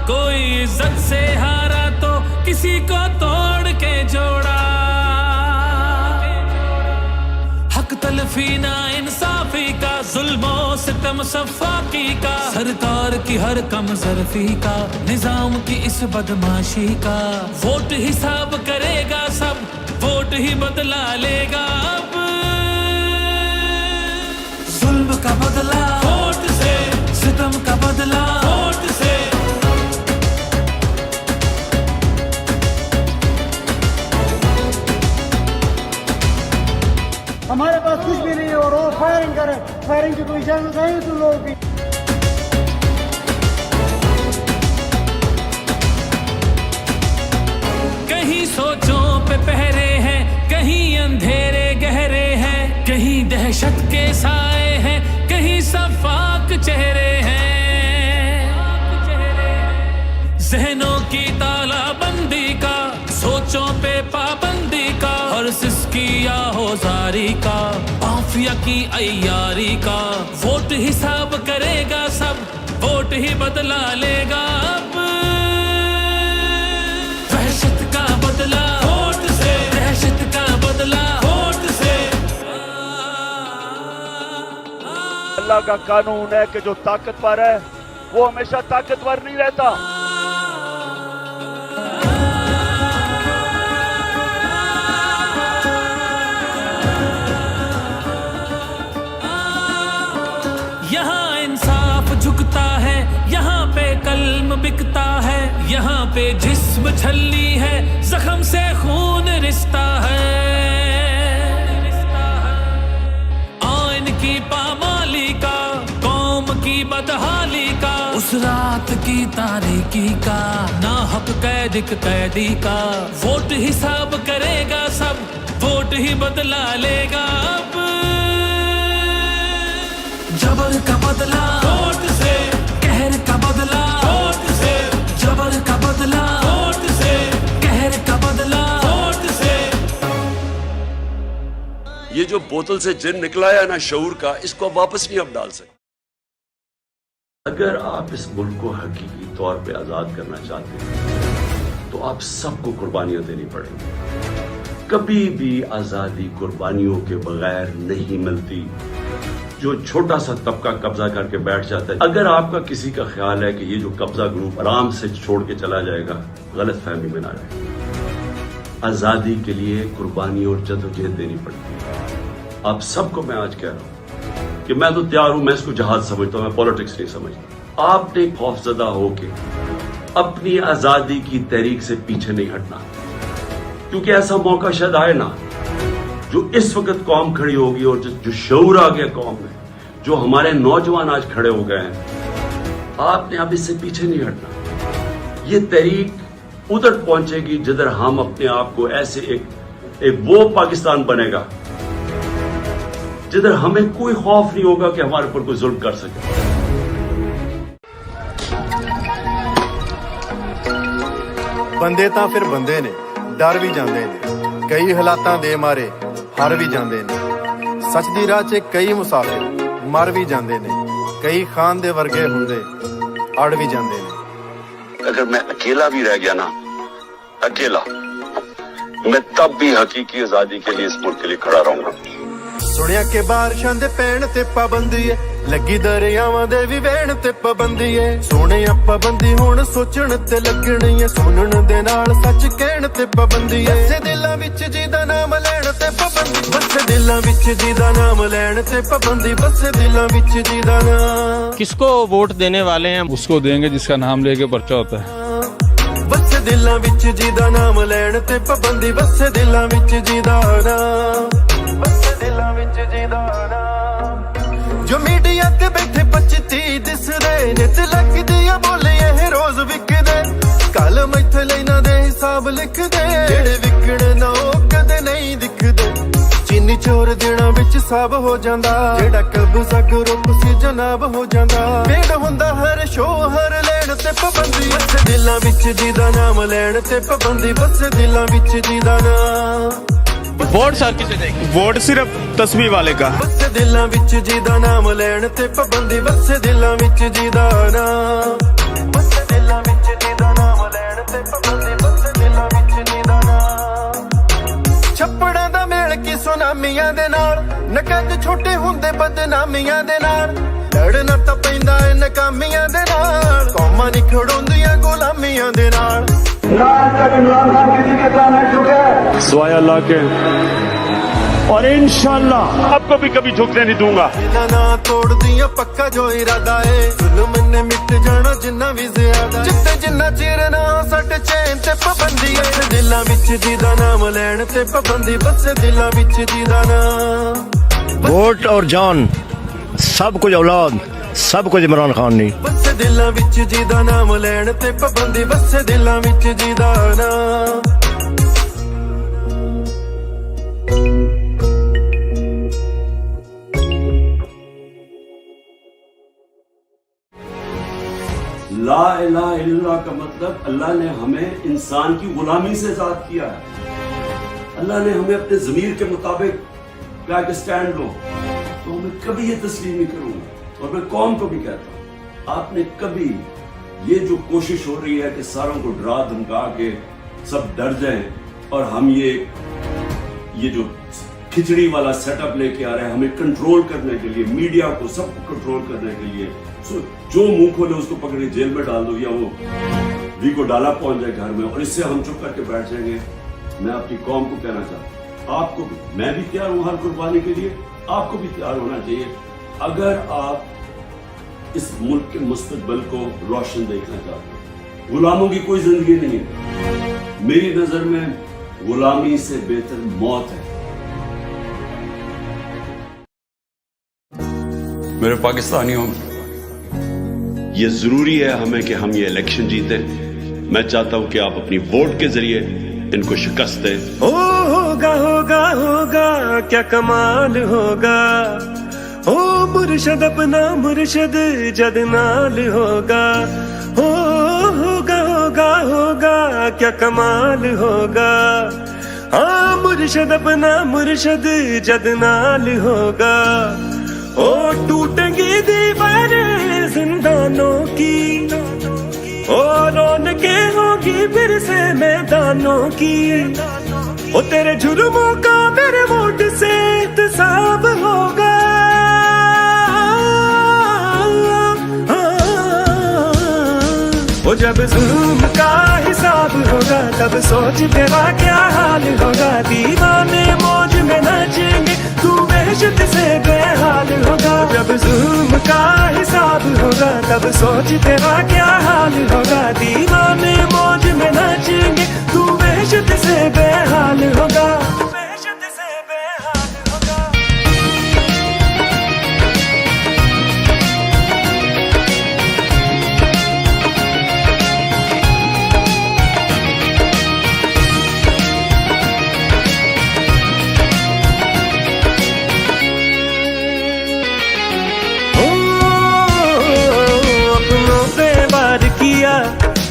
کوئی عزت سے ہارا تو کسی کو توڑ کے جوڑا، حق تلفی نا انصافی کا، ظلم و ستم صفاقی کا، سرکار کی ہر کم ظرفی کا، نظام کی اس بدماشی کا، ووٹ حساب کرے گا سب، ووٹ ہی بدلا لے گا اب، ظلم کا بدلہ ووٹ سے، ستم کا بدلہ ووٹ سے۔ ہمارے پاس کچھ بھی نہیں ہے اور وہ فائرنگ کرے، فائرنگ کی کوئی اجازت نہیں تم لوگوں کی۔ کہیں سوچوں پہ پہرے ہیں، کہیں اندھیرے گہرے ہیں، کہیں دہشت کے سائے ہیں، کہیں صفاق چہرے ہیں، ذہنوں کی تالا بندی کا، سوچوں پہ پابندی کا، اور سسکی یا ہوزاری کا، مافیا کی عیاری کا، ووٹ حساب کرے گا سب، ووٹ ہی بدلا لے گا اب، دہشت کا بدلہ ووٹ سے، دہشت کا بدلہ ووٹ سے۔ اللہ کا قانون ہے کہ جو طاقتور ہے وہ ہمیشہ طاقتور نہیں رہتا۔ یہاں انصاف جھکتا ہے، یہاں پہ قلم بکتا ہے، یہاں پہ جسم چھلی ہے، زخم سے خون رشتہ ہے، آئین کی پامالی کا، قوم کی بدحالی کا، اس رات کی تاریکی کا، ناحق قیدی کا، ووٹ حساب کرے گا سب، ووٹ ہی بدلا لے گا اب، جبر کا بدلہ ووٹ سے، قہر کا بدلہ ووٹ سے، جبر کا بدلہ ووٹ سے، قہر کا بدلہ ووٹ سے۔ یہ جو بوتل سے جن نکلا ہے نا شعور کا، اس کو واپس نہیں اب ڈال سکتے۔ اگر آپ اس ملک کو حقیقی طور پہ آزاد کرنا چاہتے ہیں تو آپ سب کو قربانیاں دینی پڑیں گی۔ کبھی بھی آزادی قربانیوں کے بغیر نہیں ملتی۔ جو چھوٹا سا طبقہ قبضہ کر کے بیٹھ جاتا ہے، اگر آپ کا کسی کا خیال ہے کہ یہ جو قبضہ گروپ آرام سے چھوڑ کے چلا جائے گا، غلط فہمی میں نہ رہے۔ آزادی کے لیے قربانی اور جدوجہد دینی پڑتی ہے۔ آپ سب کو میں آج کہہ رہا ہوں کہ میں تو تیار ہوں، میں اس کو جہاد سمجھتا ہوں، میں پولیٹکس نہیں سمجھتا۔ آپ نے خوفزدہ ہو کے اپنی آزادی کی تحریک سے پیچھے نہیں ہٹنا، کیونکہ ایسا موقع شاید آئے نہ، جو اس وقت قوم کھڑی ہوگی اور جو شعور آ گیا قوم میں، جو ہمارے نوجوان آج کھڑے ہو گئے ہیں، آپ نے اب اس سے پیچھے نہیں ہٹنا۔ یہ تحریک ادھر پہنچے گی جدھر ہم اپنے آپ کو ایسے ایک وہ پاکستان بنے گا جدھر ہمیں کوئی خوف نہیں ہوگا کہ ہمارے اوپر کوئی ظلم کر سکے۔ بندے ਤਾਂ ਫਿਰ ਬੰਦੇ ਨੇ, ਡਰ ਵੀ ਜਾਂਦੇ ਨੇ, ਕਈ ਹਾਲਾਤਾਂ ਦੇ ਮਾਰੇ ਹਾਰ ਵੀ ਜਾਂਦੇ ਨੇ, ਸੱਚ ਦੀ ਰਾਹ 'ਚ ਕਈ ਮੁਸਾਫਿਰ ਮਰ ਵੀ ਜਾਂਦੇ ਨੇ, ਕਈ ਖਾਨ ਦੇ ਵਰਗੇ ਹੁੰਦੇ ਅੜ ਵੀ ਜਾਂਦੇ ਨੇ। اگر میں اکیلا بھی رہ گیا نا، اکیلا، میں تب بھی حقیقی آزادی کے لیے اس ملک کے لیے کھڑا رہوں گا۔ ਸੁਣਿਆ ਕਿ ਬਾਰਿਸ਼ਾਂ ਦੇ ਪੈਣ ਤੇ ਪਾਬੰਦੀ ਏ, ਲੱਗੀ ਦਰਿਆਵਾਂ ਦੇ ਵੀ ਵਹਿਣ ਤੇ ਪਾਬੰਦੀ ਏ, ਸੋਹਣਿਆ ਪਾਬੰਦੀ ਹੁਣ ਸੋਚਣ ਤੇ ਲੱਗਣੀ ਏ, ਸੁਣਨ ਦੇ ਨਾਲ ਸੱਚ ਕਹਿਣ ਤੇ ਪਾਬੰਦੀ ਏ, ਵਸੇ ਦਿਲਾਂ ਵਿੱਚ ਜਿਹਦਾ ਨਾਮ ਲੈਣ ਤੇ ਪਾਬੰਦੀ, ਵਸੇ ਦਿਲਾਂ ਵਿੱਚ ਜਿਹਦਾ ਨਾਮ ਲੈਣ ਤੇ ਪਾਬੰਦੀ, ਵਸੇ ਦਿਲਾਂ ਵਿੱਚ ਜਿਹਦਾ ਨਾਮ। किसको वोट देने वाले हैं? उसको देंगे जिसका नाम लेके पर्चा होता है। ਵਸੇ ਦਿਲਾਂ ਵਿੱਚ ਜਿਹਦਾ ਨਾਮ ਲੈਣ ਤੇ ਪਾਬੰਦੀ, ਵਸੇ ਦਿਲਾਂ ਵਿੱਚ ਜਿਹਦਾ ਨਾਮ, ਵਸੇ ਦਿਲਾਂ ਵਿੱਚ ਜਿਹਦਾ ਨਾਮ। ਜੋ ਮੀਡੀਆ ਤੇ ਬੈਠੇ 25 ਦਿਸਦੇ ਨੇ ਤੇ ਲੱਗਦੀ ਆ ਬੋਲੇ ਇਹ ਰੋਜ਼ ਵਿਕਦੇ, ਕਲਮ ਇੱਥੇ ਲੈਣਾ ਦੇ ਹਿਸਾਬ ਲਿਖਦੇ, ਜਿਹੜੇ ਵਿਕਣ ਨਾ ਉਹ ਕਦੇ ਨਹੀਂ ਦਿਖਦੇ, ਚੀਨੀ ਚੋਰ ਦਿਨਾਂ ਵਿੱਚ ਸਭ ਹੋ ਜਾਂਦਾ, ਜਿਹੜਾ ਕਬਜ਼ਾ ਗਰੁੱਪ ਸੀ ਜਨਾਬ ਹੋ ਜਾਂਦਾ, ਭੇਡ ਹੁੰਦਾ ਹਰ ਸ਼ੋਅ ਹਰ ਲੈਣ ਤੇ ਪਾਬੰਦੀ, ਵਸੇ ਦਿਲਾਂ ਵਿੱਚ ਜਿਹਦਾ ਨਾਮ ਲੈਣ ਤੇ ਪਾਬੰਦੀ, ਵਸੇ ਦਿਲਾਂ ਵਿੱਚ ਜਿਹਦਾ ਨਾਮ। वोट सर किसे देंगे? वोट सिर्फ तस्वीर वाले का। ਵਸੇ ਦਿਲਾਂ ਵਿੱਚ ਜਿਹਦਾ ਨਾਮ ਲੈਣ ਤੇ ਪਾਬੰਦੀ, ਵਸੇ ਦਿਲਾਂ ਵਿੱਚ ਜਿਹਦਾ ਨਾਮ, ਵਸੇ ਦਿਲਾਂ ਵਿੱਚ ਤੇ ਪਾਬੰਦੀ ਵਸੇ ਦਿਲਾਂ ਵਿੱਚ ਜਿਹਦਾ ਨਾਂ ਛੱਪੜਾਂ ਦਾ ਮੇਲ ਕੀ ਸੁਨਾਮੀਆਂ ਦੇ ਨਾਲ ਨਕਦ ਛੋਟੇ ਹੁੰਦੇ ਬਦਨਾਮੀਆਂ ਦੇ ਨਾਲ ਲੜਨਾ ਤਾਂ ਪੈਂਦਾ ਏ ਨਕਾਮੀਆਂ ਦੇ ਨਾਲ ਕੌਮਾਂ ਨਹੀਂ ਖੜੋਂਦੀਆਂ ਗੁਲਾਮੀਆਂ ਦੇ ਨਾਲ سوائے اللہ کے اور انشاءاللہ آپ کو بھی کبھی جھکنے نہیں دوں گا ਇਹਦਾ ਨਾਂ ਤੋੜਦੀਆਂ ਪੱਕਾ ਜੋ ਇਰਾਦਾ ਏ ਜ਼ੁਲਮ ਨੇ ਮਿਟ ਜਾਣਾ ਜਿੰਨਾ ਵੀ ਜ਼ਿਆਦਾ ਜਿੱਤੇ ਜਿੰਨਾ ਚਿਰ ਨਾ ਸੱਟ ਚੈਨ ਤੇ ਪਾਬੰਦੀ ਏ ਦਿਲਾਂ ਵਿੱਚ ਜਿਹਦਾ ਨਾਮ ਲੈਣ ਤੇ ਪਾਬੰਦੀ ਬਸੇ ਦਿਲਾਂ ਵਿੱਚ ਜਿਹਦਾ ਨਾਂ वोट और जान सब कुछ औलाद सब कुछ इमरान खान नहीं ਬਸੇ ਦਿਲਾਂ ਵਿੱਚ ਜਿਹਦਾ ਨਾਮ ਲੈਣ ਤੇ ਪਾਬੰਦੀ ਬਸੇ ਦਿਲਾਂ ਵਿੱਚ ਜਿਹਦਾ ਨਾਂ لا الہ الا اللہ کا مطلب اللہ نے ہمیں انسان کی غلامی سے آزاد کیا ہے. اللہ نے ہمیں اپنے ضمیر کے مطابق کہا کہ سٹینڈ لو, تو میں کبھی یہ تسلیم نہیں کروں گا. اور میں قوم کو بھی کہتا ہوں, آپ نے کبھی یہ جو کوشش ہو رہی ہے کہ ساروں کو ڈرا دھمکا کے سب ڈر جائیں اور ہم یہ جو کھچڑی والا سیٹ اپ لے کے آ رہے ہیں ہمیں کنٹرول کرنے کے لیے, میڈیا کو سب کو کنٹرول کرنے کے لیے, جو منہ کھولے اس کو پکڑے جیل میں ڈال دو یا وہ وی کو ڈالا پہنچ جائے گھر میں اور اس سے ہم چپ کر کے بیٹھ جائیں گے. میں اپنی قوم کو کہنا چاہتا ہوں, آپ کو بھی, میں بھی تیار ہوں ہر قربانی کے لیے, آپ کو بھی تیار ہونا چاہیے اگر آپ اس ملک کے مستقبل کو روشن دیکھنا چاہتے ہیں. غلاموں کی کوئی زندگی نہیں ہے, میری نظر میں غلامی سے بہتر موت ہے. میرے پاکستانیوں, یہ ضروری ہے ہمیں کہ ہم یہ الیکشن جیتیں. میں چاہتا ہوں کہ آپ اپنی ووٹ کے ذریعے ان کو شکست دیں. ہوگا ہوگا ہوگا کیا کمال ہوگا, او مرشد اپنا مرشد جد نال ہوگا. ہوگا ہوگا ہوگا کیا کمال ہوگا, ہاں مرشد اپنا مرشد جد نال ہوگا. او ٹوٹیں گی دیواریں زندانوں کی, او رونقیں ہوگی پھر سے میدانوں کی. او تیرے جرموں کا میرے ووٹ سے احتساب ہوگا. وہ جب ظلم کا حساب ہوگا تب سوچ تیرا کیا حال ہوگا. دیوانے موج میں ناچیں گے تو وحشت سے بے حال ہوگا. جب ظلم کا حساب ہوگا تب سوچ تیرا کیا حال ہوگا. دیوانے موج میں ناچیں گے تو وحشت سے بے حال ہوگا. وحشت سے بے حال ہوگا.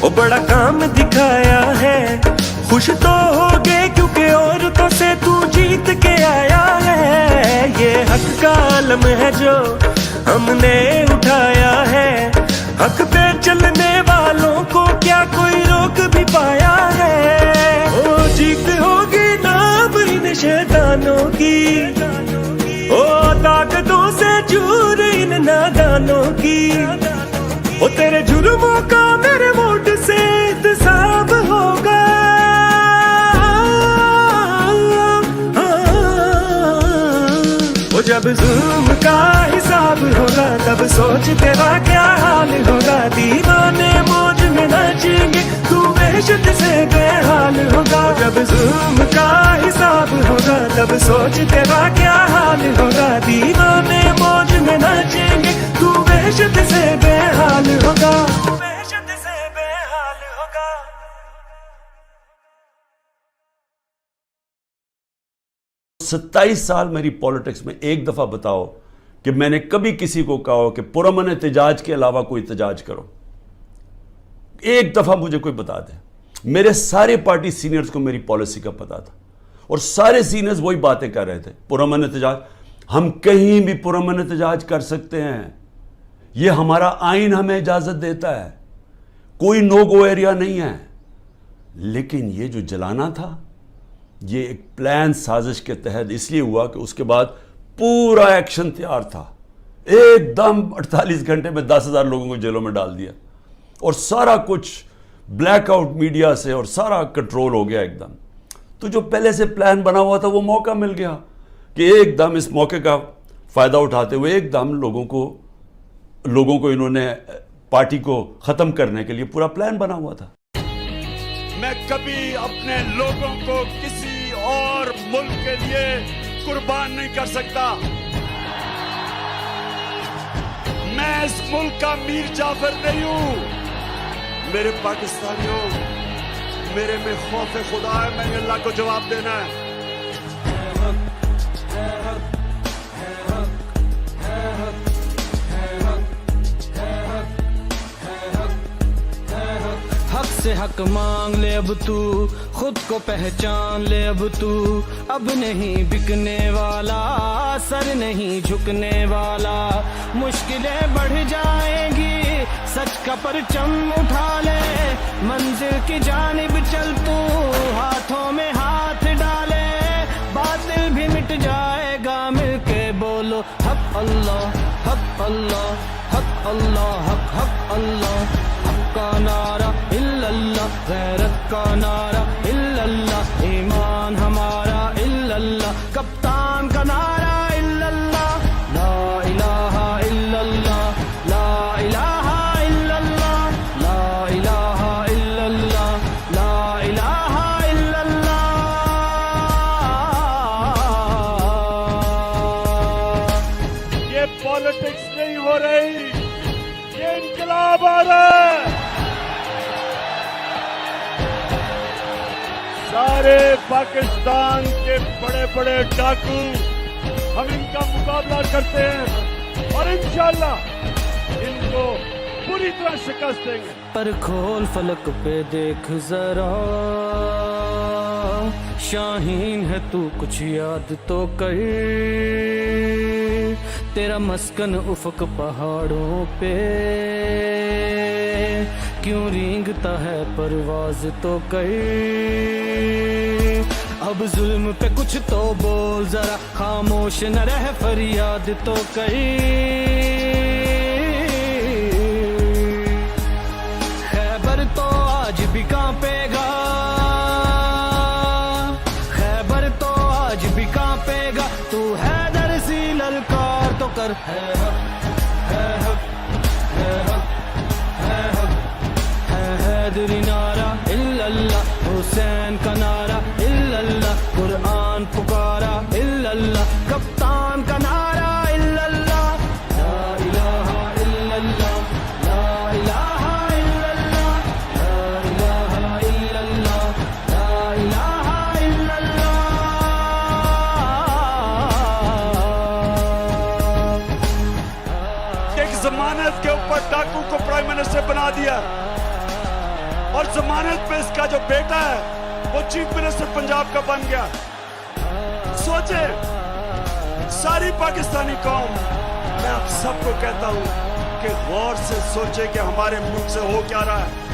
وہ بڑا کام دکھایا ہے, خوش تو ہو گئے کیونکہ عورتوں سے تو جیت کے آیا ہے. یہ حق کا علم ہے جو ہم نے اٹھایا ہے, حق پہ چلنے والوں کو کیا کوئی روک بھی پایا ہے. وہ جیت ہوگی نام ان شیطانوں کی, او طاقتوں سے چور ان نادانوں کی. وہ تیرے جرموں کا میرے ووٹ سے احتساب ہوگا. وہ جب ظلم کا حساب ہوگا تب سوچ تیرا کیا حال ہوگا. دیوانے موج میں ناچیں گے تو وحشت سے بے حال ہوگا. جب ظلم کا حساب ہوگا تب سوچ تیرا کیا حال ہوگا. دیوانے موج میں ناچیں گے تو وحشت سے بے حال ہوگا. وحشت سے بے حال ہوگا. 27 سال میری پولیٹکس میں ایک دفعہ بتاؤ کہ میں نے کبھی کسی کو کہا ہو کہ پرامن احتجاج کے علاوہ کوئی احتجاج کرو. ایک دفعہ مجھے کوئی بتا دے. میرے سارے پارٹی سینئرز کو میری پالیسی کا پتا تھا اور سارے سینئرز وہی باتیں کر رہے تھے, پرامن احتجاج. ہم کہیں بھی پرامن احتجاج کر سکتے ہیں, یہ ہمارا آئین ہمیں اجازت دیتا ہے, کوئی نو گو ایریا نہیں ہے. لیکن یہ جو جلانا تھا یہ ایک پلان سازش کے تحت اس لیے ہوا کہ اس کے بعد پورا ایکشن تیار تھا. ایک دم 48 گھنٹے میں 10,000 لوگوں کو جیلوں میں ڈال دیا اور سارا کچھ بلیک آؤٹ میڈیا سے اور سارا کنٹرول ہو گیا ایک دم. تو جو پہلے سے پلان بنا ہوا تھا وہ موقع مل گیا کہ ایک دم اس موقع کا فائدہ اٹھاتے ہوئے ایک دم لوگوں کو انہوں نے پارٹی کو ختم کرنے کے لیے پورا پلان بنا ہوا تھا. میں کبھی اپنے لوگوں کو کسی اور ملک کے لیے قربان نہیں کر سکتا. میں اس ملک کا میر جعفر نہیں ہوں. میرے پاکستانیوں، میرے میں خوف خدا ہے، میں نے اللہ کو جواب دینا ہے. حق سے حق مانگ لے اب تو، خود کو پہچان لے اب تو. اب نہیں بکنے والا، سر نہیں جھکنے والا. مشکلیں بڑھ جائیں گی، سچ کا پرچم اٹھا لے. منزل کی جانب چل تو، ہاتھوں میں ہاتھ ڈالے. باطل بھی مٹ جائے گا، مل کے بولو حق اللہ، حق اللہ، حق اللہ، حق حق اللہ. حق کا نعرہ الا اللہ، غیرت کا نعرہ الا اللہ. ایمان ہمارا الا اللہ، کپتان کا نعرہ الا اللہ. لا الہ الا اللہ، لا الہ الا اللہ، لا الہ الا اللہ، لا الہ الا اللہ. یہ پالیٹکس نہیں ہو رہی، یہ انقلاب آ رہا ہے. سارے پاکستان کے بڑے بڑے ڈاکو ہم ان کا مقابلہ کرتے ہیں اور انشاءاللہ ان کو پوری طرح شکست دیں گے. پر کھول فلک پہ دیکھ ذرا، شاہین ہے تو کچھ یاد تو کر. تیرا مسکن افق پہاڑوں پہ، کیوں رینگتا ہے پرواز تو کر. اب ظلم پہ کچھ تو بول ذرا، خاموش نہ رہ فریاد تو کر. خیبر تو آج بھی کانپے گا، خیبر تو آج بھی کانپے گا. تو حیدر سی للکار تو کر. ہے حق، ہے حق، ہے حق، ہے حق، ہے حیدری نعرہ الا اللہ. حسین کا نعرہ الا اللہ، قرآن پکارا الا اللہ. کپتان کا نعرہ الا اللہ. لا الہ الا اللہ، لا الہ الا اللہ، لا الہ الا اللہ، لا الہ الا اللہ. ایک ضمانت کے اوپر ڈاکو کو پرائم منسٹر بنا دیا اور ضمانت پہ اس کا جو بیٹا ہے وہ چیف منسٹر پنجاب کا بن گیا. سوچے ساری پاکستانی قوم، میں آپ سب کو کہتا ہوں کہ غور سے سوچے کہ ہمارے ملک سے ہو کیا رہا ہے.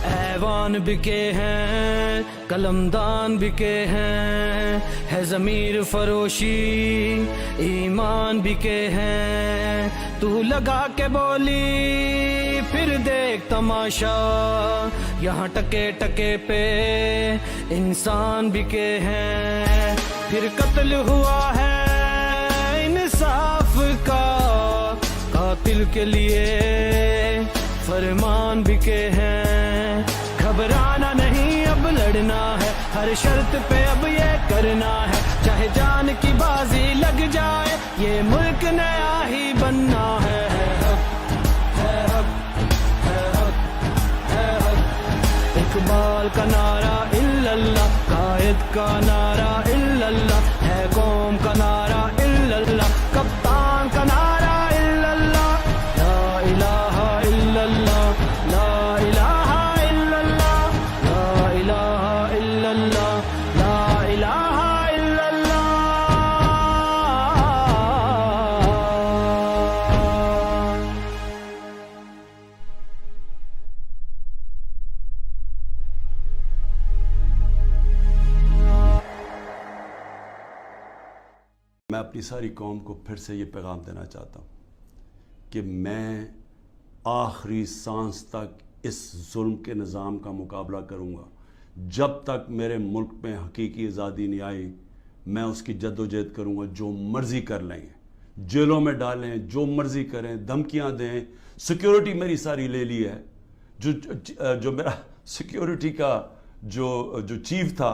ایوان بکے ہیں، قلمدان بکے ہیں، ہے ضمیر فروشی، ایمان بکے ہیں. تو لگا کے بولی پھر دیکھ تماشا، یہاں ٹکے ٹکے پہ انسان بکے ہیں. پھر قتل ہوا ہے انصاف کا، قاتل کے لیے فرمان بکے ہیں. گھبرانا نہیں اب لڑنا ہے، ہر شرط پہ اب یہ کرنا ہے. چاہے جان کی بازی لگ جائے، یہ ملک نیا ہی بننا ہے. ہے حق، ہے حق، ہے حق. اقبال کا نعرہ الا اللہ، قائد کا نعرہ الا اللہ، ہے قوم کا نعرہ الا اللہ، کپتان کا نعرہ الا اللہ. لا الہ الا اللہ، لا الہ الا اللہ، لا الہ الا اللہ، لا الہ الا اللہ. میں اپنی ساری قوم کو پھر سے یہ پیغام دینا چاہتا ہوں کہ میں آخری سانس تک اس ظلم کے نظام کا مقابلہ کروں گا. جب تک میرے ملک میں حقیقی آزادی نہیں آئی میں اس کی جد و جہد کروں گا. جو مرضی کر لیں گے, جیلوں میں ڈالیں, جو مرضی کریں, دھمکیاں دیں. سیکیورٹی میری ساری لے لی ہے. جو میرا سیکیورٹی کا جو چیف تھا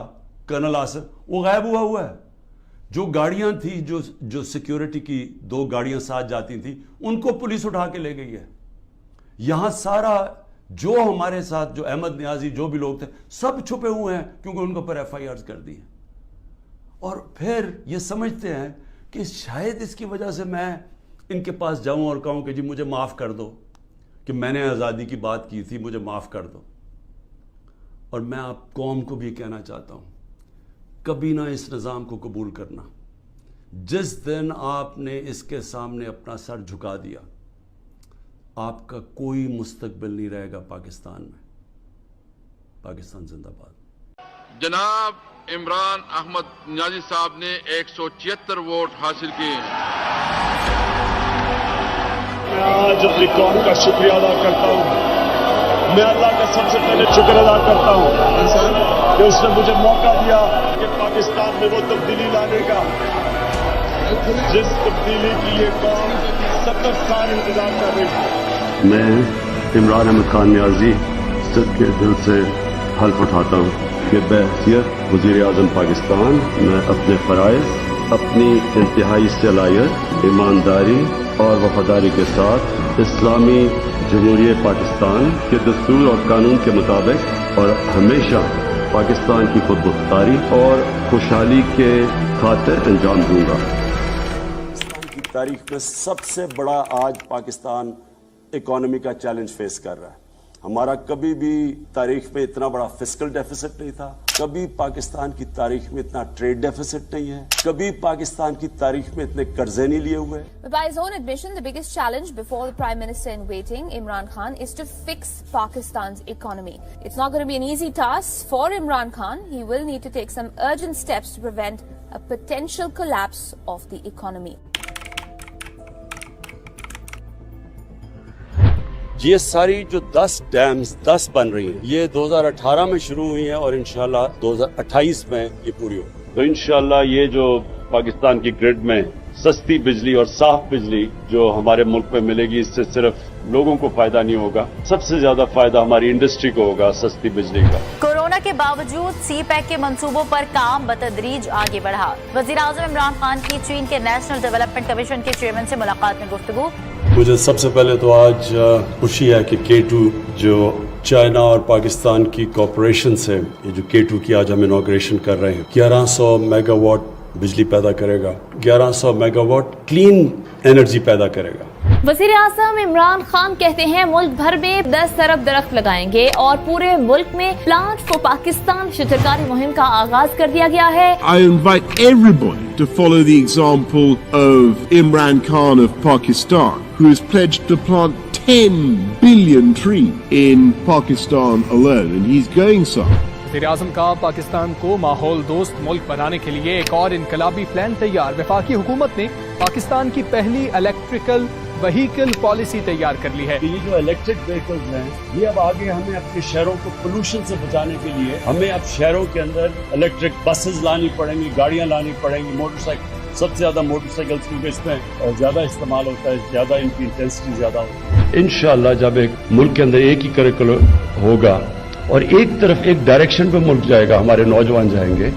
کرنل آصف, وہ غائب ہوا ہے. جو گاڑیاں تھیں جو سیکیورٹی کی 2 گاڑیاں ساتھ جاتی تھیں ان کو پولیس اٹھا کے لے گئی ہے. یہاں سارا جو ہمارے ساتھ جو احمد نیازی جو بھی لوگ تھے سب چھپے ہوئے ہیں کیونکہ ان کے اوپر FIRs کر دی ہیں. اور پھر یہ سمجھتے ہیں کہ شاید اس کی وجہ سے میں ان کے پاس جاؤں اور کہوں کہ جی مجھے معاف کر دو کہ میں نے آزادی کی بات کی تھی, مجھے معاف کر دو. اور میں آپ قوم کو بھی کہنا چاہتا ہوں, کبھی نہ اس نظام کو قبول کرنا. جس دن آپ نے اس کے سامنے اپنا سر جھکا دیا آپ کا کوئی مستقبل نہیں رہے گا پاکستان میں. پاکستان زندہ باد. جناب عمران احمد نیازی صاحب نے 176 ووٹ حاصل کیے. میں آج اپنی قوم کا شکریہ ادا کرتا ہوں. میں اللہ کا سب سے پہلے شکر ادا کرتا ہوں کہ اس نے مجھے موقع دیا کہ پاکستان میں وہ تبدیلی لانے کا جس تبدیلی کی یہ قوم 70 سال انتظار کر رہی تھی. میں عمران احمد خان نیازی صدق کے دل سے حلف اٹھاتا ہوں کہ بحیثیت وزیر اعظم پاکستان میں اپنے فرائض, اپنی انتہائی صلاحیت, ایمانداری اور وفاداری کے ساتھ اسلامی جمہوریہ پاکستان کے دستور اور قانون کے مطابق اور ہمیشہ پاکستان کی خود مختاری اور خوشحالی کے خاطر انجام دوں گا. پاکستان کی تاریخ میں سب سے بڑا آج پاکستان اکانومی کا چیلنج فیس کر رہا ہے. ہمارا کبھی بھی تاریخ میں اتنا بڑا فسکل ڈیفیسٹ نہیں تھا, کبھی پاکستان کی تاریخ میں اتنا ٹریڈ ڈیفیسٹ نہیں ہے, کبھی پاکستان کی تاریخ میں اتنے قرضے نہیں لیے ہوئے. By his own admission, the biggest challenge before the Prime Minister in waiting, Imran Khan, is to fix Pakistan's economy. It's not going to be an easy task for Imran Khan. He will need to take some urgent steps to prevent a potential collapse of the economy. یہ ساری جو 10 dams 10 بن رہی ہیں یہ 2018 میں شروع ہوئی ہیں اور انشاءاللہ 2028 میں یہ پوری ہو. تو انشاءاللہ یہ جو پاکستان کی گرڈ میں سستی بجلی اور صاف بجلی جو ہمارے ملک میں ملے گی, اس سے صرف لوگوں کو فائدہ نہیں ہوگا, سب سے زیادہ فائدہ ہماری انڈسٹری کو ہوگا سستی بجلی کا. کورونا کے باوجود سی پیک کے منصوبوں پر کام بتدریج آگے بڑھا. وزیر اعظم عمران خان کی چین کے نیشنل ڈیولپمنٹ کمیشن کے چیئرمین سے ملاقات میں گفتگو. مجھے سب سے پہلے تو آج خوشی ہے کہ K2 جو چائنا اور پاکستان کی کوپریشن سے یہ جو K2 کی آج ہم انوگریشن کر رہے ہیں 1100 میگا واٹ بجلی پیدا کرے گا, 1100 میگا واٹ کلین انرجی پیدا کرے گا. وزیر اعظم عمران خان کہتے ہیں ملک بھر میں 10 ارب درخت لگائیں گے اور پورے ملک میں پلانٹ فار پاکستان شجرکاری مہم کا آغاز کر دیا گیا ہے. I invite everybody to follow the example of Imran Khan of Pakistan, who has pledged to plant 10 billion trees in Pakistan alone, and he's going some. وزیر اعظم کا پاکستان کو ماحول دوست ملک بنانے کے لیے ایک اور انقلابی پلان تیار. وفاقی حکومت نے پاکستان کی پہلی الیکٹریکل وہیکل پالیسی تیار کر لی ہے. یہ جو الیکٹرک وہیکلز ہیں یہ اب آگے ہمیں اپنے شہروں کو پولوشن سے بچانے کے لیے ہمیں اب شہروں کے اندر الیکٹرک بسز لانی پڑیں گی, گاڑیاں لانی پڑیں گی, موٹر سائیکل, سب سے زیادہ موٹر سائیکلز کیونکہ اس میں زیادہ استعمال ہوتا ہے, زیادہ ان کی انٹینسٹی زیادہ ہوتی ہے. انشاءاللہ جب ایک ملک کے اندر ایک ہی کریکولم ہوگا اور ایک طرف ایک ڈائریکشن پہ ملک جائے گا, ہمارے نوجوان جائیں گے,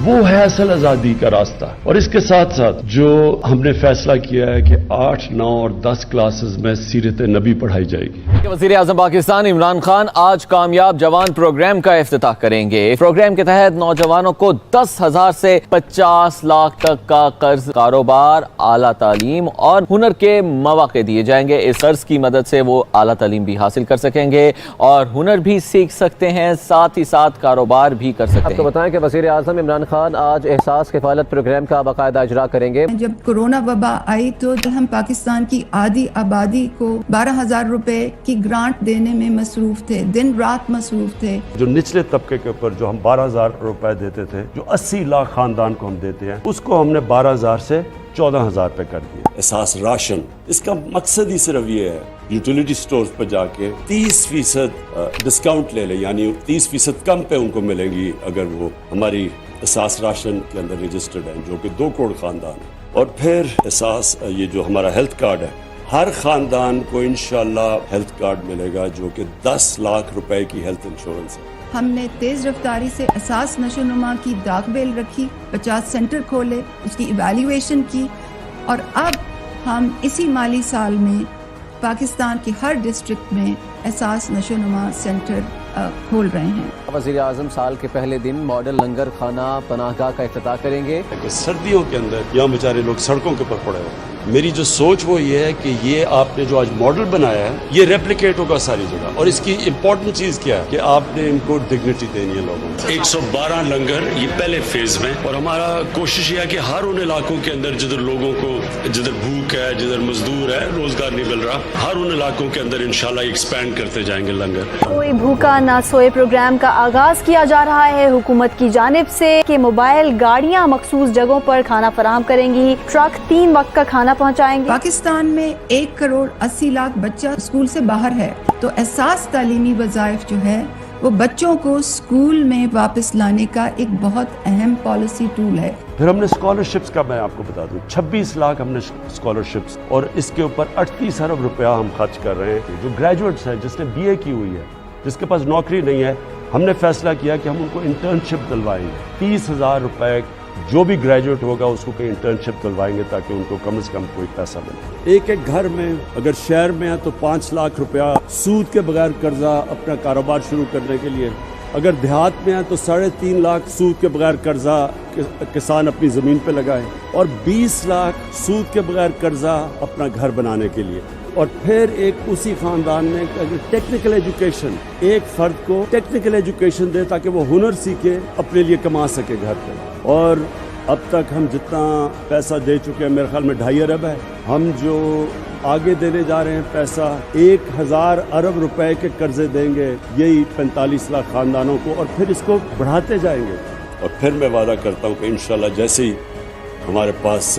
وہ ہے اصل آزادی کا راستہ. اور اس کے ساتھ ساتھ جو ہم نے فیصلہ کیا ہے کہ 8, 9 اور 10 کلاسز میں سیرت نبی پڑھائی جائے گی. وزیر اعظم پاکستان عمران خان آج کامیاب جوان پروگرام کا افتتاح کریں گے. پروگرام کے تحت نوجوانوں کو 10,000 سے 50 لاکھ تک کا قرض, کاروبار, اعلیٰ تعلیم اور ہنر کے مواقع دیے جائیں گے. اس قرض کی مدد سے وہ اعلیٰ تعلیم بھی حاصل کر سکیں گے اور ہنر بھی سیکھ سکتے ہیں, ساتھ ہی ساتھ کاروبار بھی کر سکتے ہیں. آپ کو بتائیں کہ وزیر اعظم عمران خان آج احساس کفالت پروگرام کا باقاعدہ اجرا کریں گے. جب کورونا وبا آئی تو ہم پاکستان کی آدھی آبادی کو 12,000 روپے کی گرانٹ دینے میں مصروف تھے, دن رات مصروف تھے. جو نچلے طبقے کے اوپر جو ہم 12,000 روپے دیتے تھے, جو 80 لاکھ خاندان کو ہم دیتے ہیں, اس کو ہم نے 12,000 سے 14,000 पे कर दिए। एहसास राशन, इसका मकसद ही सिर्फ ये है यूटिलिटी स्टोर्स पर जाके 30% डिस्काउंट ले ले, यानी 30% कम पे उनको मिलेंगी अगर वो हमारी एहसास राशन के अंदर रजिस्टर्ड हैं, जो कि 2 करोड़ खानदान है। और फिर एहसास ये जो हमारा हेल्थ कार्ड है, हर खानदान को इंशाल्लाह हेल्थ कार्ड मिलेगा जो कि 10 लाख रुपए की हेल्थ इंश्योरेंस है। हमने तेज रफ्तारी से एहसास नशोनुमा की दागबेल रखी, 50 सेंटर खोले, उसकी इवैल्यूएशन की, और अब हम इसी माली साल में पाकिस्तान की हर डिस्ट्रिक्ट में एहसास नशोनुमा सेंटर खोल रहे हैं। वज़ीर आज़म साल के पहले दिन मॉडल लंगर खाना पनाहगाह का इफ्तिताह करेंगे। सर्दियों के अंदर यहाँ बेचारे लोग सड़कों के ऊपर पड़े हुए। मेरी जो सोच वो ये है कि ये आपने जो आज मॉडल बनाया है ये रेप्लिकेट होगा सारी जगह, और इसकी इम्पोर्टेंट चीज क्या है कि आपने इनको डिग्निटी देनी है लोगों को। 112 लंगर ये पहले फेज में, और हमारा कोशिश ये है कि हर उन इलाकों के अंदर जिधर लोगों को, जिधर भूख है, जिधर मजदूर है, रोजगार नहीं मिल रहा, हर उन इलाकों के अंदर इंशाल्लाह एक्सपैंड करते जाएंगे लंगर। कोई भूखा ना सोए प्रोग्राम का आगाज किया जा रहा है हुकूमत की जानिब से कि मोबाइल गाड़ियां मखसूस जगहों पर खाना फराहम करेंगी, ट्रक 3 वक्त का खाना पहुंचाएंगे। पाकिस्तान में 1 करोड़ 80 लाख बच्चा स्कूल से बाहर है, तो एहसास तालीमी वज़ाइफ जो है वो बच्चों को स्कूल में वापस लाने का एक बहुत अहम पॉलिसी टूल है। फिर हमने स्कॉलरशिप्स का, मैं आपको बता दूं, 26 लाख हमने स्कॉलरशिप्स, और इसके ऊपर 38 अरब रुपया हम खर्च कर रहे हैं। जो ग्रेजुएट्स हैं, जिसने BA की हुई है, जिसके पास नौकरी नहीं है, हमने फैसला किया कि हम उनको इंटर्नशिप दिलवाएंगे। 30,000 रुपए जो भी ग्रेजुएट होगा उसको कहीं इंटर्नशिप दिलवाएंगे ताकि उनको कम से कम कोई पैसा मिले। एक घर में अगर शहर में है तो 5 लाख रुपया सूद के बगैर कर्जा अपना कारोबार शुरू करने के लिए, अगर देहात में है तो 3.5 लाख सूद के बगैर कर्जा किसान अपनी ज़मीन पे लगाए, और 20 लाख सूद के बगैर कर्जा अपना घर बनाने के लिए। और फिर एक उसी खानदान में अगर टेक्निकल एजुकेशन, एक फर्द को टेक्निकल एजुकेशन दे ताकि वो हुनर सीखे, अपने लिए कमा सके घर पे। और अब तक हम जितना पैसा दे चुके हैं, मेरे ख्याल में 2.5 अरब है। हम जो आगे देने जा रहे हैं पैसा, 1000 अरब रुपए के कर्जे देंगे यही 45 लाख खानदानों को, और फिर इसको बढ़ाते जाएंगे। और फिर मैं वादा करता हूँ कि इंशाल्लाह जैसे ही हमारे पास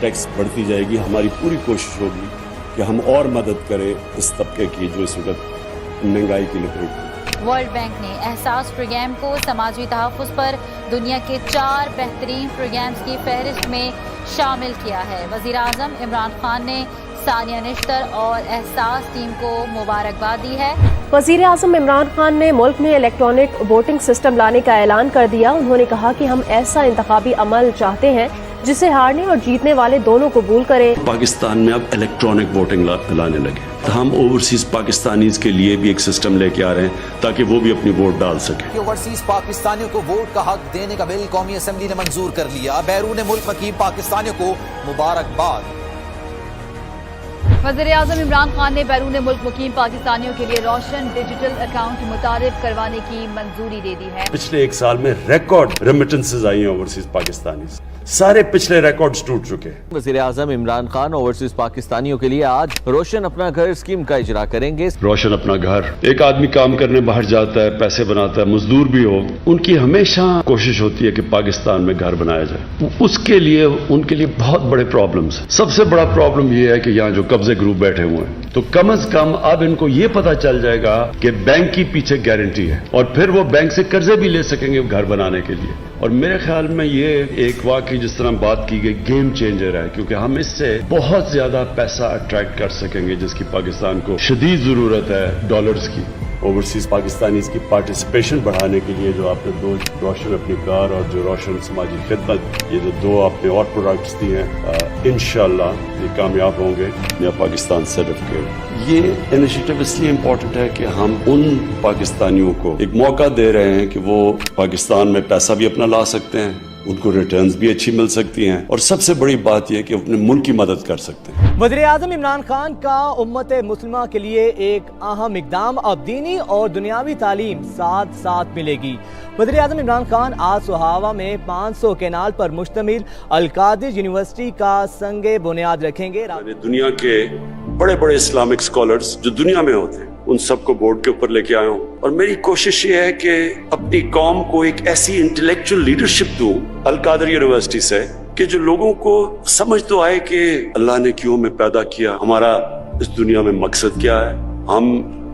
टैक्स बढ़ती जाएगी, हमारी पूरी कोशिश होगी कि हम और मदद करें इस तबके की जो इस वक्त महंगाई की लपेट। वर्ल्ड बैंक ने एहसास प्रोग्राम को समाजी तहफ़्फ़ुज़ पर दुनिया के 4 बेहतरीन प्रोग्राम्स की फहरिस्त में शामिल किया है। वज़ीर आज़म इमरान खान ने सानिया निश्तर और एहसास टीम को मुबारकबाद दी है। वज़ीर आज़म इमरान खान ने मुल्क में इलेक्ट्रॉनिक वोटिंग सिस्टम लाने का ऐलान कर दिया। उन्होंने कहा कि हम ऐसा इंतखाबी अमल चाहते हैं जिसे हारने और जीतने वाले दोनों कबूल करें। पाकिस्तान में अब इलेक्ट्रॉनिक वोटिंग लाने लगे, तो हम ओवरसीज पाकिस्तानीज के लिए भी एक सिस्टम लेके आ रहे हैं ताकि वो भी अपनी वोट डाल सके। ओवरसीज पाकिस्तानियों को वोट का हक देने का बिल कौमी असेंबली ने मंजूर कर लिया। बैरून मुल्क मुकीम पाकिस्तानियों को मुबारकबाद। वज़ीर आज़म इमरान खान ने बैरून मुल्क मुकीम पाकिस्तानियों के लिए रोशन डिजिटल अकाउंट मुतारिफ करवाने की मंजूरी दे दी है। पिछले 1 साल में रिकॉर्ड रेमिटेंसेस आई हैं ओवरसीज पाकिस्तानी, सारे पिछले रिकॉर्ड्स टूट चुके हैं। वज़ीर आज़म इमरान खान ओवरसीज पाकिस्तानियों के लिए आज रोशन अपना घर स्कीम का इजरा करेंगे। रोशन अपना घर, एक आदमी काम करने बाहर जाता है, पैसे बनाता है, मजदूर भी हो, उनकी हमेशा कोशिश होती है कि पाकिस्तान में घर बनाया जाए। उसके लिए उनके लिए बहुत बड़े प्रॉब्लम्स हैं। सबसे बड़ा प्रॉब्लम ये है कि यहाँ जो कब्जे ग्रुप बैठे हुए हैं, तो कम से कम अब इनको ये पता चल जाएगा कि बैंक की पीछे गारंटी है, और फिर वो बैंक से कर्जे भी ले सकेंगे घर बनाने के लिए। और मेरे ख्याल में ये एक वाकई जिस तरह बात की गई गेम चेंजर है, क्योंकि हम इससे बहुत ज्यादा पैसा अट्रैक्ट कर सकेंगे जिसकी पाकिस्तान को शदीद जरूरत है, डॉलर्स की। ओवरसीज पाकिस्तानी की पार्टिसिपेशन बढ़ाने के लिए जो आपने 2 रोशन अपनी कार और जो रोशन समाजी खिदमत, ये जो 2 आपने और प्रोडक्ट्स दिए हैं, इंशाल्लाह ये कामयाब होंगे। या पाकिस्तान सर्टिफिकेट, ये इनिशिएटिव इसलिए इम्पोर्टेंट है कि हम उन पाकिस्तानियों को एक मौका दे रहे हैं कि वो पाकिस्तान में पैसा भी अपना ला सकते हैं, उनको रिटर्न्स भी अच्छी मिल सकती हैं, और सबसे बड़ी बात यह कि अपने मुल्क की मदद कर सकते हैं। वज़ीर आज़म इमरान खान का उम्मत मुस्लिमा के लिए एक अहम इक़दाम, अब दीनी और दुनियावी तालीम साथ साथ मिलेगी। वज़ीर आज़म इमरान खान आज सुहावा में 500 केनाल पर मुश्तमिल अल-कादिर यूनिवर्सिटी का संगे बुनियाद रखेंगे। दुनिया के बड़े बड़े इस्लामिक स्कॉलर्स जो दुनिया में होते हैं उन सबको बोर्ड के ऊपर लेके आया हूँ, और मेरी कोशिश ये है कि अपनी कौम को एक ऐसी इंटेलेक्चुअल लीडरशिप दूं अल-कादिर यूनिवर्सिटी से कि जो लोगों को समझ तो आए कि अल्लाह ने क्यों हमें पैदा किया, हमारा इस दुनिया में मकसद क्या है, हम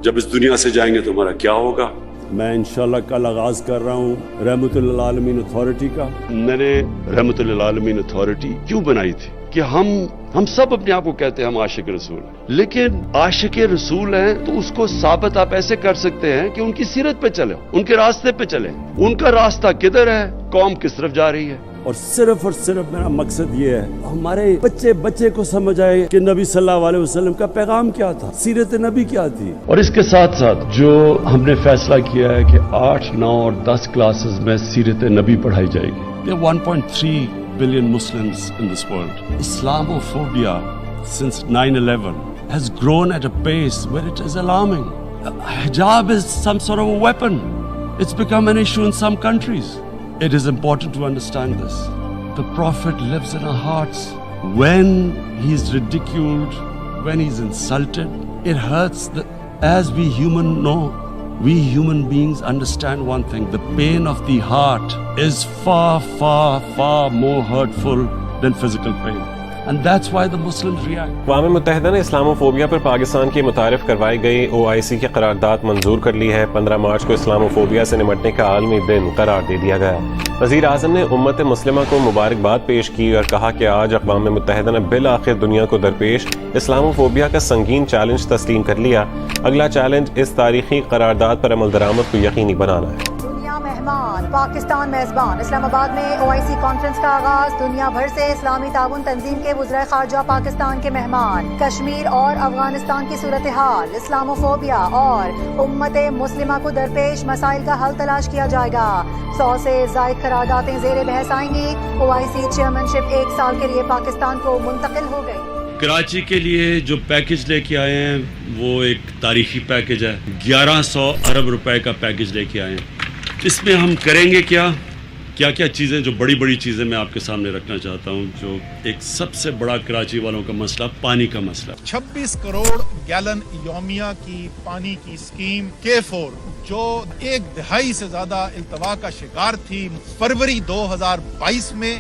जब इस दुनिया से जाएंगे तो हमारा क्या होगा। मैं इंशाल्लाह कल आगाज कर रहा हूँ रहमतुल आलमीन अथॉरिटी का। मैंने रहमतुल आलमीन अथॉरिटी क्यों बनाई थी कि हम सब अपने आप को कहते हैं हम आशिक रसूल हैं, लेकिन आशिक रसूल हैं तो उसको साबित आप ऐसे कर सकते हैं कि उनकी सीरत पे चले, उनके रास्ते पे चले, उनका रास्ता किधर है, कौम किस तरफ जा रही है। और सिर्फ मेरा मकसद ये है हमारे बच्चे को समझ आए कि नबी सल्लल्लाहु अलैहि वसल्लम का पैगाम क्या था, सीरत नबी क्या थी। और इसके साथ साथ जो हमने फैसला किया है कि 8, 9 और 10 क्लासेस में सीरत नबी पढ़ाई जाएगी। There are 1.3 billion Muslims in this world. Islamophobia since 9/11 has grown at a pace where it is alarming. Hijab is some sort of a weapon. It's become an issue in some countries. It is important to understand this. The Prophet lives in our hearts. When he is ridiculed, when he is insulted, it hurts. As we human beings understand one thing: the pain of the heart is far more hurtful than physical pain. And that's why the Muslims react. अक़वाम मुत्तहिदा ने Islamophobia पर पाकिस्तान की मुतारिफ करवाई गई OIC की करारदाद मंजूर कर ली है। 15 मार्च को इस्लामोफोबिया से निमटने का आलमी दिन करार दे दिया गया। वज़ीर आज़म ने उम्मत मुस्लिमा को मुबारकबाद पेश की और कहा कि आज अक़वाम मुत्तहिदा ने बिल आखिर दुनिया को दरपेश इस्लामोफोबिया का संगीन चैलेंज तस्लीम कर लिया। अगला चैलेंज इस तारीखी करारदाद पर अमल दरामद को यकीनी बनाना है। मेहमान पाकिस्तान मेजबान इस्लामाबाद में OIC कॉन्फ्रेंस का आगाज। दुनिया भर से इस्लामी ताउन तंजीम के वज़ीर ख़ारजा पाकिस्तान के मेहमान। कश्मीर और अफगानिस्तान की सूरत हाल, इस्लामोफोबिया और उम्मत मुस्लिमा को दरपेश मसाइल का हल तलाश किया जाएगा। 100 से ज़ायद करारदादें ज़ेरे बहस आएंगी। OIC चेयरमैनशिप 1 साल के लिए पाकिस्तान को मुंतकिल हो गई। कराची के लिए जो पैकेज लेके आए हैं वो एक तारीखी पैकेज है। 1100 अरब रुपए का पैकेज लेके आए हैं। इसमें हम करेंगे क्या चीज़ें, जो बड़ी चीज़ें मैं आपके सामने रखना चाहता हूँ। जो एक सबसे बड़ा कराची वालों का मसला, पानी का मसला। 26 करोड़ गैलन यौमिया की पानी की स्कीम K4 जो 1 दहाई से ज्यादा इल्तवा का शिकार थी, फरवरी 2022 में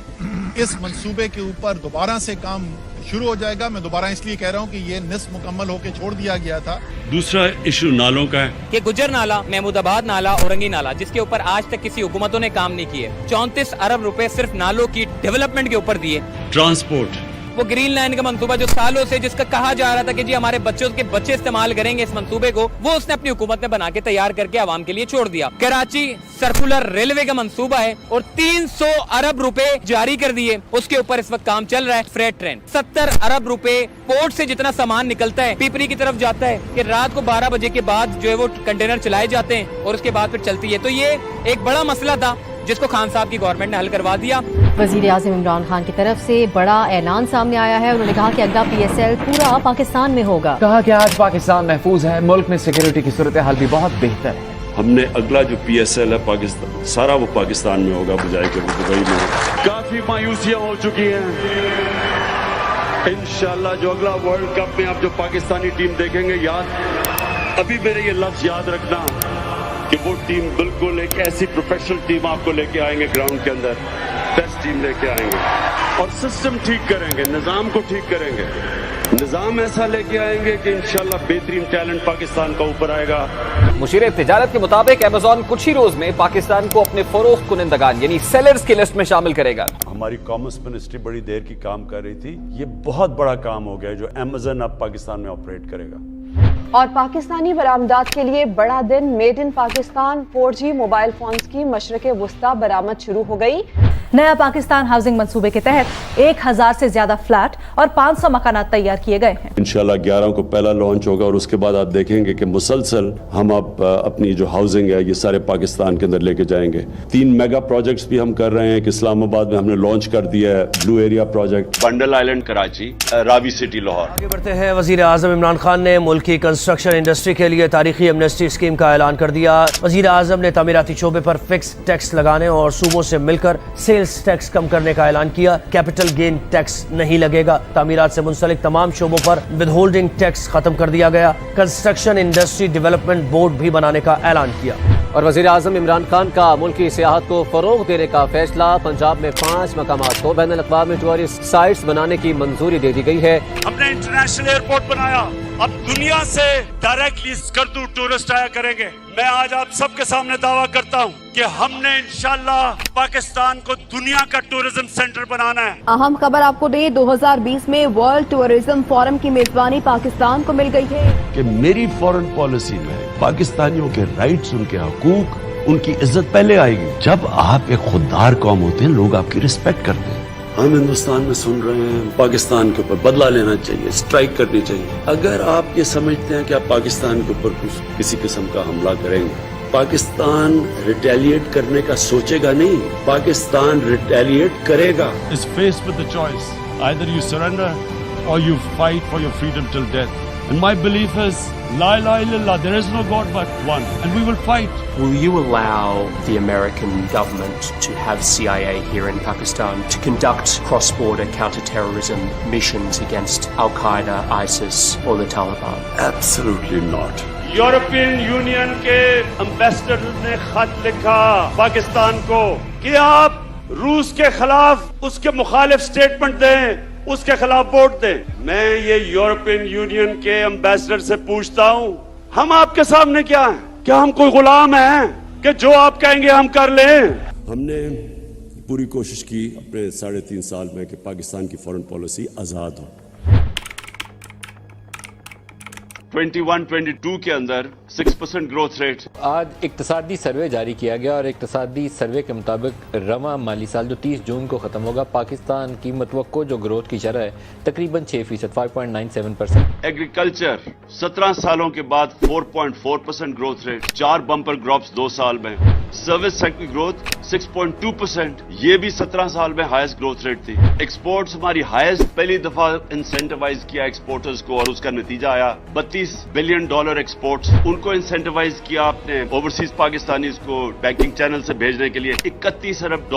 इस मंसूबे के ऊपर दोबारा से काम शुरू हो जाएगा। मैं दोबारा इसलिए कह रहा हूँ कि ये निस्फ मुकम्मल होकर छोड़ दिया गया था। दूसरा इशू नालों का है कि गुजर नाला, महमूदाबाद नाला, औरंगी नाला, जिसके ऊपर आज तक किसी हुकूमतों ने काम नहीं किए। 34 अरब रुपए सिर्फ नालों की डेवलपमेंट के ऊपर दिए। ट्रांसपोर्ट, वो ग्रीन लाइन का मंसूबा जो सालों से जिसका कहा जा रहा था कि जी हमारे बच्चों के बच्चे इस्तेमाल करेंगे इस मंसूबे को, वो उसने अपनी हुकूमत ने बना के तैयार करके आवाम के लिए छोड़ दिया। कराची सर्कुलर रेलवे का मंसूबा है और 300 अरब रुपए जारी कर दिए, उसके ऊपर इस वक्त काम चल रहा है। फ्रेट ट्रेन 70 अरब रुपए, पोर्ट से जितना सामान निकलता है पीपरी की तरफ जाता है कि रात को 12 बजे के बाद जो है वो कंटेनर चलाए जाते हैं और उसके बाद फिर चलती है। तो ये एक बड़ा मसला था जिसको खान साहब की गवर्नमेंट ने हल करवा दिया। वज़ीर आज़म इमरान खान की तरफ से बड़ा ऐलान सामने आया है। उन्होंने कहा कि अगला PSL पूरा पाकिस्तान में होगा। कहा कि आज पाकिस्तान महफूज है, मुल्क में सिक्योरिटी की सूरत हाल भी बहुत बेहतर है। हमने अगला जो PSL है पाकिस्तान, सारा वो पाकिस्तान में होगा, बजाय कि वो दुबई में हो। काफी मायूसियां हो चुकी हैं। इंशाल्लाह जो अगला वर्ल्ड कप में आप जो पाकिस्तानी टीम देखेंगे, अभी मेरे ये लफ्ज याद रखना कि वो टीम बिल्कुल एक ऐसी प्रोफेशनल टीम आपको लेके आएंगे, ग्राउंड के अंदर बेस्ट टीम लेके आएंगे और सिस्टम ठीक करेंगे, निजाम को ठीक करेंगे, निजाम ऐसा लेके आएंगे कि इंशाल्लाह बेहतरीन टैलेंट पाकिस्तान का ऊपर आएगा। मुशीर तिजारत के मुताबिक अमेज़न कुछ ही रोज में पाकिस्तान को अपने फरोख्त कुनिंदगान यानी सेलर्स की लिस्ट में शामिल करेगा। हमारी कॉमर्स मिनिस्ट्री बड़ी देर की काम कर रही थी। ये बहुत बड़ा काम हो गया जो अमेज़न अब पाकिस्तान में ऑपरेट करेगा। और पाकिस्तानी बरामदात के लिए बड़ा दिन, made in Pakistan 4G mobile phones की मशरक़े वुस्ता बरामद शुरू हो गई। नया पाकिस्तान हाउसिंग मंसूबे के तहत 1000 से ज्यादा फ्लैट और 500 मकानात तैयार किए गए हैं। इंशाल्लाह 11 को पहला लॉन्च होगा और उसके बाद आप देखेंगे कि मुसलसल हम अब अपनी जो हाउसिंग है ये सारे पाकिस्तान के अंदर लेके जाएंगे। 3 मेगा प्रोजेक्ट्स भी हम कर रहे हैं कि इस्लामाबाद में हमने लॉन्च कर दिया है blue area project, bundle island Karachi, Ravi city Lahore. आगे बढ़ते हैं। वज़ीर आज़म इमरान खान ने मुल्क की कंस्ट्रक्शन इंडस्ट्री के लिए तारीखी एमनेस्टी स्कीम का ऐलान कर दिया। वज़ीर आज़म ने तामीराती शोबे पर फिक्स टैक्स लगाने और सूबों से मिलकर सेल्स टैक्स कम करने का ऐलान किया। कैपिटल गेन टैक्स नहीं लगेगा। तामीरात से मुंसलिक तमाम शोबों पर विदहोल्डिंग टैक्स खत्म कर दिया गया। कंस्ट्रक्शन इंडस्ट्री डेवलपमेंट बोर्ड भी बनाने का ऐलान किया। اور وزیر اعظم عمران خان کا ملکی سیاحت کو فروغ دینے کا فیصلہ، پنجاب میں 5 مقامات کو بین الاقوامی ٹورسٹ سائٹس بنانے کی منظوری دے دی گئی ہے۔ ہم نے انٹرنیشنل ایئرپورٹ بنایا، اب دنیا سے ڈائریکٹلی اسکردو ٹورسٹ آیا کریں گے۔ میں آج آپ سب کے سامنے دعویٰ کرتا ہوں کہ ہم نے انشاءاللہ پاکستان کو دنیا کا ٹورزم سینٹر بنانا ہے۔ اہم خبر آپ کو دے، 2020 میں ورلڈ ٹورزم فورم کی میزبانی پاکستان کو مل گئی ہے۔ کہ میری فورن پالیسی میں پاکستانیوں کے رائٹس، ان کے حقوق، ان کی عزت پہلے آئے گی۔ جب آپ ایک خوددار قوم ہوتے ہیں، لوگ آپ کی رسپیکٹ کرتے ہیں۔ ہم ہندوستان میں سن رہے ہیں پاکستان کے اوپر بدلہ لینا چاہیے، اسٹرائک کرنی چاہیے۔ اگر آپ یہ سمجھتے ہیں کہ آپ پاکستان کے اوپر کسی قسم کا حملہ کریں گے، پاکستان ریٹیلیٹ کرنے کا سوچے گا نہیں، پاکستان ریٹیلیٹ کرے گا۔ is faced with the choice. Either you surrender or you fight for your freedom till death. And my belief is, La ilaha illallah, there is no God but one, and we will fight. Will you allow the American government to have CIA here in Pakistan to conduct cross-border counter-terrorism missions against Al-Qaeda, ISIS or the Taliban? Absolutely not. European union کے ambassador نے خط لکھا پاکستان کو کہ آپ روس کے خلاف اس کے مخالف سٹیٹمنٹ دیں، اس کے خلاف ووٹ دیں۔ میں یہ یورپین یونین کے امبیسڈر سے پوچھتا ہوں، ہم آپ کے سامنے کیا ہیں؟ کیا ہم کوئی غلام ہیں کہ جو آپ کہیں گے ہم کر لیں؟ ہم نے پوری کوشش کی اپنے 3.5 سال میں کہ پاکستان کی فورن پالیسی آزاد ہو۔ 21-22 کے اندر 6% گروتھ ریٹ۔ آج اقتصادی سروے جاری کیا گیا اور اقتصادی سروے کے مطابق رواں مالی سال جو 30 جون کو ختم ہوگا، پاکستان کی متوقع جو گروتھ کی شرح ہے تقریباً 6%، 5.97%۔ ایگریکلچر 17 سالوں کے بعد 4.4% گروتھ ریٹ، 4 بمپر کراپس 2 سال میں۔ سروس سیکٹر کی گروتھ 6.2%، یہ بھی 17 سال میں ہائیسٹ گروتھ ریٹ تھی۔ ایکسپورٹس ہماری ہائیسٹ، پہلی دفعہ انسینٹیوائز کیا ایکسپورٹرز کو اور اس کا نتیجہ آیا $32 بلین ایکسپورٹس۔ ان کو انسینٹیوائز کیا آپ نے اوورسیز پاکستانیز کو بینکنگ چینل سے بھیجنے کے لیے۔ $31 ارب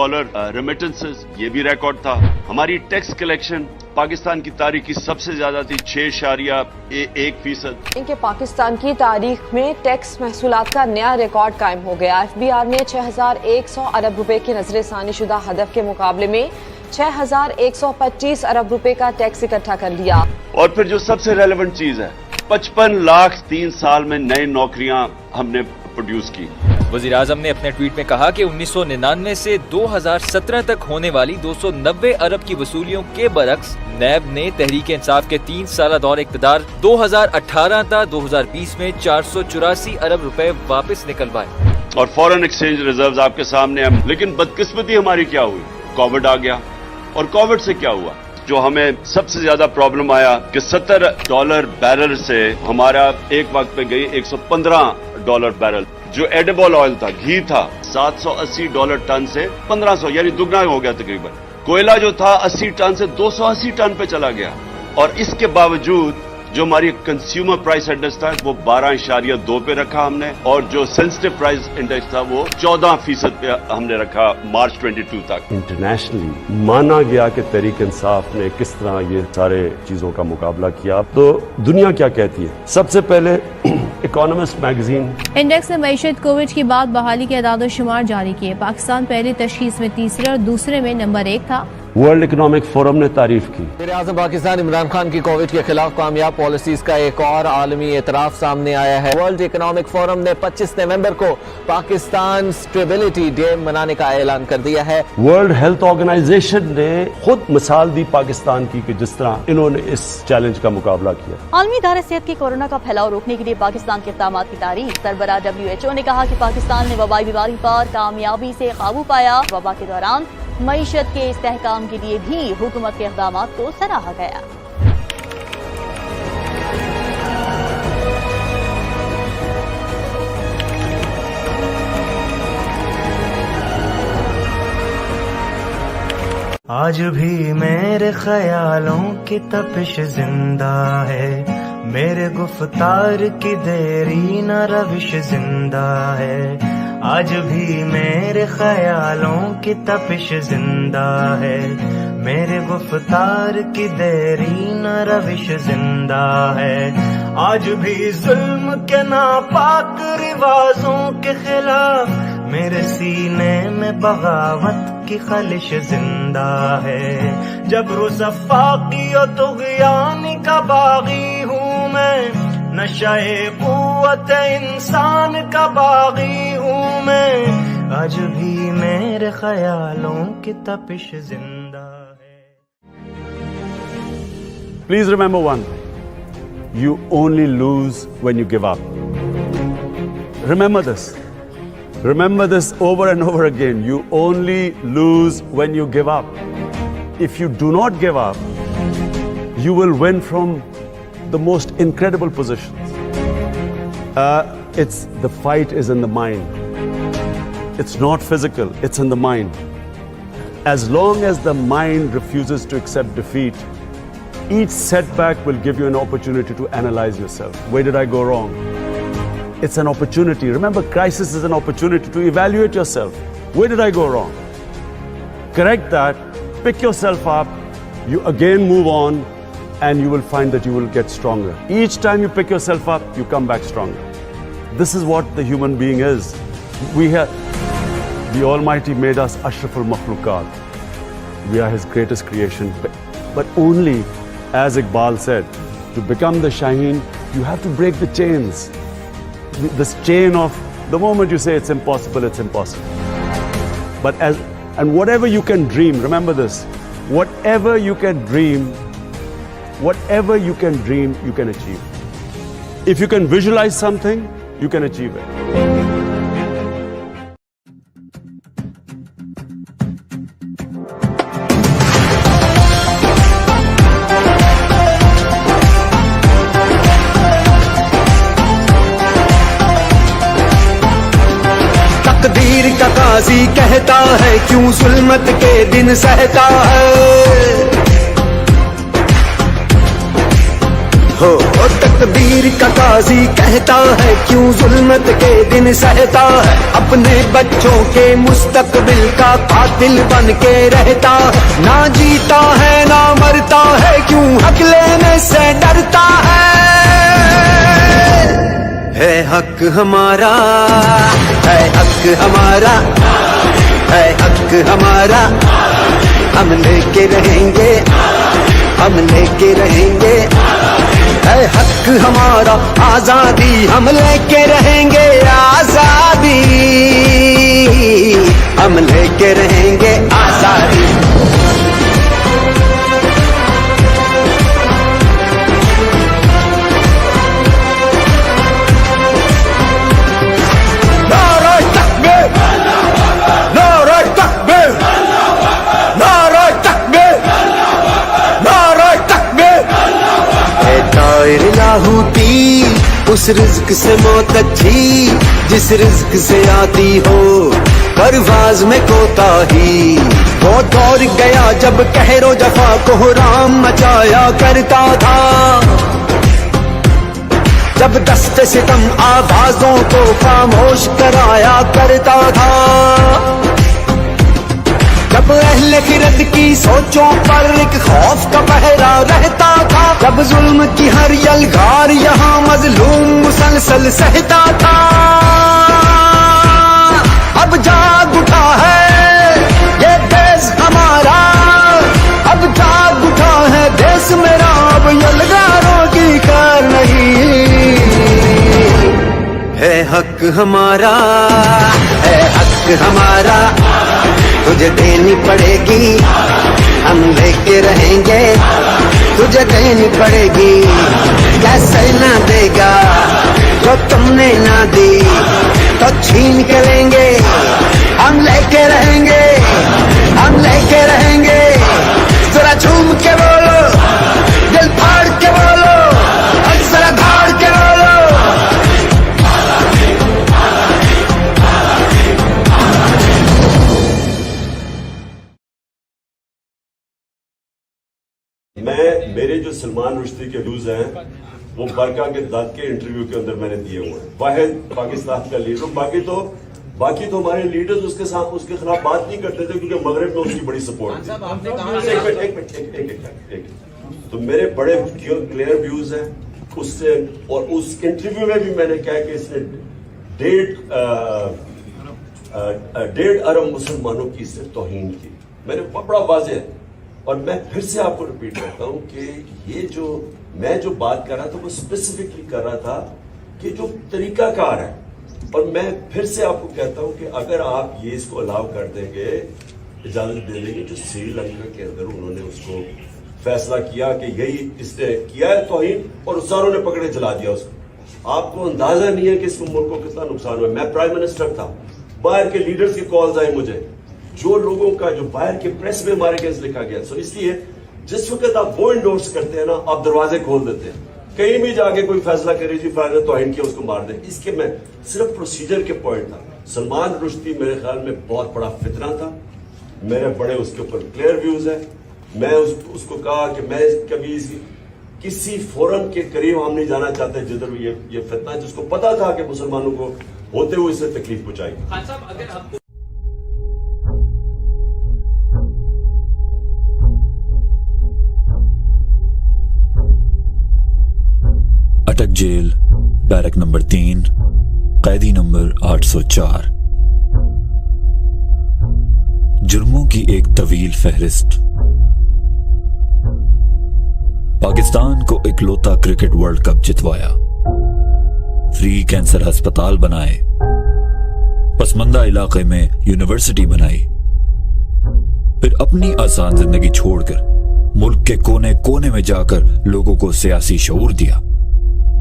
ریمیٹنسز، یہ بھی ریکارڈ تھا۔ ہماری ٹیکس کلیکشن پاکستان کی تاریخ کی سب سے زیادہ تھی، 6.1%۔ ان کے پاکستان کی تاریخ میں ٹیکس محصولات کا نیا ریکارڈ قائم ہو گیا۔ FBR نے 6,100 ارب روپے کے نظر ثانی شدہ ہدف کے مقابلے میں 6,125 ارب روپے کا ٹیکس اکٹھا کر لیا۔ اور پھر جو سب سے ریلیونٹ چیز ہے، 55 لاکھ 3 سال میں نئی نوکریاں ہم نے پروڈیوس کی۔ وزیر اعظم نے اپنے ٹویٹ میں کہا کہ 1999 سے 2017 تک ہونے والی 290 ارب کی وصولیوں کے برعکس نیب نے تحریک انصاف کے 3 سالہ دور اقتدار 2018 تا 2020 میں 484 ارب روپے واپس نکلوائے۔ اور فورن ایکسچینج ریزروز آپ کے سامنے ہیں۔ لیکن بدقسمتی ہماری کیا ہوئی؟ کووڈ آ گیا، اور کووڈ سے کیا ہوا؟ جو ہمیں سب سے زیادہ پرابلم آیا کہ $70 بیرل سے ہمارا ایک وقت پہ گئی $115 بیرل۔ جو ایڈیبل آئل تھا، گھی تھا، $780 ٹن سے 1500، یعنی دگنا ہو گیا تقریباً۔ کوئلہ جو تھا 80 ٹن سے 280 ٹن پہ چلا گیا۔ اور اس کے باوجود جو ہماری کنزیومر پرائس انڈیکس تھا وہ 12.2 پہ رکھا ہم نے، اور جو سینسٹیو پرائس انڈیکس تھا وہ 14% پہ ہم نے رکھا مارچ 22 تک۔ انٹرنیشنلی مانا گیا کہ تحریک انصاف نے کس طرح یہ سارے چیزوں کا مقابلہ کیا۔ تو دنیا کیا کہتی ہے؟ سب سے پہلے اکانومسٹ میگزین انڈیکس نے معیشت کووڈ کی بعد بحالی کے اعداد و شمار جاری کیے۔ پاکستان پہلی تشخیص میں تیسرے اور دوسرے میں نمبر 1 تھا۔ ورلڈ اکنامک فورم نے تعریف کی۔ وزیر اعظم پاکستان عمران خان کی کووڈ کے خلاف کامیاب پالیسیز کا ایک اور عالمی اعتراف سامنے آیا ہے۔ ورلڈ اکنامک فورم نے 25 نومبر کو پاکستان اسٹیبلٹی ڈے منانے کا اعلان کر دیا ہے۔ ورلڈ ہیلتھ آرگنائزیشن نے خود مثال دی پاکستان کی کہ جس طرح انہوں نے اس چیلنج کا مقابلہ کیا۔ عالمی ادارے صحت کی کورونا کا پھیلاؤ روکنے کے لیے پاکستان کے اقدامات کی تعریف۔ سربراہ WHO نے کہا کہ پاکستان نے وبائی بیماری پر کامیابی سے قابو پایا۔ وبا کے دوران معیشت کے استحکام کے لیے بھی حکومت کے اقدامات کو سراہا گیا۔ آج بھی میرے خیالوں کی تپش زندہ ہے، میرے گفتار کی دیری نہ روش زندہ ہے۔ آج بھی میرے خیالوں کی تپش زندہ ہے، میرے گفتار کی دیری نہ روش زندہ ہے۔ आज भी जुल्म के नापाक रिवाजों के खिलाफ मेरे सीने में बगावत की खलिश जिंदा है। जब्र सफाकी और तुग़यानी का बागी हूँ मैं, नशाए क़ुव्वत इंसान का बागी हूँ मैं, आज भी मेरे ख्यालों की तपिश जिंदा है। Please remember one. You only lose when you give up. Remember this. Remember this over and over again. You only lose when you give up. If you do not give up, you will win from the most incredible positions. The fight is in the mind. It's not physical, it's in the mind. As long as the mind refuses to accept defeat, each setback will give you an opportunity to analyze yourself. Where did I go wrong? It's an opportunity. Remember, crisis is an opportunity to evaluate yourself. Where did I go wrong? Correct that, pick yourself up, you again move on, and you will find that you will get stronger. Each time you pick yourself up, you come back stronger. This is what the human being is. The Almighty made us Ashraful Makhlukat. We are His greatest creation, but only, as Iqbal said, to become the Shaheen, you have to break the chains. This chain of the moment you say it's impossible, it's impossible. And whatever you can dream, remember this, whatever you can dream, you can achieve. If you can visualize something, you can achieve it. तकदीर का काजी कहता है क्यों जुल्मत के दिन सहता है, हो तकदीर का काजी कहता है क्यों जुल्मत के दिन सहता है, अपने बच्चों के मुस्तकबिल का कातिल बन के रहता है, ना जीता है ना मरता है क्यों हक लेने से डरता है हक हमारा, है हक हमारा, है हक हमारा, हम लेके रहेंगे, हम लेके रहेंगे, है हक हमारा, आजादी हम लेके रहेंगे, आजादी हम लेके रहेंगे, आजादी। लाहूती उस रिज्क से मौत अच्छी जिस रिज्क से आती हो परवाज में कोताही, वो दौर गया जब कहरो जफा को राम मचाया करता था, जब दस्ते सितम आवाजों को खामोश कराया करता था, जब अहले खिरद की सोचों पर एक खौफ का पहरा रहता था, जब जुल्म की हर यलगार यहाँ मजलूम मुसलसल सहता था, अब जाग उठा है ये देश हमारा, अब जाग उठा है देश मेरा, अब यलगारों की कार नहीं, है हक हमारा, है हक हमारा, तुझे देनी पड़ेगी, हम लेके रहेंगे, तुझे देनी पड़ेगी, कैसे ना देगा जो तुमने ना दी, तो छीन के लेंगे, हम लेके रहेंगे, हम लेके रहेंगे, जरा झूम के बोलो, दिल फाड़ के बोलो, और जरा धाड़ के बोलो। मेरे जो सलमान रुश्दी के व्यूज हैं वो बरका के दाद के इंटरव्यू के अंदर मैंने दिए हुए हैं। वाहिद पाकिस्तान का लीडर, बाकी तो हमारे लीडर्स उसके खिलाफ बात नहीं करते थे क्योंकि मगरब में उसकी बड़ी सपोर्ट थी। तो मेरे बड़े क्लियर व्यूज हैं, اس سے اور اس انٹرویو میں بھی میں نے کہا کہ اس نے 1.5 ارب مسلمانوں کی صرف توہین کی. میں نے بڑا واضح ہے اور میں پھر سے آپ کو ریپیٹ کرتا ہوں کہ یہ جو میں جو بات کر رہا تھا وہ اسپیسیفکلی کر رہا تھا کہ جو طریقہ کار ہے. اور میں پھر سے آپ کو کہتا ہوں کہ اگر آپ یہ اس کو الاؤ کر دیں گے, اجازت دے دیں گے, جو سری لنکا کے اندر انہوں نے اس کو فیصلہ کیا کہ یہی اس نے کیا ہے توہین اور ساروں نے پکڑے چلا دیا اس کو. آپ کو اندازہ نہیں ہے کہ اس ملک کو کتنا نقصان ہوا. میں پرائم منسٹر تھا, باہر کے لیڈرز کی کالز آئی مجھے, جو لوگوں کا جو باہر کے پریس میں ہمارے کیس لکھا گیا. سو اس لیے جس وقت آپ وہ انڈورس کرتے ہیں نا, آپ دروازے کھول دیتے ہیں. کہیں بھی جا کے کوئی فیصلہ کرے جی فلاں نے توہین کیا اس کو مار دیں. اس کے میں صرف پروسیجر کے پوائنٹ تھا. سلمان رشدی میرے خیال میں بہت بڑا فتنہ تھا. میرے بڑے اس کے اوپر کلیئر ویوز ہیں. میں اس کو کہا کہ میں کبھی کسی فورم کے قریب ہم نہیں جانا چاہتے جدھر یہ فتنہ, جس کو پتا تھا کہ مسلمانوں کو ہوتے ہوئے اس سے تکلیف پہنچائی. اٹک جیل, بیرک نمبر 3, قیدی نمبر 804. جرموں کی ایک طویل فہرست. پاکستان کو اکلوتا کرکٹ ورلڈ کپ جتوایا, فری کینسر ہسپتال بنائے, پسماندہ علاقے میں یونیورسٹی بنائی, پھر اپنی آسان زندگی چھوڑ کر ملک کے کونے کونے میں جا کر لوگوں کو سیاسی شعور دیا.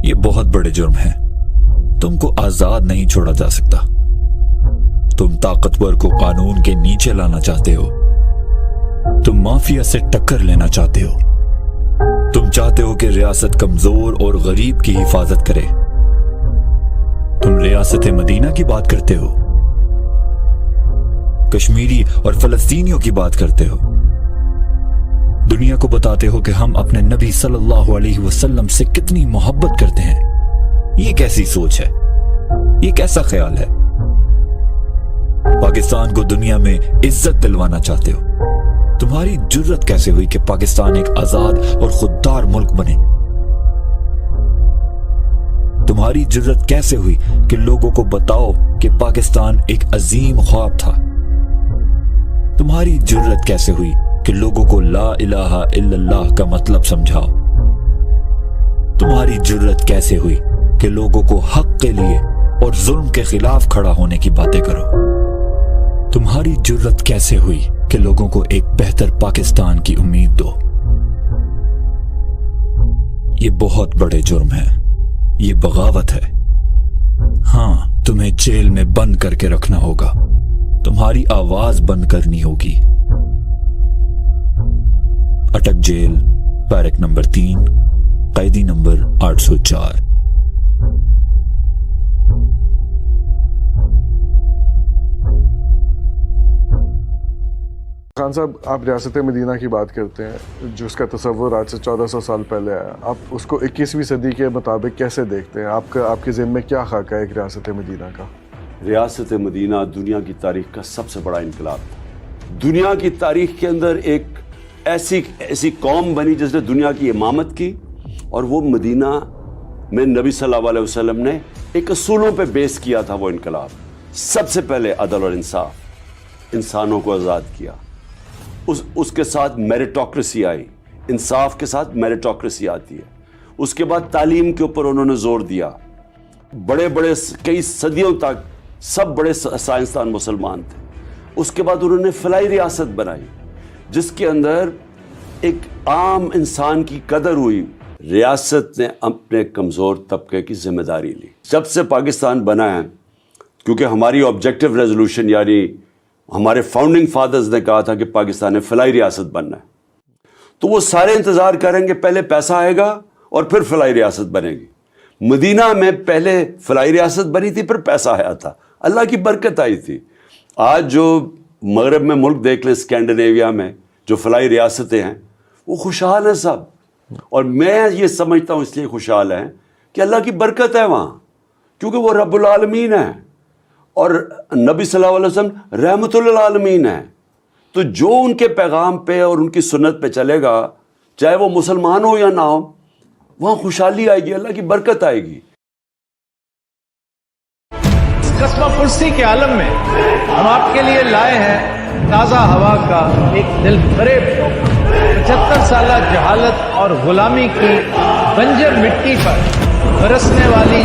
یہ بہت بڑے جرم ہیں. تم کو آزاد نہیں چھوڑا جا سکتا. تم طاقتور کو قانون کے نیچے لانا چاہتے ہو. تم مافیا سے ٹکر لینا چاہتے ہو. تم چاہتے ہو کہ ریاست کمزور اور غریب کی حفاظت کرے. تم ریاست مدینہ کی بات کرتے ہو, کشمیری اور فلسطینیوں کی بات کرتے ہو. دنیا کو بتاتے ہو کہ ہم اپنے نبی صلی اللہ علیہ وسلم سے کتنی محبت کرتے ہیں. یہ کیسی سوچ ہے؟ یہ کیسا خیال ہے؟ پاکستان کو دنیا میں عزت دلوانا چاہتے ہو. تمہاری جرت کیسے ہوئی کہ پاکستان ایک آزاد اور خوددار ملک بنے؟ تمہاری جرت کیسے ہوئی کہ لوگوں کو بتاؤ کہ پاکستان ایک عظیم خواب تھا؟ تمہاری جرت کیسے ہوئی کہ لوگوں کو لا الہ الا اللہ کا مطلب سمجھاؤ؟ تمہاری جرت کیسے ہوئی کہ لوگوں کو حق کے لیے اور ظلم کے خلاف کھڑا ہونے کی باتیں کرو؟ تمہاری جرت کیسے ہوئی کہ لوگوں کو ایک بہتر پاکستان کی امید دو؟ یہ بہت بڑے جرم ہیں. یہ بغاوت ہے. ہاں, تمہیں جیل میں بند کر کے رکھنا ہوگا. تمہاری آواز بند کرنی ہوگی. اٹک جیل, بیرک نمبر 3, قیدی نمبر 804. خان صاحب, آپ ریاست مدینہ کی بات کرتے ہیں جو اس کا تصور آج سے 1400 سال پہلے آیا. آپ اس کو 21ویں صدی کے مطابق کیسے دیکھتے ہیں؟ آپ کے ذہن میں کیا خاکہ ہے ایک ریاست مدینہ کا؟ ریاست مدینہ دنیا کی تاریخ کا سب سے بڑا انقلاب تھا. دنیا کی تاریخ کے اندر ایک ایسی قوم بنی جس نے دنیا کی امامت کی, اور وہ مدینہ میں نبی صلی اللہ علیہ وسلم نے ایک اصولوں پہ بیس کیا تھا. وہ انقلاب سب سے پہلے عدل اور انصاف, انسانوں کو آزاد کیا. اس کے ساتھ میریٹوکریسی آئی, انصاف کے ساتھ میریٹوکریسی آتی ہے. اس کے بعد تعلیم کے اوپر انہوں نے زور دیا. بڑے کئی صدیوں تک سب بڑے سائنسدان مسلمان تھے. اس کے بعد انہوں نے فلاحی ریاست بنائی جس کے اندر ایک عام انسان کی قدر ہوئی. ریاست نے اپنے کمزور طبقے کی ذمہ داری لی. جب سے پاکستان بنا ہے, کیونکہ ہماری آبجیکٹو ریزولوشن یعنی ہمارے فاؤنڈنگ فادرز نے کہا تھا کہ پاکستان نے فلاحی ریاست بننا ہے, تو وہ سارے انتظار کریں گے پہلے پیسہ آئے گا اور پھر فلاحی ریاست بنے گی. مدینہ میں پہلے فلاحی ریاست بنی تھی, پھر پیسہ آیا تھا, اللہ کی برکت آئی تھی. آج جو مغرب میں ملک دیکھ لیں, اسکینڈینیویا میں جو فلاحی ریاستیں ہیں وہ خوشحال ہیں سب, اور میں یہ سمجھتا ہوں اس لیے خوشحال ہیں کہ اللہ کی برکت ہے وہاں, کیونکہ وہ رب العالمین ہے اور نبی صلی اللہ علیہ وسلم رحمت للعالمین ہے. تو جو ان کے پیغام پہ اور ان کی سنت پہ چلے گا, چاہے وہ مسلمان ہو یا نہ ہو, وہاں خوشحالی آئے گی, اللہ کی برکت آئے گی. قصبہ پرسی کے عالم میں ہم آپ کے لیے لائے ہیں تازہ ہوا کا ایک دل فریب. 75 سالہ جہالت اور غلامی کی بنجر مٹی پر برسنے والی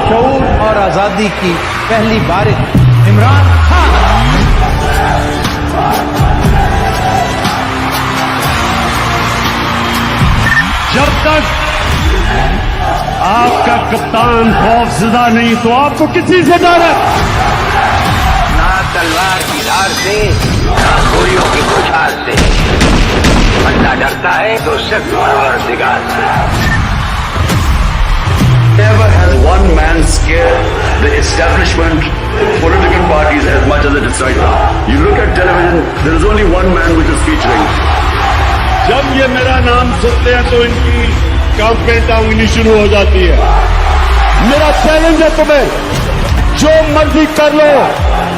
شعور اور آزادی کی پہلی بارش. عمران خان. جب تک آپ کا کپتان خوف زدہ نہیں تو آپ کو کسی سے ڈر ہے؟ نہ تلوار کی دھار سے نہ گولیوں کی بوچھار سے. بندہ ڈرتا ہے تو صرف پروردگار سے. Never has one man scared the establishment, political parties as much as it is right now. You look at television, there is only one man which is featuring. جب یہ میرا نام سنتے ہیں تو ان کی کیمپین ٹانگنی شروع ہو جاتی ہے. میرا چیلنج ہے تمہیں, جو مرضی کر لو,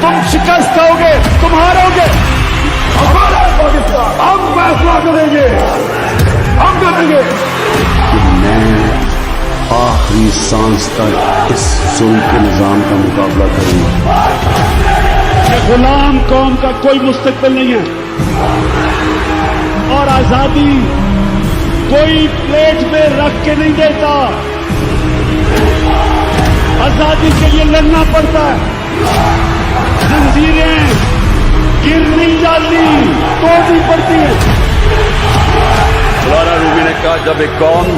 تم شکست کھاؤ گے, تم ہارو گے. ہمارا پاکستان ہم فیصلہ کریں گے, ہم کریں گے. میں آخری سانس تک اس ظلم کے نظام کا مقابلہ کروں گا. غلام قوم کا کوئی مستقبل نہیں ہے, اور آزادی کوئی پلیٹ میں رکھ کے نہیں دیتا. آزادی کے لیے لڑنا پڑتا ہے. زنجیریں گر نہیں جاتی, توڑنی پڑتی ہے. مولانا رومی نے کہا, جب ایک قوم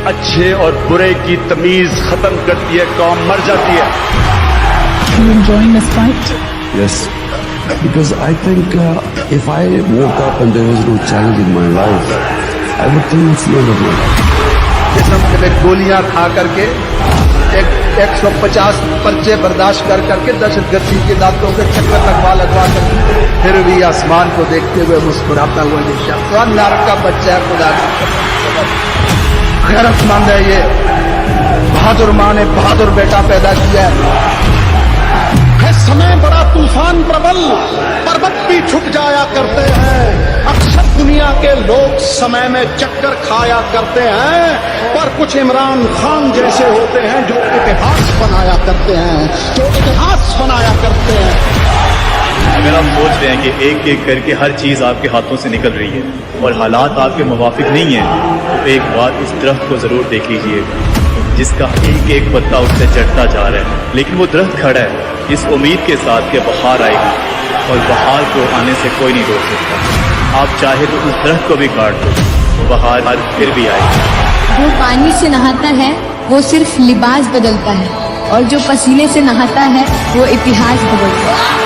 اچھے اور برے کی تمیز ختم کرتی ہے, قوم مر جاتی ہے. You enjoying this fight? Yes, because I think if I woke up and there was no challenge in my life, I would think it's the end of my life. جسم میں گولیاں کھا کر کے 150 پرچے برداشت کر کے دہشت گردی کے دانتوں کے چکر لگوا کر پھر بھی آسمان کو دیکھتے ہوئے مسکراتا ہوا یہ شخص نارک کا بچہ ہے. خدا کی غیرت مند ہے یہ. بہادر ماں نے بہادر بیٹا پیدا کیا ہے. سمے بڑا طوفان پربل, پربت بھی چھٹ جایا کرتے ہیں. اکثر دنیا کے لوگ سمے میں چکر کھایا کرتے ہیں, پر کچھ عمران خان جیسے ہوتے ہیں جو اتہاس بنایا کرتے ہیں, اگر آپ سوچ رہے ہیں کہ ایک ایک کر کے ہر چیز آپ کے ہاتھوں سے نکل رہی ہے اور حالات آپ کے موافق نہیں ہیں, تو ایک بات اس درخت کو ضرور دیکھ لیجیے جس کا ایک ایک پتا اس سے چڑھتا جا رہا ہے. لیکن وہ درخت کھڑا ہے اس امید کے ساتھ کہ بہار آئے گی, اور بہار کو آنے سے کوئی نہیں روک سکتا. آپ چاہے تو اس درخت کو بھی کاٹ دو, بہار پھر بھی آئے گی. جو پانی سے نہاتا ہے وہ صرف لباس بدلتا ہے, اور جو پسینے سے نہاتا ہے وہ اتہاس بدلتا ہے.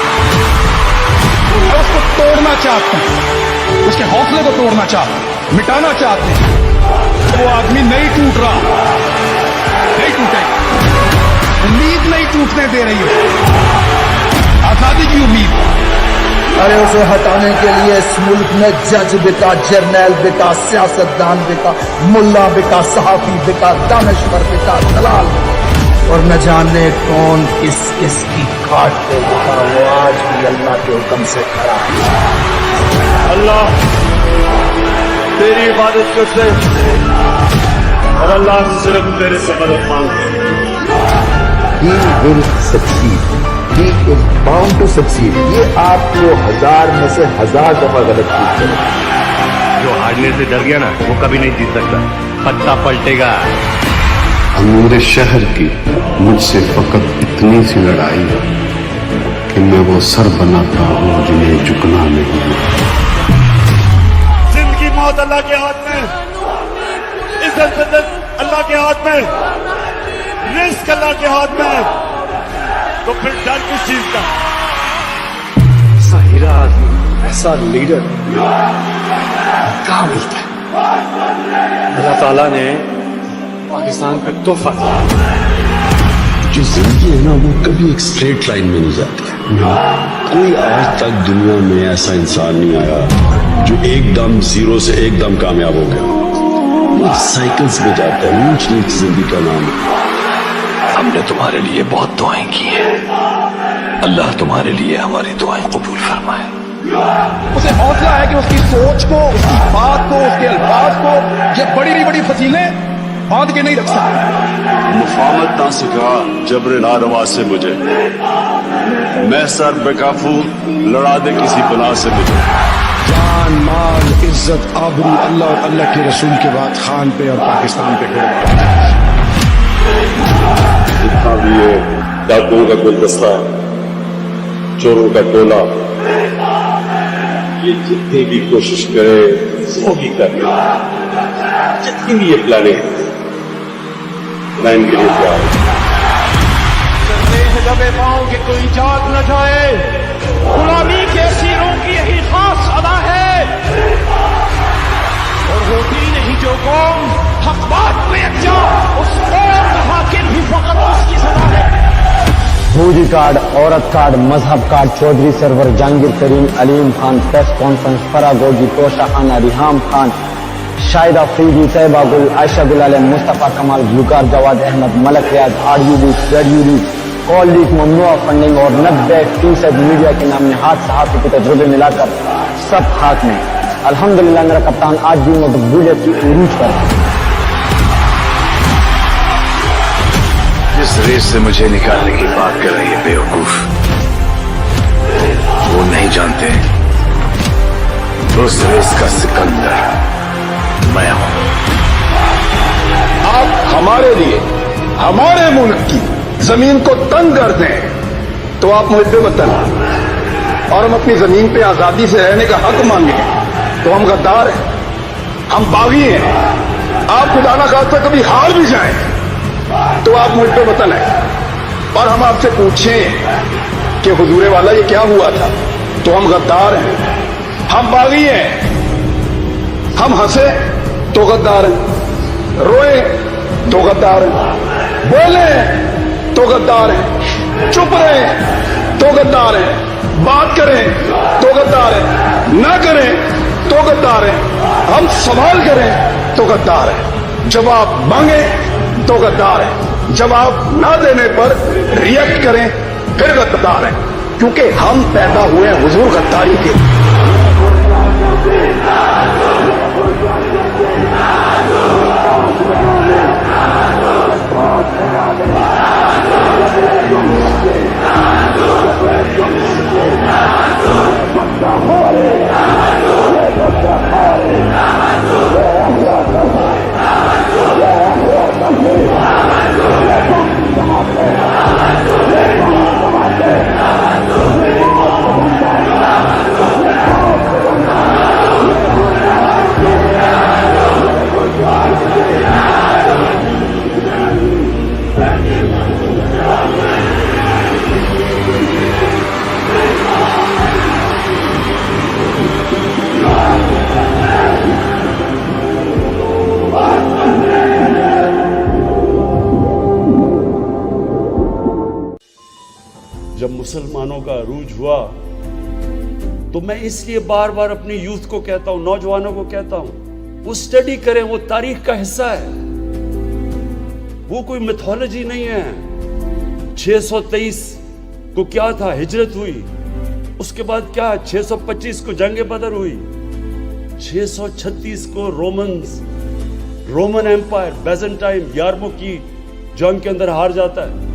اس کو توڑنا چاہتے ہیں, اس کے حوصلے کو توڑنا چاہتے ہیں, مٹانا چاہتے ہیں. وہ آدمی نہیں ٹوٹ رہا, نہیں ٹوٹے, امید نہیں ٹوٹنے دے رہی ہے, آزادی کی امید. ارے اسے ہٹانے کے لیے اس ملک میں جج بکا, جرنیل بکا, سیاستدان بکا, ملا بکا, صحافی بکا, دانشور بکا, دلال بکا, اور نہ جانے کون کس کس کی کاٹ پہ بکا. وہ آج بھی اللہ کے حکم سے کھڑا ہے. اللہ تیری عبادت کرتے اور اللہ صرف تیرے سے مدد مانگتے. He will succeed. He is bound to succeed. یہ آپ کو 1000 میں سے 1000 دفعہ غلط چیز کرے. جو ہارنے سے ڈر گیا نا وہ کبھی نہیں جیت سکتا, پتا پلٹے گا. امور شہر کی مجھ سے فقط اتنی سی لڑائی ہے کہ میں وہ سر بناتا ہوں جنہیں جھکنا نہیں. زندگی موت اللہ کے ہاتھ میں, عزت اللہ کے ہاتھ میں, رزق اللہ کے ہاتھ میں, تو پھر ڈر کس چیز کا؟ ایسا ہیرا آدمی, ایسا لیڈر کہاں ملتا ہے؟ اللہ تعالیٰ نے پاکستان کا تحفہ دیا. جو زندگی ہے نا وہ کبھی ایک اسٹریٹ لائن میں نہیں جاتی. کوئی آج تک دنیا میں ایسا انسان نہیں آیا جو ایک دم زیرو سے ایک دم کامیاب ہو گیا. وہ سائیکلز میں جاتا ہے, اونچ نیچ زندگی کا نام ہے. ہم نے تمہارے لیے بہت دعائیں کی ہیں, اللہ تمہارے لیے ہماری دعائیں قبول فرمائے. उसे हौसला है कि उसकी सोच को, उसकी बात को, उसके अल्फाज को ये बड़ी बड़ी फसीलें बांध के नहीं रख सकते। मुफामत ना सिखा जबर नारवा से मुझे, मैं सर बेकाफू लड़ा दे किसी बना से मुझे। जान, माल, इज्जत, आबरू अल्लाह और अल्लाह के रसूल के बाद खान पे और पाकिस्तान पे कुर्बान। जितना भी ये डाकुओं का गुलदस्ता, चोरों का टोला, ये जितनी भी कोशिश करे वो भी करे, जितनी भी ये प्लानिंग मैं इनके लिए तैयार हूं। दबे पाओ कि कोई जाग न जाए, गुलामी के सीरों की यही खास अदा है, और होती नहीं जो कौम हक बात में अच्छा, उस कौम का हाकिम भी फकत उसकी सदा है। भूजी कार्ड, औरत कार्ड, मजहब कार्ड, चौधरी सरवर, जहांगीर करीम, अलीम खान, प्रेस कॉन्फ्रेंस, फरागोगी, तोशा खाना, रिहाम खान, शाहिदा अफरीदी, तैयबा गुल, आयशा गुलाल, मुस्तफ़ा कमाल, गुलकार जवाद अहमद, मलक रियाज, आरयू लीग, जेडयू लीग, कॉल लीग, ममनुआ फंडिंग और 90% मीडिया के नाम ने हाथ सहाफ़ी के तजुर्बे मिलाकर सब हाथ में। अल्हम्दुलिल्लाह मेरा कप्तान आज भी मकबूलियत की उरूज पर है। जिस रेस से मुझे निकालने की बात कर रही है बेवकूफ, वो नहीं जानते उस रेस का सिकंदर मैं हूं। आप हमारे लिए, हमारे मुल्क की जमीन को तंग कर दें तो आप मुझे वतन, और हम अपनी जमीन पे आजादी से रहने का हक मांगे तो हम गद्दार हैं, हम बागी हैं। आप खुदा ना खास्ता कभी हार भी जाएं तो आप मुझ पे वतन है, और हम आपसे पूछें कि हुजूरे वाला ये क्या हुआ था तो हम गद्दार हैं, हम बागी हैं। हम हंसे तो गद्दार हैं, रोए तो गद्दार हैं, बोले तो गद्दार हैं, चुप रहे तो गद्दार हैं, बात करें तो गद्दार हैं, ना करें तो गद्दार हैं, हम सवाल करें तो गद्दार हैं, जवाब मांगे तो गद्दार है, जवाब ना देने पर रिएक्ट करें फिर गद्दार है, क्योंकि हम पैदा हुए हैं हुजूर गद्दारी के। जब मुसलमानों का अरूज हुआ तो मैं इसलिए बार बार अपनी यूथ को कहता हूं, नौजवानों को कहता हूं, वो स्टडी करें, वो तारीख का हिस्सा है, वो कोई मिथोलॉजी नहीं है। 623 को क्या था, हिजरत हुई, उसके बाद क्या 625 को जंग बदर हुई, 636 को रोमन एम्पायर बैजेंटाइन 11वीं की जंग के अंदर हार जाता है,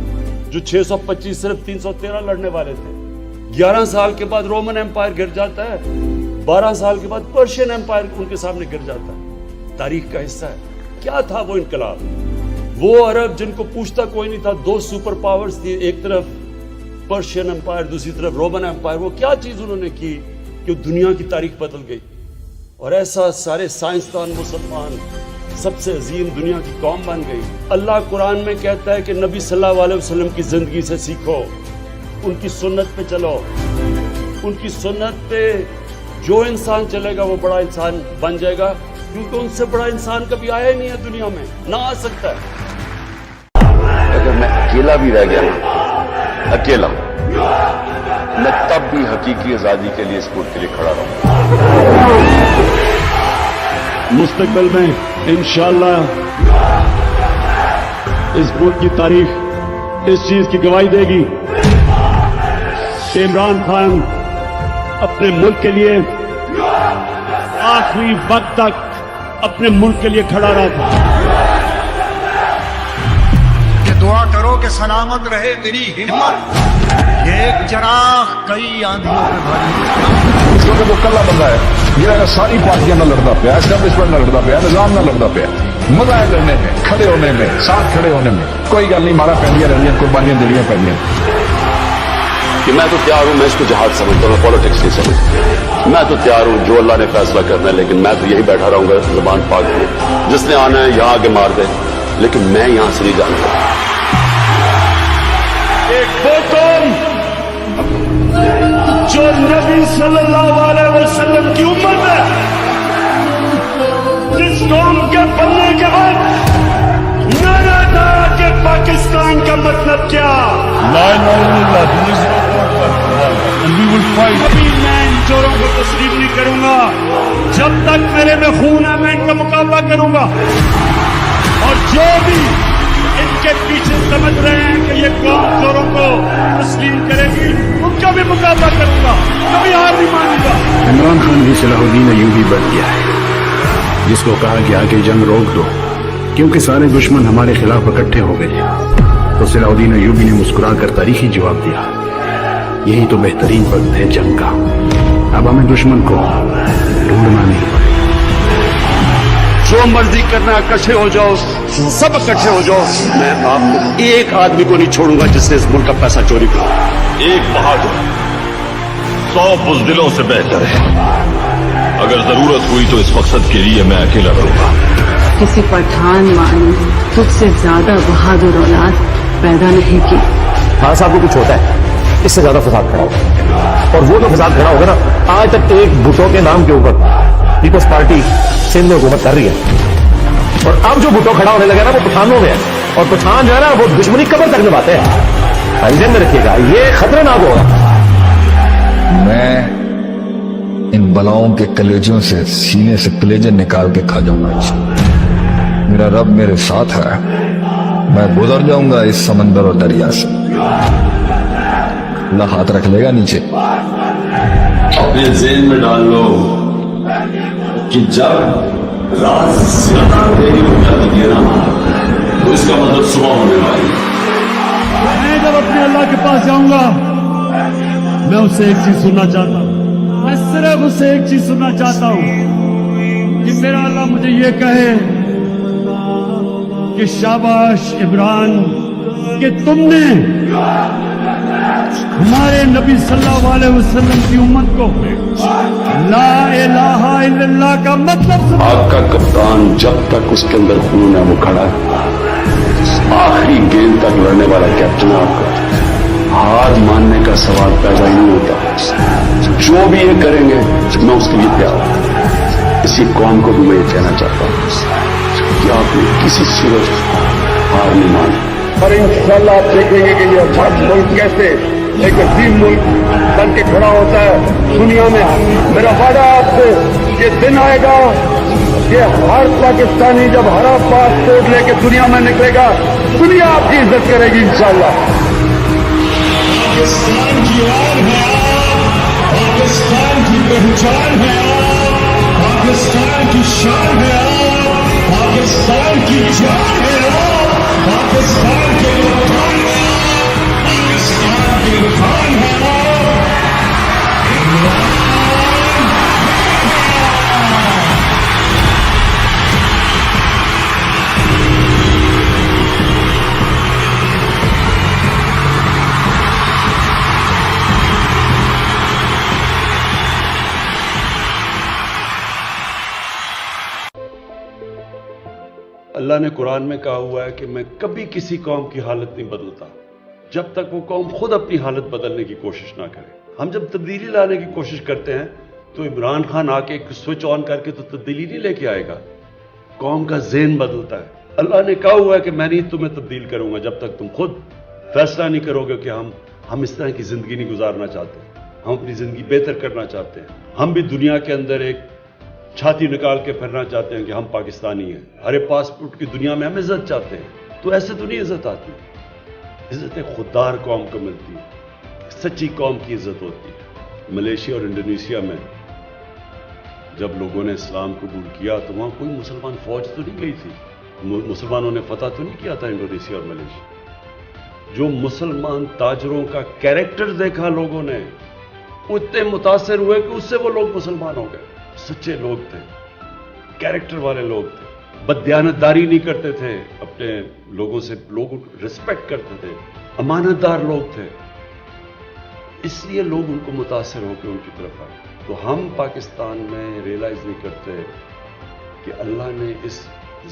जो 625 सिर्फ 313 लड़ने वाले थे। 11 साल के बाद रोमन एम्पायर गिर जाता है, 12 साल के बाद पर्शियन एम्पायर उनके सामने गिर जाता है। तारीख का हिस्सा है। क्या था वो इनकलाब? वो अरब जिनको पूछता कोई नहीं था, दो सुपर पावर्स थी, एक तरफ पर्शियन एम्पायर, दूसरी तरफ रोमन एम्पायर। वो क्या चीज उन्होंने की कि दुनिया की तारीख बदल गई। और ऐसा सारे साइंसदान मुसलमान सबसे अजीम दुनिया की कौम बन गई। अल्लाह कुरान में कहता है कि नबी सल्लल्लाहु अलैहि वसल्लम की जिंदगी से सीखो, उनकी सुन्नत पे चलो। उनकी सुन्नत पे जो इंसान चलेगा वो बड़ा इंसान बन जाएगा, क्योंकि उनसे बड़ा इंसान कभी आया ही नहीं है दुनिया में, ना आ सकता है। अगर मैं अकेला भी रह गया ना, अकेला, मैं तब भी हकीकी आजादी के लिए इस मुल्क के लिए खड़ा रहूंगा। मुस्तकबिल में इंशाअल्लाह इस मुल्क की तारीख इस चीज की गवाही देगी। इमरान खान अपने मुल्क के लिए आखिरी वक्त तक अपने मुल्क के लिए खड़ा रहा था। ये दुआ करो कि सलामत रहे मेरी हिम्मत, ये एक चराग कई आंधियों पे भारी, क्योंकि वो कल्ला बंदा है, ये सारी पार्टियां ना लड़ता पाया, एस्टैब्लिशमेंट ना लड़ता पाया, निजाम ना लड़ता पाया। मजा है लड़ने में, खड़े होने में, साथ खड़े होने में। कोई गल नहीं, मारा पैंदियां रहियां, कुर्बानियां देनियां पैंदियां। कि मैं तो तैयार हूं, मैं इसको जहाद समझता हूं, पॉलिटिक्स नहीं समझता। मैं तो तैयार हूं, जो अल्लाह ने फैसला करना है, लेकिन मैं तो यही बैठा रहूंगा ज़बान पाक में, जिसने आना है यहाँ आके मार दे, लेकिन मैं यहां से नहीं जानता। एक वो कौम जो नबी सल्लल्लाहु अलैहि वसल्लम की उम्मत है, जिस कौम के बनने के बाद नारा था कि पाकिस्तान का मतलब क्या, अभी मैं इन चोरों को तस्लीम नहीं करूंगा। जब तक मेरे में खून है मैं इनका मुकाबला करूंगा, और जो भी इनके पीछे समझ रहे हैं कि ये कौम चोरों को तस्लीम करेगी, उनका भी मुकाबला करूंगा, कभी हार नहीं मानूंगा। इमरान खान भी सलाहुद्दीन अय्यूबी बन गया है, जिसको कहा गया कि जंग रोक दो क्योंकि सारे दुश्मन हमारे खिलाफ इकट्ठे हो गए। तो सलाहुद्दीन अय्यूबी ने मुस्कुरा कर तारीखी जवाब दिया, यही तो बेहतरीन वक्त है जंग का, अब हमें दुश्मन को ढूंढना नहीं पड़ेगा। जो मर्जी करना, इकट्ठे हो जाओ, सब इकट्ठे हो जाओ, मैं आपको एक आदमी को नहीं छोड़ूंगा जिसने इस मुल्क का पैसा चोरी किया। एक बहादुर 100 बुज़दिलों से बेहतर है। अगर जरूरत हुई तो इस मकसद के लिए मैं अकेला रहूंगा। किसी पठान माने तुझसे ज्यादा बहादुर औलाद पैदा नहीं की। खान साहब को कुछ होता है, इससे ज्यादा फसाद खड़ा होगा, और वो जो फसाद खड़ा होगा ना, आज तक एक भुट्टो के नाम के ऊपर पीपल्स पार्टी सिंध में हुकूमत कर रही है, और अब जो भुट्टो खड़ा होने लगा ना वो पठानों में है, और पठान जो है ना वो दुश्मनी कबर तक निभाते हैं। ध्यान में रखिएगा, ये खतरनाक होगा। मैं इन बलाओं के कलेजों से सीने से कलेजे निकाल के खा जाऊंगा। मेरा रब मेरे साथ है, मैं गुजर जाऊंगा इस समंदर और दरिया से। अल्लाह हाथ रख लेगा नीचे। अपने ज़हन में डाल लो कि जब रात ज्यादा देरी हो जाती है ना, तो इसका मतलब सुबह होने वाली है। मैं जब अपने अल्लाह के पास जाऊंगा, मैं उससे एक चीज सुनना चाहता हूँ, मैं सिर्फ उससे एक चीज सुनना चाहता हूँ कि मेरा अल्लाह मुझे ये कहे कि शाबाश इमरान कि तुमने हमारे नबी सल्लल्लाहु अलैहि वसल्लम की उम्मत को ला इलाहा इल्लल्लाह का मतलब आपका कप्तान जब तक उसके अंदर खून है वो खड़ा है, आखिरी गेंद तक लड़ने वाला कैप्टन है आपका। हार मानने का सवाल पैदा ही नहीं होता। जो भी ये करेंगे मैं उसके लिए तैयार हूं। इसी कौम को भी मैं ये कहना चाहता हूं कि आपने किसी सूरत हार नहीं मानी, और इंशाल्लाह आप देखेंगे कि ये हर मुल्क कैसे एक अजीम मुल्क बन के खड़ा होता है दुनिया में। मेरा वादा आपसे, ये दिन आएगा कि हर पाकिस्तानी जब हरा पासपोर्ट लेके दुनिया में निकलेगा, दुनिया आपकी इज्जत करेगी इंशाल्लाह। पाकिस्तान की आन है आप, पाकिस्तान की पहचान है आप, पाकिस्तान की शान है आप, पाकिस्तान की जान है आप, पाकिस्तान के लोग पाकिस्तान के खान है अल्लाह ने कुरान में कहा हुआ है कि मैं कभी किसी कौम की हालत नहीं बदलता जब तक वो कौम खुद अपनी हालत बदलने की कोशिश ना करे। हम जब तब्दीली लाने की कोशिश करते हैं तो इमरान खान आके एक स्विच ऑन करके तो तब्दीली नहीं लेके आएगा, कौम का ज़हन बदलता है। अल्लाह ने कहा हुआ है कि मैं नहीं तुम्हें तब्दील करूंगा जब तक तुम खुद फैसला नहीं करोगे कि हम इस तरह की जिंदगी नहीं गुजारना चाहते, हम अपनी जिंदगी बेहतर करना चाहते हैं। हम भी दुनिया के अंदर एक छाती निकाल के फिरना चाहते हैं कि हम पाकिस्तानी हैं, हरे पासपोर्ट की दुनिया में हम इज्जत चाहते हैं। तो ऐसे तो नहीं इज्जत आती, इज्जत एक खुददार कौम को मिलती है, सच्ची कौम की इज्जत होती है। मलेशिया और इंडोनेशिया में जब लोगों ने इस्लाम कबूल किया तो वहां कोई मुसलमान फौज तो नहीं गई थी, मुसलमानों ने फतह तो नहीं किया था इंडोनेशिया और मलेशिया। जो मुसलमान ताजरों का कैरेक्टर देखा लोगों ने, वो इतने मुतासिर हुए कि उससे वो लोग मुसलमान हो गए। सच्चे लोग थे, कैरेक्टर वाले लोग थे, बददियानतदारी नहीं करते थे, अपने लोगों से लोगों को रिस्पेक्ट करते थे, अमानतदार लोग थे, इसलिए लोग उनको मुतासिर होकर उनकी तरफ आए। तो हम पाकिस्तान में रियलाइज नहीं करते कि अल्लाह ने इस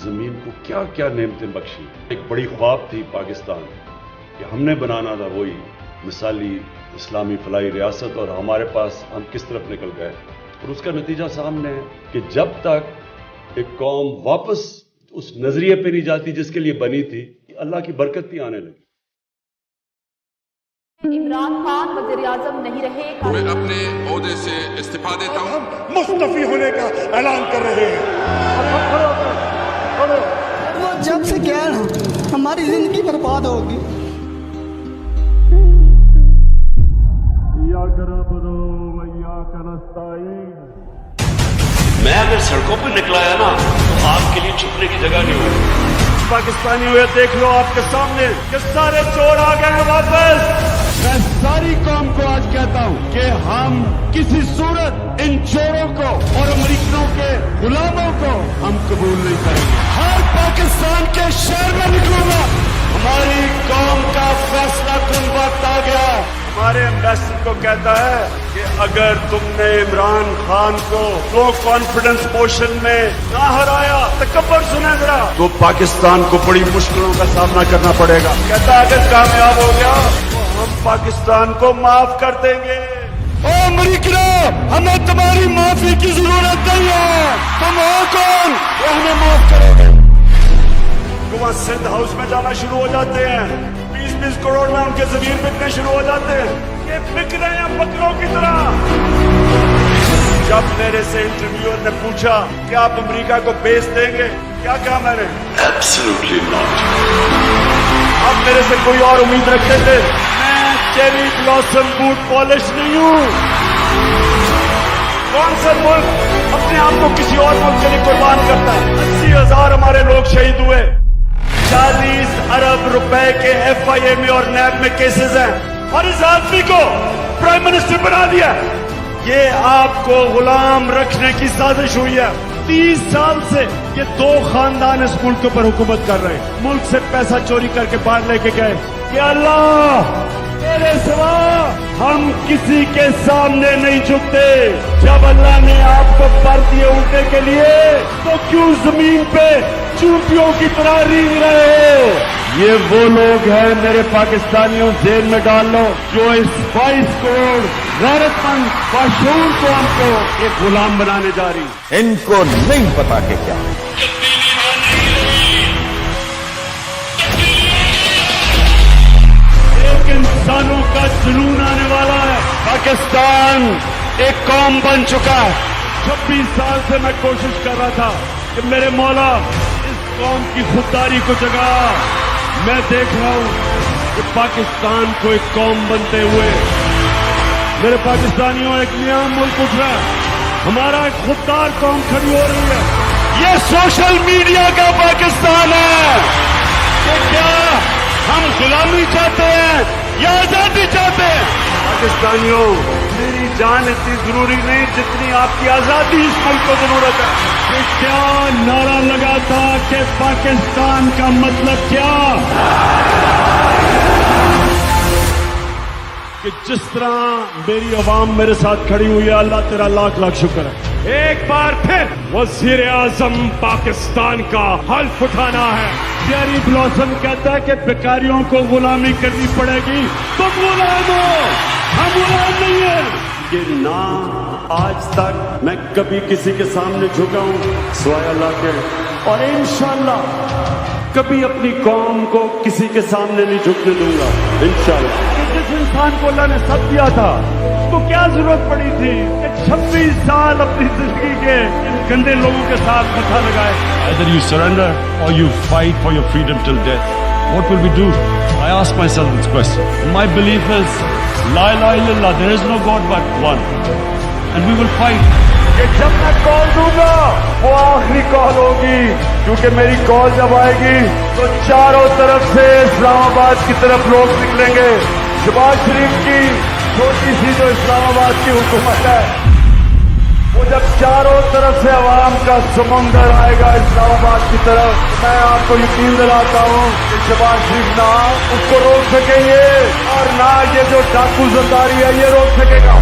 जमीन को क्या क्या नेमतें बख्शी। एक बड़ी ख्वाब थी पाकिस्तान कि हमने बनाना था वही मिसाली इस्लामी फलाई रियासत, और हमारे पास हम किस तरफ निकल गए। और उसका नतीजा सामने है कि जब तक एक कौम वापस उस नजरिए पे नहीं जाती जिसके लिए बनी थी, अल्लाह की बरकत भी आने लगी। इमरान खान वज़ीर आज़म नहीं रहे। मैं अपने ओहदे से इस्तीफा देता हूं। मुस्तफी होने का ऐलान कर रहे हैं। वो जब से गया ना हमारी जिंदगी बर्बाद होगी। मैं अगर सड़कों पर निकलाया ना तो आपके लिए छुपने की जगह नहीं होगी। पाकिस्तानी हुए देख लो आपके सामने कि सारे चोर आ गए हैं वापस। मैं सारी कौम को आज कहता हूं कि हम किसी सूरत इन चोरों को और अमरीकियों के गुलामों को हम कबूल नहीं करेंगे। हर पाकिस्तान के शहर में निकलूंगा। हमारी कौम का फैसला कुन वक्त आ गया। हमारे एम्बेसडर को कहता है कि अगर तुमने इमरान खान को लो कॉन्फिडेंस मोशन में ना हराया, तकब्बर सुने जरा, तो पाकिस्तान को बड़ी मुश्किलों का सामना करना पड़ेगा। कहता है अगर कामयाब हो गया तो हम पाकिस्तान को माफ कर देंगे। ओ अमरीकियों, हमें तुम्हारी माफी की जरूरत नहीं है। तुम हो कौन वो हमें माफ करोगे? तो वहां सिंध हाउस में जाना शुरू हो जाते हैं, 20-20 करोड़ में उनके जमीन बिकने शुरू हो जाते हैं। ये बिक रहे हैं बकरों की तरह। जब मेरे से इंटरव्यूअर ने पूछा कि आप अमेरिका को बेच देंगे, क्या कहा मैंने? Absolutely not. आप मेरे से कोई और उम्मीद रखते थे? मैं चेरी ब्लॉसम बूट पॉलिश नहीं हूं। कौन सा मुल्क अपने आप को किसी और मुल्क के लिए कुर्बान करता है? 80,000 हमारे लोग शहीद हुए। 40 अरब रुपए के FIA में और NAB में केसेस हैं, और इस आदमी को प्राइम मिनिस्टर बना दिया। ये आपको गुलाम रखने की साजिश हुई है। 30 साल से ये 2 खानदान इस मुल्क के ऊपर हुकूमत कर रहे हैं। मुल्क से पैसा चोरी करके बाहर लेके गए कि अल्लाह तेरे सिवा हम किसी के सामने नहीं झुकते। जब अल्लाह ने आपको पर दिए उठने के लिए, तो क्यों जमीन पे चूतियों की तरह रींग रहे हो? ये वो लोग हैं मेरे पाकिस्तानियों, जेल में डाल लो, जो इस 22 करोड़ गैरतमंद बाशूर को हमको एक गुलाम बनाने जा रही। इनको नहीं पता कि क्या एक इंसानों का जुनून आने वाला है। पाकिस्तान एक कौम बन चुका है। 26 साल से मैं कोशिश कर रहा था कि मेरे मौला इस कौम की खुददारी को जगा। मैं देख रहा हूं कि पाकिस्तान को एक कौम बनते हुए मेरे पाकिस्तानियों एक नया मुल्क उठ रहा है। हमारा एक खुददार कौम खड़ी हो रही है। ये सोशल मीडिया का पाकिस्तान है। तो क्या हम गुलामी चाहते हैं या आजादी चाहते हैं? पाकिस्तानियों, मेरी जान इतनी जरूरी नहीं जितनी आपकी आजादी इस मुल्क को जरूरत है। कि क्या नारा लगा था कि पाकिस्तान का मतलब क्या? कि जिस तरह मेरी आवाम मेरे साथ खड़ी हुई है, अल्लाह तेरा लाख लाख शुक्र है। एक बार फिर वज़ीर आज़म पाकिस्तान का हल्फ उठाना है। चेरी ब्लॉसम कहता है कि भिखारियों को गुलामी करनी पड़ेगी। तुम गुलाम हो, हम गुलाम नहीं है। ये ना आज तक मैं कभी किसी के सामने झुका हूं सिवाय अल्लाह के, और इंशाअल्लाह कभी अपनी कौम को किसी के सामने नहीं झुकने दूंगा इंशाअल्लाह। जिस इंसान को अल्लाह ने सब दिया था, तो क्या जरूरत पड़ी थी कि 26 साल अपनी जिंदगी के इन गंदे लोगों के साथ मथा लगाए? Either you surrender or you fight for your freedom till death. what will we do? I ask myself this question. My belief is, La ilaha illallah, there is no God but one. And we will fight. कि जब मैं call दूंगा वो आखिरी call होगी, क्योंकि मेरी call जब आएगी तो चारों तरफ से इस्लामाबाद की तरफ लोग निकलेंगे। शहबाज शरीफ की छोटी सी जो इस्लामाबाद की हुकूमत है, वो जब चारों तरफ से अवाम का समुंदर आएगा इस्लामाबाद की तरफ, मैं आपको यकीन दिलाता हूँ कि शहबाज शरीफ ना उसको रोक सकेंगे और ना ये जो डाकू जरदारी है ये रोक सकेगा।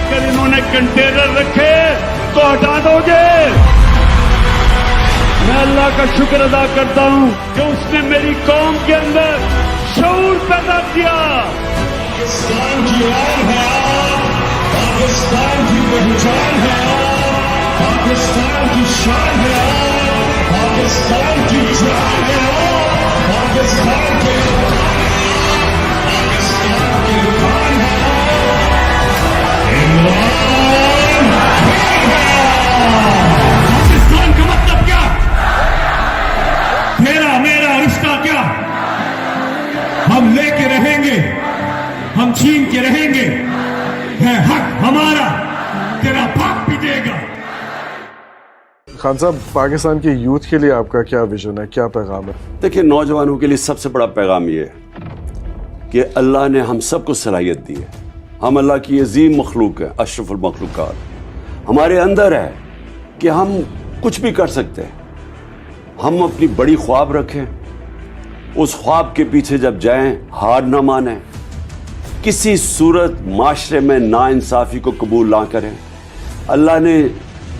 अगर इन्होंने कंटेनर रखे तो हटा दोगे। मैं अल्लाह का शुक्र अदा करता हूँ कि उसने मेरी कौम के अंदर शऊर पैदा किया। पाकिस्तान की आन है आप, पाकिस्तान की पहचान है आप, पाकिस्तान की शान है आप, पाकिस्तान की जान है आप, पाकिस्तान के खान है पाकिस्तान का मतलब क्या? मेरा रिश्ता क्या? हम लेके रहेंगे, हम छीन के रहेंगे, है हक हमारा, तेरा बाप भी देगा। खान साहब, पाकिस्तान के यूथ के लिए आपका क्या विजन है, क्या पैगाम है? देखिए, नौजवानों के लिए सबसे बड़ा पैगाम ये है कि अल्लाह ने हम सबको सलाहियत दी है। हम अल्लाह की अजीम मखलूक है, अशरफुल मखलूकात। हमारे अंदर है कि हम कुछ भी कर सकते हैं। हम अपनी बड़ी ख्वाब रखें, उस ख्वाब के पीछे जब जाएं, हार ना मानें, किसी सूरत माशरे में नाइंसाफ़ी को कबूल ना करें। अल्लाह ने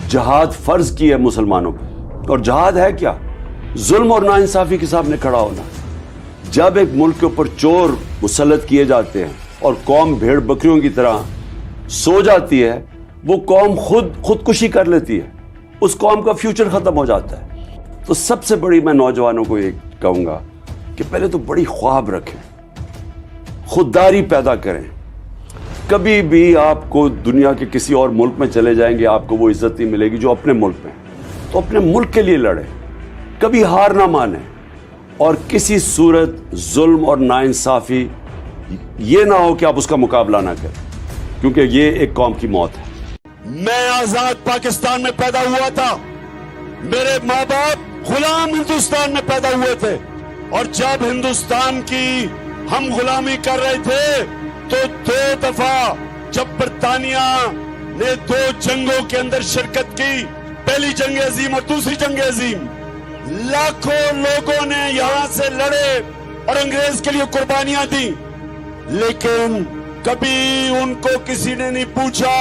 जहाद फ़र्ज की है मुसलमानों पर, और जहाद है क्या? जुल्म और नाइंसाफ़ी के सामने खड़ा होना। जब एक मुल्क के ऊपर चोर मुसल्लत किए जाते हैं और कौम भेड़ बकरियों की तरह सो जाती है, वो कौम खुदकुशी कर लेती है, उस कौम का फ्यूचर ख़त्म हो जाता है। तो सबसे बड़ी मैं नौजवानों को ये कहूँगा कि पहले तो बड़ी ख्वाब रखें, खुददारी पैदा करें। कभी भी आपको दुनिया के किसी और मुल्क में चले जाएंगे, आपको वो इज्जत नहीं मिलेगी जो अपने मुल्क में। तो अपने मुल्क के लिए लड़ें, कभी हार ना माने, और किसी सूरत जुल्म और नाइंसाफ़ी ये ना हो कि आप उसका मुकाबला ना करें, क्योंकि ये एक कौम की मौत है। मैं आजाद पाकिस्तान में पैदा हुआ था, मेरे माँ बाप गुलाम हिंदुस्तान में पैदा हुए थे, और जब हिंदुस्तान की हम गुलामी कर रहे थे तो 2 दफा जब बरतानिया ने 2 जंगों के अंदर शिरकत की, पहली जंग अजीम और दूसरी जंग अजीम, लाखों लोगों ने यहां से लड़े और अंग्रेज के लिए कुर्बानियां दी, लेकिन कभी उनको किसी ने नहीं पूछा,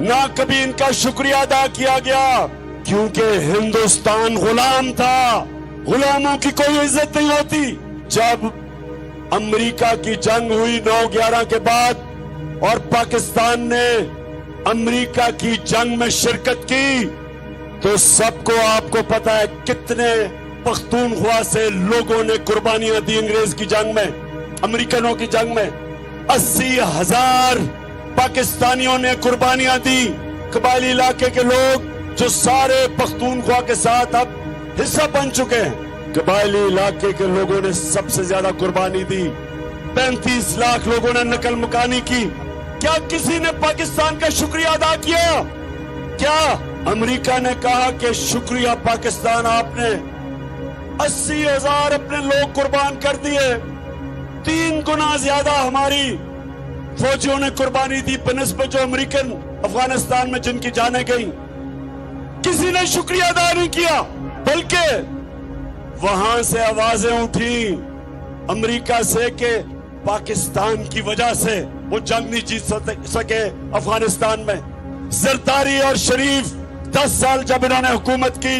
ना कभी इनका शुक्रिया अदा किया गया, क्योंकि हिंदुस्तान गुलाम था। गुलामों की कोई इज्जत नहीं होती। जब अमेरिका की जंग हुई 9/11 के बाद और पाकिस्तान ने अमेरिका की जंग में शिरकत की, तो सबको आपको पता है कितने पख्तूनख्वा से लोगों ने कुर्बानियां दी अंग्रेज की जंग में, अमेरिकनों की जंग में। 80,000 पाकिस्तानियों ने कुर्बानियां दी। कबायली इलाके के लोग जो सारे पख्तूनख्वा के साथ अब हिस्सा बन चुके हैं, कबायली इलाके के लोगों ने सबसे ज्यादा कुर्बानी दी। 35 लाख लोगों ने नकल मुकानी की। क्या किसी ने पाकिस्तान का शुक्रिया अदा किया? क्या अमेरिका ने कहा कि शुक्रिया पाकिस्तान, आपने 80,000 अपने लोग कुर्बान कर दिए, 3 गुना ज्यादा हमारी फौजियों ने कुर्बानी दी बनिस्बत जो अमेरिकन अफगानिस्तान में जिनकी जानें गई। किसी ने शुक्रिया अदा नहीं किया, बल्कि वहां से आवाजें उठी अमेरिका से कि पाकिस्तान की वजह से वो जंग नहीं जीत सके अफगानिस्तान में। जरदारी और शरीफ 10 साल जब इन्होंने हुकूमत की,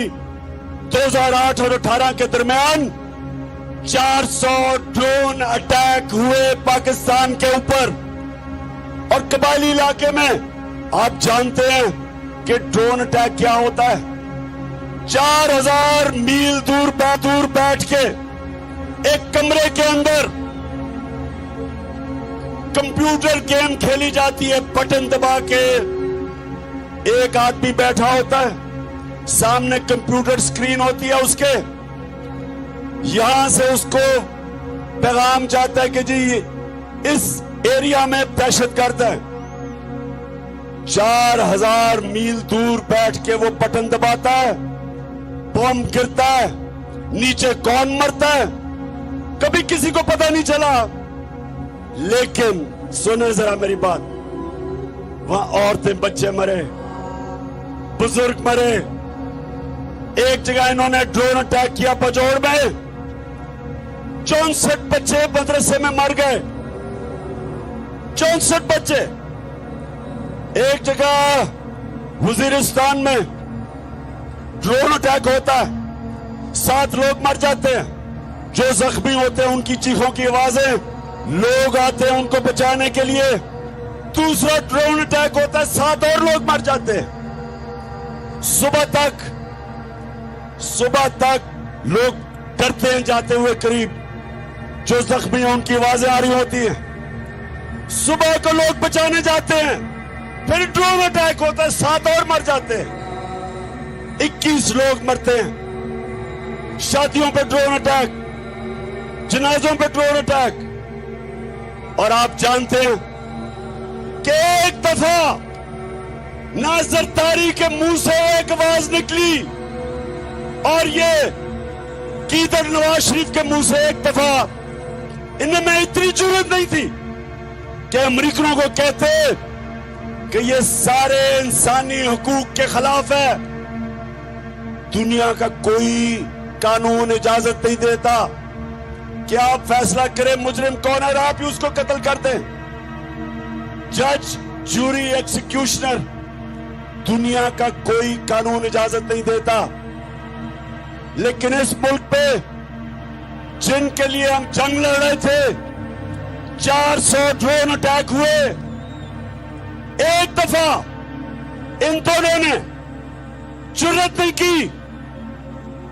2008 और 18 के दरमियान 400 ड्रोन अटैक हुए पाकिस्तान के ऊपर। और कबायली इलाके में आप जानते हैं कि ड्रोन अटैक क्या होता है। 4000 मील दूर बैठ के एक कमरे के अंदर कंप्यूटर गेम खेली जाती है। बटन दबा के एक आदमी बैठा होता है, सामने कंप्यूटर स्क्रीन होती है उसके, यहां से उसको पैगाम जाता है कि जी इस एरिया में दहशतगर्द है। 4000 मील दूर बैठ के वो बटन दबाता है, बम गिरता है, नीचे कौन मरता है कभी किसी को पता नहीं चला। लेकिन सुने जरा मेरी बात, वहां औरतें बच्चे मरे, बुजुर्ग मरे। एक जगह इन्होंने ड्रोन अटैक किया पजौड़ में, 64 बच्चे मदरसे में मर गए, 64 बच्चे। एक जगह वजीरिस्तान में ड्रोन अटैक होता है, 7 लोग मर जाते हैं। जो जख्मी होते हैं उनकी चीखों की आवाजें, लोग आते हैं उनको बचाने के लिए। दूसरा ड्रोन अटैक होता है, 7 और लोग मर जाते हैं। सुबह तक लोग डरते हैं जाते हुए करीब, जो जख्मी हैं उनकी आवाजें आ रही होती हैं। सुबह को लोग बचाने जाते हैं, फिर ड्रोन अटैक होता है, 7 और मर जाते हैं, 21 लोग मरते हैं। शादियों पे ड्रोन अटैक, जनाजों पे ड्रोन अटैक। और आप जानते हैं कि एक दफा नाज़र तारी के मुंह से एक आवाज निकली और ये कीदर नवाज शरीफ के मुंह से एक दफा, इनमें इतनी जुर्रत नहीं थी कि अमेरिकनों को कहते कि ये सारे इंसानी हुकूक के खिलाफ है। दुनिया का कोई कानून इजाजत नहीं देता कि आप फैसला करें मुजरिम कौन है, आप ही उसको कत्ल कर दें। जज, जूरी, एक्सिक्यूशनर, दुनिया का कोई कानून इजाजत नहीं देता। लेकिन इस मुल्क पे जिनके लिए हम जंग लड़ रहे थे, 400 ड्रोन अटैक हुए। एक दफा इन दोनों ने जुर्रत नहीं की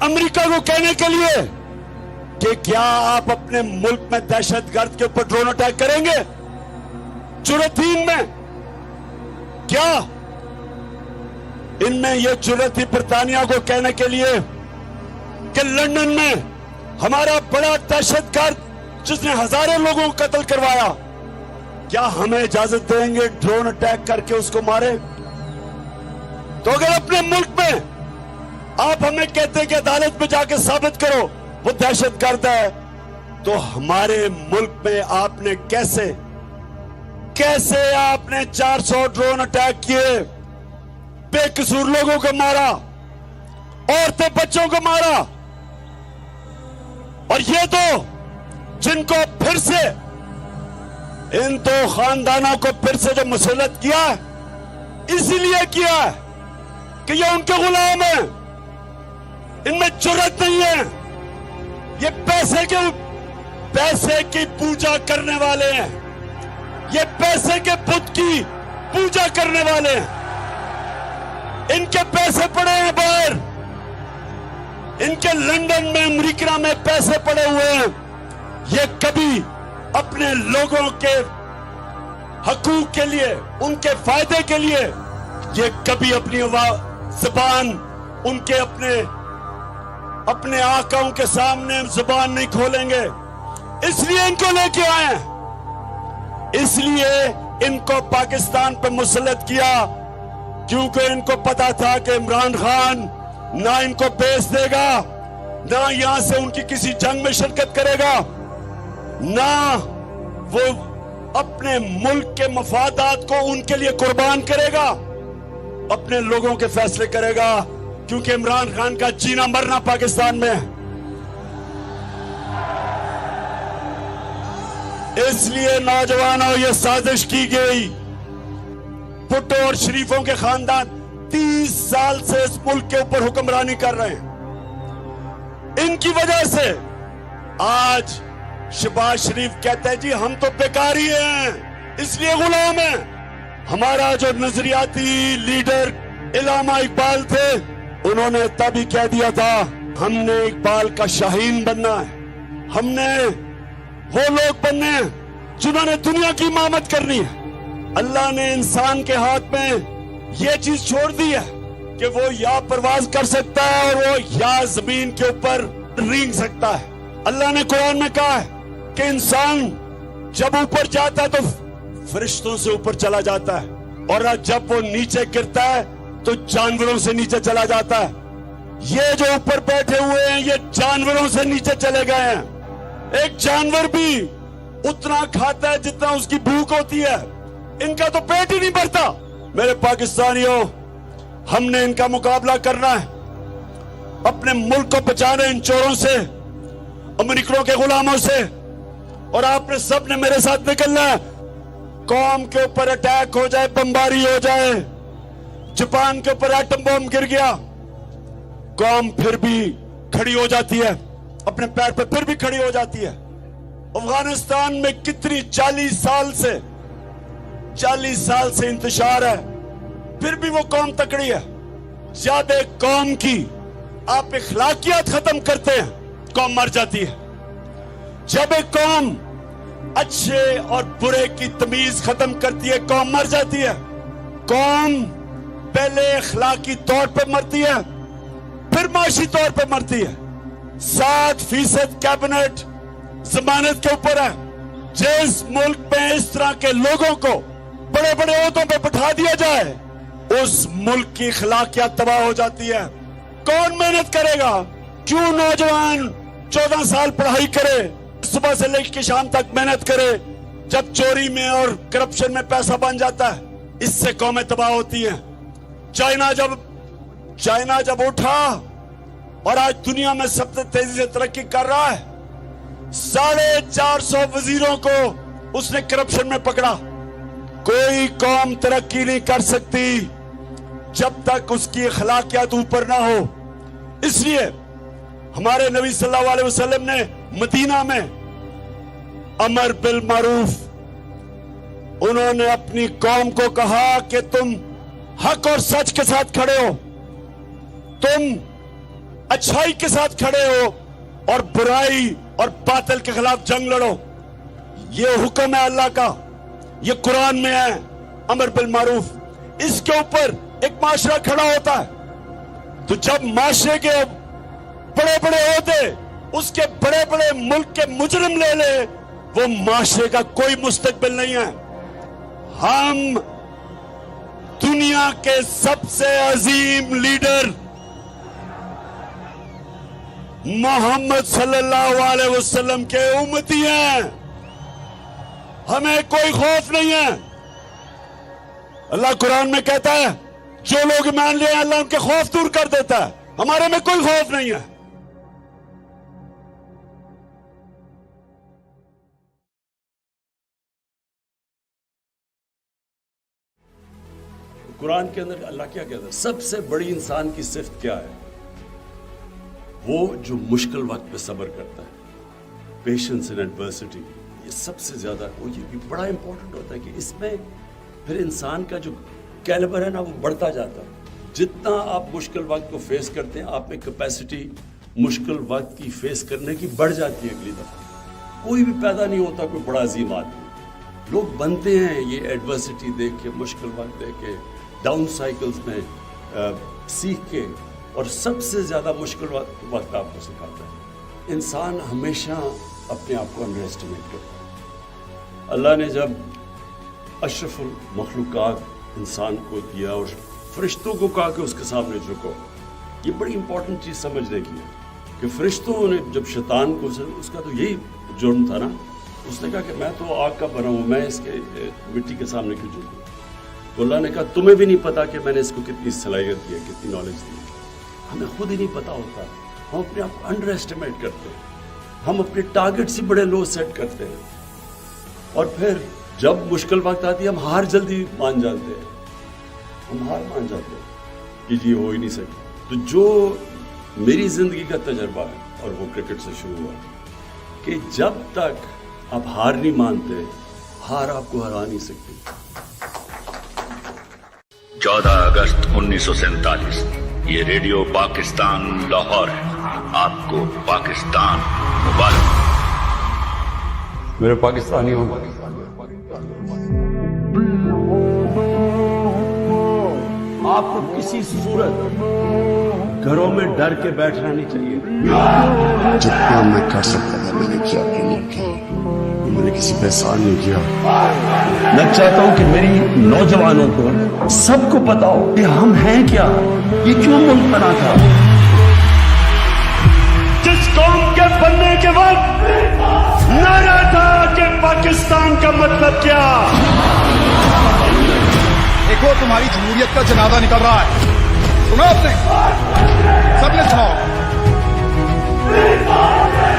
अमेरिका को कहने के लिए कि क्या आप अपने मुल्क में दहशतगर्द के ऊपर ड्रोन अटैक करेंगे। जुर्रत ही इनमें क्या, इनमें यह जुर्रत थी ब्रिटानिया को कहने के लिए कि लंदन में हमारा बड़ा दहशतगर्द जिसने हजारों लोगों को कत्ल करवाया, क्या हमें इजाजत देंगे ड्रोन अटैक करके उसको मारे। तो अगर अपने मुल्क में आप हमें कहते हैं कि अदालत में जाके साबित करो वो दहशतगर्द है, तो हमारे मुल्क में आपने कैसे आपने 400 ड्रोन अटैक किए, बेकसूर लोगों को मारा, औरतें बच्चों को मारा। और ये तो जिनको फिर से इन 2 खानदानों को फिर से जो मुसल्लत किया है, इसीलिए किया है कि ये उनके गुलाम हैं, इनमें जुर्रत नहीं है। ये पैसे की पूजा करने वाले हैं, ये पैसे के बुत की पूजा करने वाले हैं। इनके पैसे पड़े हैं बाहर, इनके लंदन में, अमेरिका में पैसे पड़े हुए हैं। ये कभी अपने लोगों के हकूक के लिए, उनके फायदे के लिए, ये कभी अपनी जुबान उनके अपने आकाओं के सामने जुबान नहीं खोलेंगे। इसलिए इनको लेके आए, इसलिए इनको पाकिस्तान पे मुसल्लत किया, क्योंकि इनको पता था कि इमरान खान ना इनको बेच देगा, ना यहां से उनकी किसी जंग में शिरकत करेगा, ना वो अपने मुल्क के मफादात को उनके लिए कुर्बान करेगा, अपने लोगों के फैसले करेगा। क्योंकि इमरान खान का जीना मरना पाकिस्तान में है। इसलिए नौजवानों, ये साजिश की गई। भुट्टो और शरीफों के खानदान 30 साल से इस मुल्क के ऊपर हुक्मरानी कर रहे हैं। इनकी वजह से आज शहबाज शरीफ कहते हैं जी हम तो बेकारी हैं, इसलिए गुलाम हैं। हमारा जो नजरियाती लीडर इलामा इकबाल थे, उन्होंने तभी कह दिया था हमने इकबाल का शाहीन बनना है, हमने वो लोग बनने हैं जिन्होंने दुनिया की इमामत करनी है। अल्लाह ने इंसान के हाथ में ये चीज छोड़ दी है कि वो या परवाज कर सकता है और वो या जमीन के ऊपर रेंग सकता है। अल्लाह ने कुरान में कहा है कि इंसान जब ऊपर जाता है तो फरिश्तों से ऊपर चला जाता है, और जब वो नीचे गिरता है तो जानवरों से नीचे चला जाता है। ये जो ऊपर बैठे हुए हैं ये जानवरों से नीचे चले गए हैं। एक जानवर भी उतना खाता है जितना उसकी भूख होती है, इनका तो पेट ही नहीं भरता। मेरे पाकिस्तानियों, हमने इनका मुकाबला करना है, अपने मुल्क को बचाना इन चोरों से, अमेरिकनों के गुलामों से, और आपने सबने मेरे साथ निकलना है। कौम के ऊपर अटैक हो जाए, बमबारी हो जाए, जापान के ऊपर एटम बम गिर गया, कौम फिर भी खड़ी हो जाती है, अपने पैर पर फिर भी खड़ी हो जाती है। अफगानिस्तान में कितनी 40 साल से इंतशार है, फिर भी वो कौम तकड़ी है। जब एक कौम की आप इखलाकियात खत्म करते हैं, कौम मर जाती है। जब एक कौम अच्छे और बुरे की तमीज खत्म करती है, कौम मर जाती है। कौम पहले इखलाकी तौर पे मरती है, फिर माशी तौर पे मरती है। 7% कैबिनेट जमानत के ऊपर है। जिस मुल्क में इस तरह के लोगों को बड़े बड़े ओहदों पे बिठा दिया जाए, उस मुल्क की इखलाकियात तबाह हो जाती है। कौन मेहनत करेगा? क्यों नौजवान 14 साल पढ़ाई करे, सुबह से लेकर शाम तक मेहनत करे, जब चोरी में और करप्शन में पैसा बन जाता है, इससे कौमें तबाह होती हैं। चाइना जब उठा और आज दुनिया में सबसे तेजी से तरक्की कर रहा है, 450 वजीरों को उसने करप्शन में पकड़ा। कोई कौम तरक्की नहीं कर सकती जब तक उसकी अखलाकियात ऊपर ना हो। इसलिए हमारे नबी सल्लल्लाहु अलैहि वसल्लम ने मदीना में अमर बिल मारूफ, उन्होंने अपनी कौम को कहा कि तुम हक और सच के साथ खड़े हो, तुम अच्छाई के साथ खड़े हो और बुराई और बातिल के खिलाफ जंग लड़ो। ये हुक्म है अल्लाह का, ये कुरान में है, अमर बिल मारूफ। इसके ऊपर एक माशरा खड़ा होता है, तो जब माशरे के बड़े बड़े ओहदे उसके बड़े बड़े मुल्क के मुजरिम ले ले, वो माशरे का कोई मुस्तकबिल नहीं है। हम दुनिया के सबसे अजीम लीडर मोहम्मद सल्लल्लाहु अलैहि वसल्लम के उम्मती हैं, हमें कोई खौफ नहीं है। अल्लाह कुरान में कहता है जो लोग मान लिए अल्लाह उनके खौफ दूर कर देता है, हमारे में कोई खौफ नहीं है। कुरान के अंदर अल्लाह क्या कहता है? सबसे बड़ी इंसान की सिफ्त क्या है? वो जो मुश्किल वक्त पे सब्र करता है, पेशेंस इन एडवर्सिटी, ये सबसे ज्यादा वो ये भी बड़ा इंपॉर्टेंट होता है कि इसमें फिर इंसान का जो कैलिबर है ना वो बढ़ता जाता है। जितना आप मुश्किल वक्त को फेस करते हैं, आप में कैपेसिटी मुश्किल वक्त की फेस करने की बढ़ जाती है। अगली दफा कोई भी पैदा नहीं होता कोई बड़ा अजीम आदमी, लोग बनते हैं ये एडवर्सिटी देख के, मुश्किल वक्त देख के, डाउन साइकिल्स में सीख के, और सबसे ज्यादा मुश्किल वक्त आपको सिखाता है। इंसान हमेशा अपने आप को अंडर एस्टिमेट करता है। अल्लाह ने जब अशरफुल मखलूकात इंसान को दिया और फरिश्तों को कहा कि उसके सामने झुको, ये बड़ी इंपॉर्टेंट चीज समझने की है कि फरिश्तों ने जब शैतान को, उसका तो यही जुर्म था ना, उसने कहा कि मैं तो आग का बना हूं, मैं इसके मिट्टी के सामने क्यों झुकूं? तो अल्लाह ने कहा तुम्हें भी नहीं पता कि मैंने इसको कितनी सलाहियत दी है, कितनी नॉलेज दी है। हमें खुद ही नहीं पता होता, हम अपने आप को अंडर एस्टिमेट करते हैं, हम अपने टारगेट से बड़े लो सेट करते हैं, और फिर जब मुश्किल वक्त आती है हम हार जल्दी मान जाते हैं, हम हार मान जाते हैं कि जी हो ही नहीं सकता। तो जो मेरी जिंदगी का तजर्बा है, और वो क्रिकेट से शुरू हुआ, कि जब तक आप हार नहीं मानते, हार आपको हरा नहीं सकती। 14 अगस्त 1947 ये रेडियो पाकिस्तान लाहौर है। आपको पाकिस्तान मुबारक। मेरे पाकिस्तानियों, आपको किसी सूरत घरों में डर के बैठना नहीं चाहिए। जब काम मैं कर सकता था मैंने किया कि नहीं किया, मैंने किसी पे एहसान नहीं किया। मैं चाहता हूं कि मेरी नौजवानों को सबको पता हो कि हम हैं क्या, ये क्यों मुल्क बना था। जिस कौम के बनने के वक्त नारा था कि पाकिस्तान का मतलब क्या। देखो तुम्हारी जमहूरियत का जनाजा निकल रहा है, सुना आपने, सबने सुना।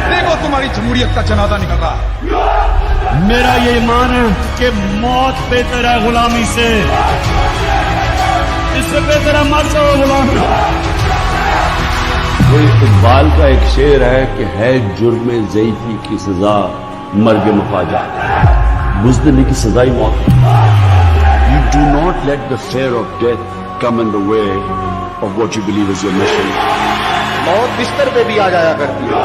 देखो तुम्हारी जमहूरियत का जनाजा निकल रहा है। मेरा ये ईमान है कि मौत बेहतर है गुलामी से, इससे बेहतर है मर जाओ गुलामी। वो इकबाल का एक शेर है कि है जुर्म ज़ईफ़ी की सजा मर्ग मुफाजा, बुज़दिली की सजा ही मौत। You do not let the fear of death come in the way of what you believe is your mission. मौत बिस्तर पे भी आ जाया करती है,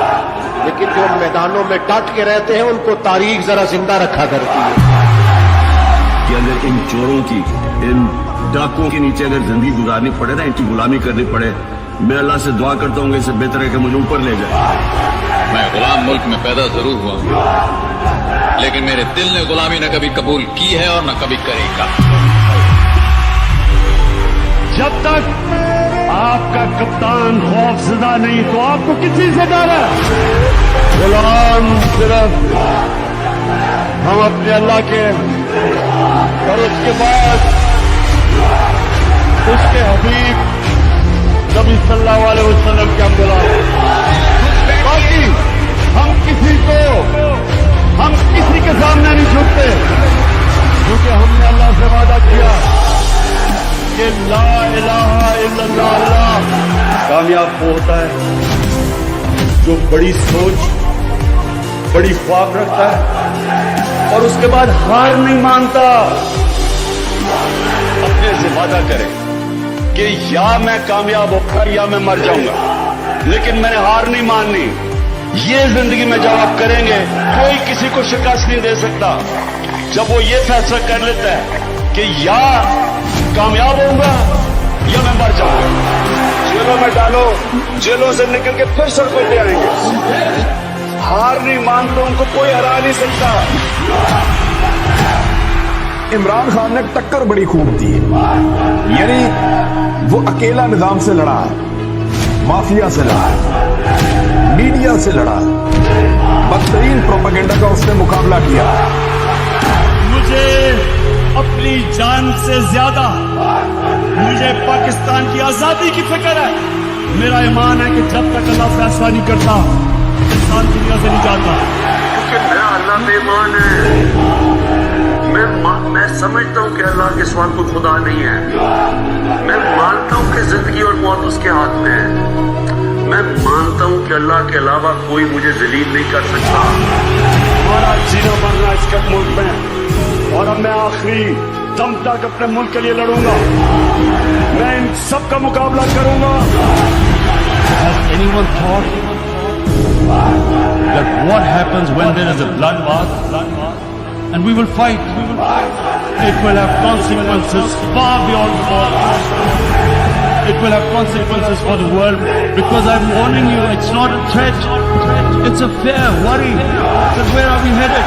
लेकिन जो मैदानों में डट के रहते हैं उनको तारीख जरा जिंदा रखा करती है। कि अगर इन चोरों की, इन डाकुओं के नीचे अगर जिंदगी गुजारनी पड़े ना, इनकी गुलामी करनी पड़े, मैं अल्लाह से दुआ करता हूँ कि इससे बेहतर है कि मुझे ऊपर ले जाए। मैं गुलाम मुल्क में पैदा जरूर हुआ हूं, लेकिन मेरे दिल ने गुलामी न कभी कबूल की है और न कभी करेगा। जब तक आपका कप्तान खौफजदा नहीं तो आपको किसी से डर है। गुलाम सिर्फ हम अपने अल्लाह के और उसके बाद उसके हबीब नबी सल्लल्लाहु अलैहि वसल्लम के हम गुलाम। बाकी हम किसी के सामने नहीं झुकते, क्योंकि हमने अल्लाह से वादा किया कि ला इलाहा इल्लल्लाह। अल्लाह कामयाब वो होता है जो बड़ी सोच, बड़ी ख्वाब रखता है और उसके बाद हार नहीं मानता। अपने से वादा करे कि या मैं कामयाब होगा या मैं मर जाऊंगा, लेकिन मैंने हार नहीं माननी। ये जिंदगी में जब आप करेंगे कोई किसी को शिकस्त नहीं दे सकता। जब वो ये फैसला कर लेता है कि या कामयाब होऊंगा या मैं मर जाऊंगा, जेलों में डालो, जेलों से निकल के फिर सड़कों पे आएंगे। हार नहीं मानते, उनको कोई हरा नहीं सकता। इमरान खान ने टक्कर बड़ी खूब दी, यानी वो अकेला निजाम से लड़ा है, माफिया से लड़ा है, मीडिया से लड़ा है, बदतरीन प्रोपेगेंडा का उसने मुकाबला किया। मुझे अपनी जान से ज्यादा मुझे पाकिस्तान की आजादी की फिक्र है। मेरा ईमान है कि जब तक अल्लाह फैसला नहीं करता इंसान दुनिया से नहीं जाता। क्योंकि मेरा अल्लाह बेईमान है। मैं समझता हूँ कि अल्लाह के सिवा कोई खुदा नहीं है। मैं मानता हूँ कि जिंदगी और मौत उसके हाथ में है। मैं मानता हूँ कि अल्लाह के अलावा कोई मुझे जलील नहीं कर सकता। हमारा जीना मरना इसके मुल्क में, और अब मैं आखिरी दम तक अपने मुल्क के लिए लड़ूंगा। मैं इन सब का मुकाबला करूंगा। Has anyone thought that what happens when there is a bloodbath? And we will fight. It will have consequences far beyond borders. It will have consequences for the world, because I'm warning you, it's not a threat. It's a fear, worry. So where are we headed?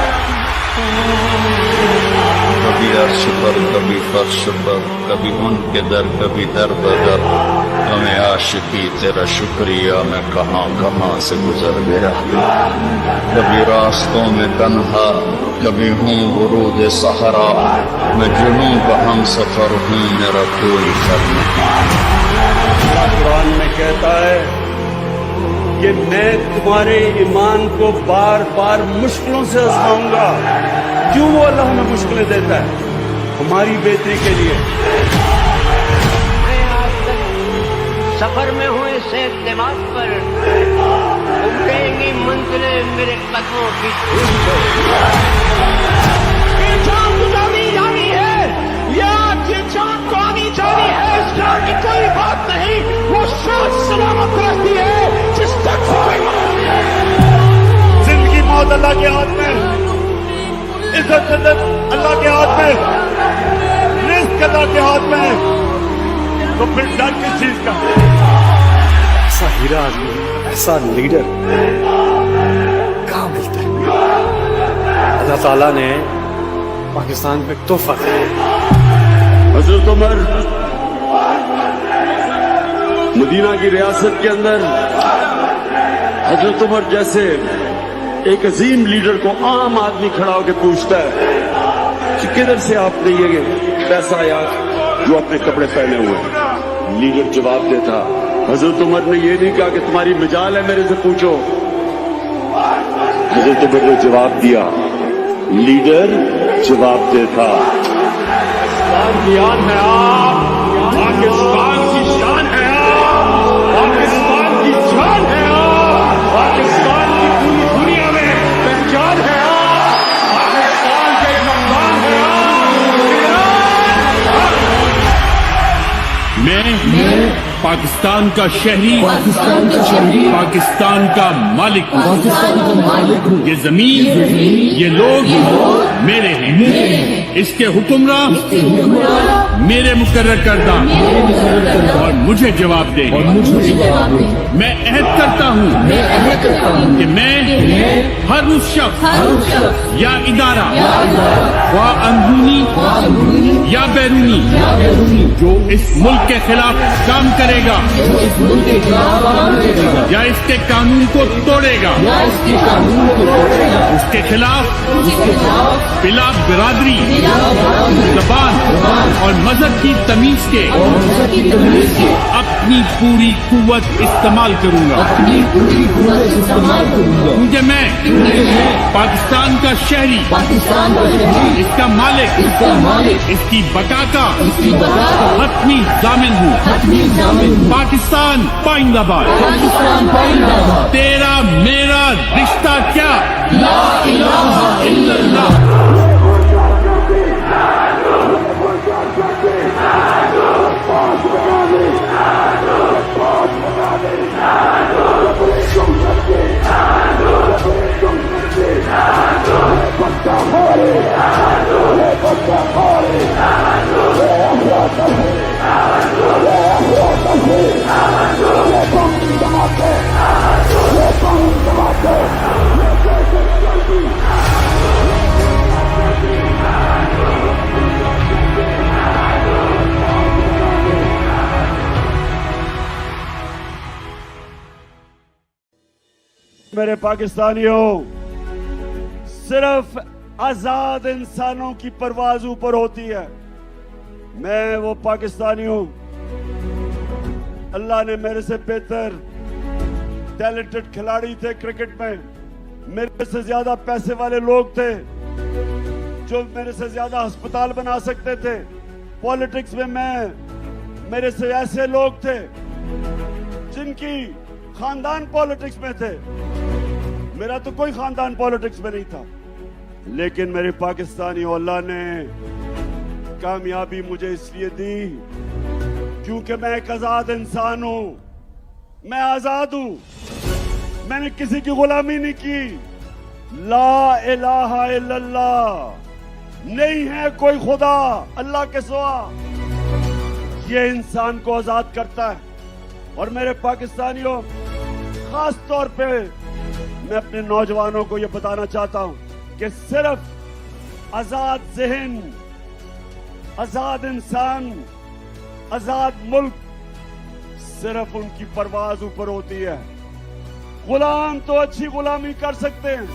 कभी अर्श पर, कभी फर्श पर, कभी उनके दर, कभी दर बदर। हमें आशिकी तेरा शुक्रिया, मैं कहाँ कहाँ से गुजर गया। कभी रास्तों में तन्हा, कभी हूँ वरूद सहरा। मैं जुनूं का हम सफर हूँ, मेरा कोई घर नहीं। कुरान में कहता है कि मैं तुम्हारे ईमान को बार बार मुश्किलों से आजमाऊंगा। क्यों वो अल्लाह हमें मुश्किलें देता है? हमारी बेहतरी के लिए। सफर में हुए से दिमाग पर उमड़ेंगी मंजिलें मेरे कदमों की धूल से। ये जान गुजारी जानी है या ये जान को आनी जानी है, इस जान की कोई बात नहीं। वो शान सलामत रहती है जिस तक जिंदगी मौत अल्लाह के हाथ में, इज्जत अल्लाह के हाथ में, रिस्क अल्लाह के हाथ में। तो फिर डर किस चीज का? ऐसा हीरा आदमी, ऐसा लीडर ताला ने पाकिस्तान पे तोहफा दिया। हजरत उमर मदीना की रियासत के अंदर हजरत उमर जैसे एक अजीम लीडर को आम आदमी खड़ा होकर पूछता है कि किधर से आपने ये पैसा आया जो अपने कपड़े पहने हुए हैं। लीडर जवाब देता, हजरत उमर ने ये नहीं कहा कि तुम्हारी मजाल है मेरे से पूछो। हजरत उमर ने जवाब दिया, लीडर जवाब देता, पाकिस्तान की आन है आप, पाकिस्तान की शान है आप, पाकिस्तान की जान है आप, पाकिस्तान की पूरी दुनिया में पहचान है आप, पाकिस्तान के कप्तान है आप। मैं पाकिस्तान का शहरी, पाकिस्तान का मालिक हूँ। ये जमीन, ये लोग मेरे हैं। इसके हुक्मरान मेरे मुकर्रर करदा और मुझे जवाब दे। मैं अहद करता हूँ कि मैं हर उस शख्स या इदारा व अंदरूनी या बैरूनी जो इस मुल्क के खिलाफ काम करेगा या इसके कानून को तोड़ेगा, उसके खिलाफ बिला बिरादरी, जबान और मजहब की तमीज के अपनी पूरी कुव्वत इस्तेमाल करूंगा, क्योंकि मैं पाकिस्तान का शहरी, इसका मालिक, इसकी बका का हतमी जामिन हूँ। पाकिस्तान पाइंदाबाद। तेरा मेरा रिश्ता क्या? ला इलाहा इल्लल्लाह। मेरे पाकिस्तानियों, सिर्फ आजाद इंसानों की परवाज ऊपर होती है। मैं वो पाकिस्तानी हूं, अल्लाह ने मेरे से बेहतर टैलेंटेड खिलाड़ी थे क्रिकेट में, मेरे से ज्यादा पैसे वाले लोग थे जो मेरे से ज्यादा अस्पताल बना सकते थे। पॉलिटिक्स में मेरे से ऐसे लोग थे जिनकी खानदान पॉलिटिक्स में थे, मेरा तो कोई खानदान पॉलिटिक्स में नहीं था। लेकिन मेरे पाकिस्तानी अल्लाह ने कामयाबी मुझे इसलिए दी क्योंकि मैं एक आजाद इंसान हूं, मैं आजाद हूं, मैंने किसी की गुलामी नहीं की। ला इलाहा इल्लल्लाह, नहीं है कोई खुदा अल्लाह के सिवा, ये इंसान को आजाद करता है। और मेरे पाकिस्तानियों, खास तौर पे मैं अपने नौजवानों को यह बताना चाहता हूं कि सिर्फ आजाद ज़हन, आजाद इंसान, आजाद मुल्क, सिर्फ उनकी परवाज ऊपर होती है। गुलाम तो अच्छी गुलामी कर सकते हैं।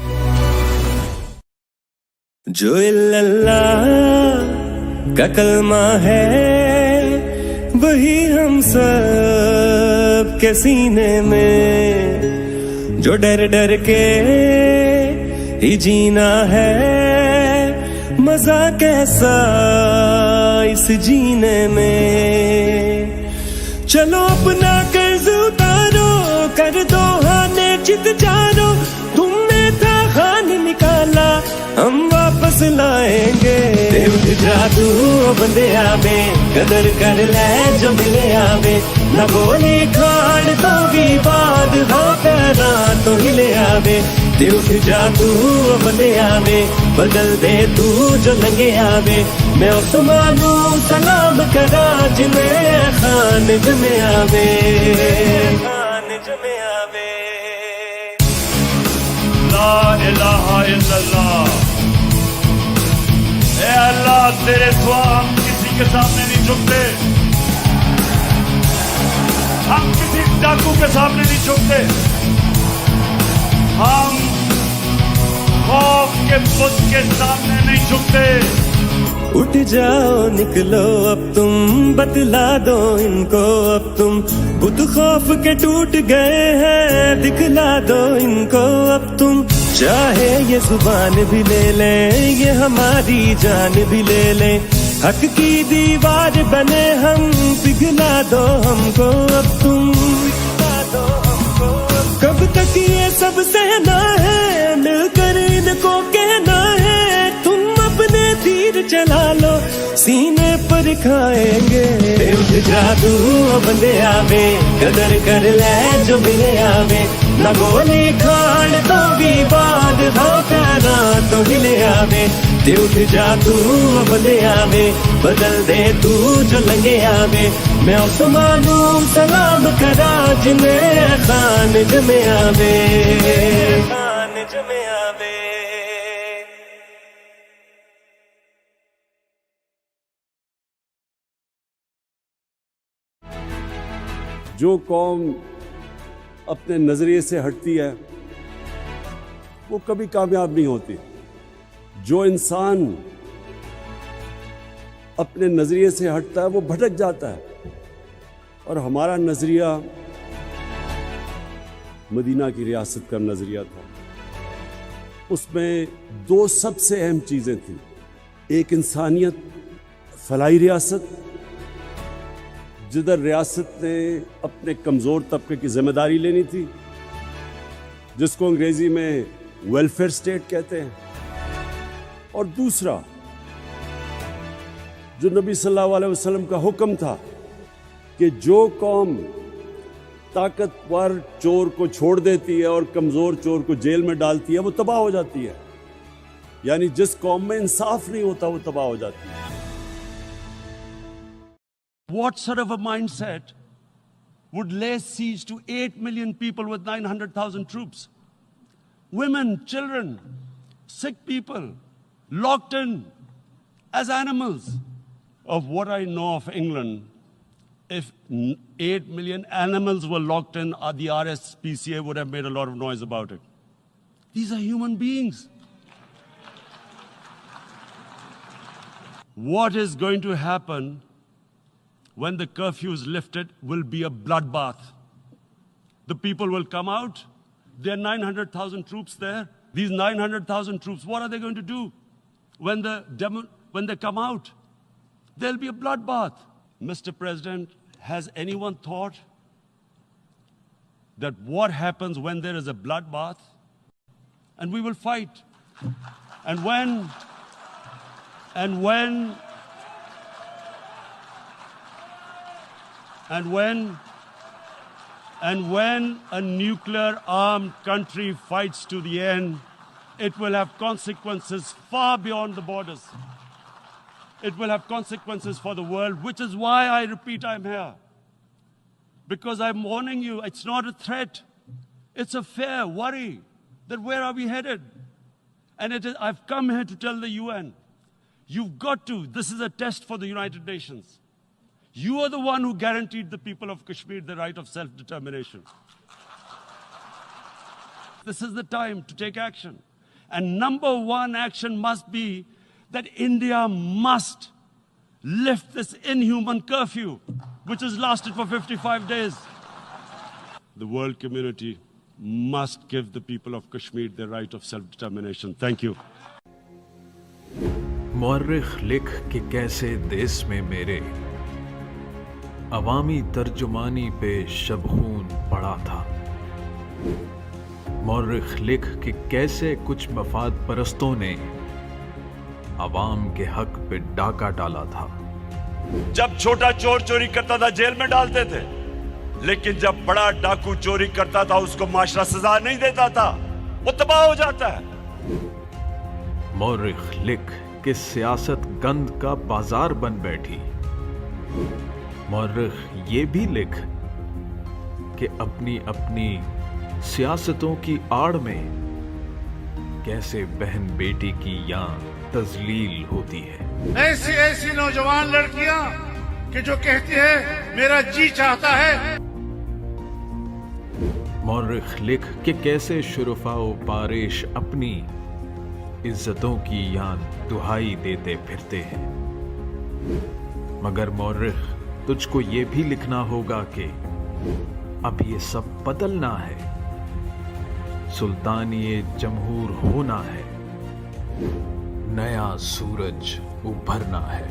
जो इल्लल्लाह का कलमा है वही हम सब के सीने में, जो डर डर के ही जीना है, मजा कैसा इस जीने में। चलो अपना कर्ज उतारो, कर दो हाने चित जानो, तुमने था खान निकाला हम वापस लाएंगे। जादू बंदे आवे, कदर कर ले जो मिले आवे, न गोली खाड़ तो भी बाद हो पैरा तो हिले आवे। दिल जादू बंदे आवे, बदल दे तू जो लंगे आवे। मैं उस्मानू सलाम करा जिन्हें खान जमे आवे, खान जमे आवे। ला इलाहा इल्लल्लाह। اے اللہ تیرے سوا ہم کسی کے سامنے نہیں جھکتے، ہم کسی ڈاکو کے سامنے نہیں جھکتے، ہم خوف کے بت کے سامنے نہیں جھکتے۔ اٹھ جاؤ نکلو اب تم، بتلا دو ان کو اب تم، بت خوف کے ٹوٹ گئے ہیں، دکھلا دو ان کو اب تم، چاہے یہ زبان بھی لے لیں، یہ ہماری جان بھی لے لیں، حق کی دیوار بنے ہم، پگھلا دو ہم کو اب تم، کب تک یہ سب سہنا ہے، مل کر ان کو کہنا ہے، تم اپنے تیر چلا لو، سینے پر کھائیں گے، اٹھ جا تو بندے آوے، قدر کر لے جو ملے آوے، نہ گولی کھاڑ تو بھی بعد ہوتا تو ہلے آوے، اٹھ جا تو بندے آوے، بدل دے تو جو لگے آوے، میں عثمانوں سلام کرا جنہیں خان جمے آوے، خان جمے آوے۔ جو قوم اپنے نظریے سے ہٹتی ہے وہ کبھی کامیاب نہیں ہوتی، جو انسان اپنے نظریے سے ہٹتا ہے وہ بھٹک جاتا ہے، اور ہمارا نظریہ مدینہ کی ریاست کا نظریہ تھا، اس میں دو سب سے اہم چیزیں تھیں، ایک انسانیت، فلاحی ریاست، جدھر ریاست نے اپنے کمزور طبقے کی ذمہ داری لینی تھی، جس کو انگریزی میں ویلفیئر اسٹیٹ کہتے ہیں، اور دوسرا جو نبی صلی اللہ علیہ وسلم کا حکم تھا کہ جو قوم طاقتور چور کو چھوڑ دیتی ہے اور کمزور چور کو جیل میں ڈالتی ہے وہ تباہ ہو جاتی ہے، یعنی جس قوم میں انصاف نہیں ہوتا وہ تباہ ہو جاتی ہے۔ What sort of a mindset would lay siege to 8 million people with 900,000 troops? Women, children, sick people, locked in as animals. Of what I know of England, if 8 million animals were locked in, the RSPCA would have made a lot of noise about it. These are human beings. What is going to happen when the curfew is lifted will be a bloodbath. The people will come out. There are 900,000 troops there. These 900,000 troops, what are they going to do when they come out? There'll be a bloodbath. Mr. President, has anyone thought that what happens when there is a bloodbath? And we will fight. And when a nuclear armed country fights to the end, it will have consequences far beyond the borders. It will have consequences for the world, which is why I repeat I'm here. Because I'm warning you, it's not a threat. It's a fair worry that where are we headed? And I've come here to tell the UN, you've got to, this is a test for the United Nations. You are the one who guaranteed the people of Kashmir the right of self-determination. This is the time to take action. And number one action must be that India must lift this inhuman curfew, which has lasted for 55 days. The world community must give the people of Kashmir the right of self-determination. Thank you. مورخ لکھ کہ کیسے دیس میں میرے عوامی ترجمانی پہ شبخون پڑا تھا، مورخ لکھ کہ کیسے کچھ مفاد پرستوں نے عوام کے حق پہ ڈاکہ ڈالا تھا۔ جب چھوٹا چور چوری کرتا تھا جیل میں ڈالتے تھے، لیکن جب بڑا ڈاکو چوری کرتا تھا اس کو معاشرہ سزا نہیں دیتا تھا، وہ تباہ ہو جاتا ہے۔ مورخ لکھ کہ سیاست گند کا بازار بن بیٹھی، مورخ یہ بھی لکھ کہ اپنی اپنی سیاستوں کی آڑ میں کیسے بہن بیٹی کی یا तजलील होती है। ऐसी ऐसी नौजवान लड़कियां कि जो कहती है मेरा जी चाहता है। मौर्रिख लिख कि कैसे शुरफा व पारिश अपनी इज्जतों की याद दुहाई देते फिरते हैं, मगर मौर्रिख तुझको ये भी लिखना होगा कि अब ये सब बदलना है, सुल्तानी जमहूर होना है, नया सूरज उभरना है।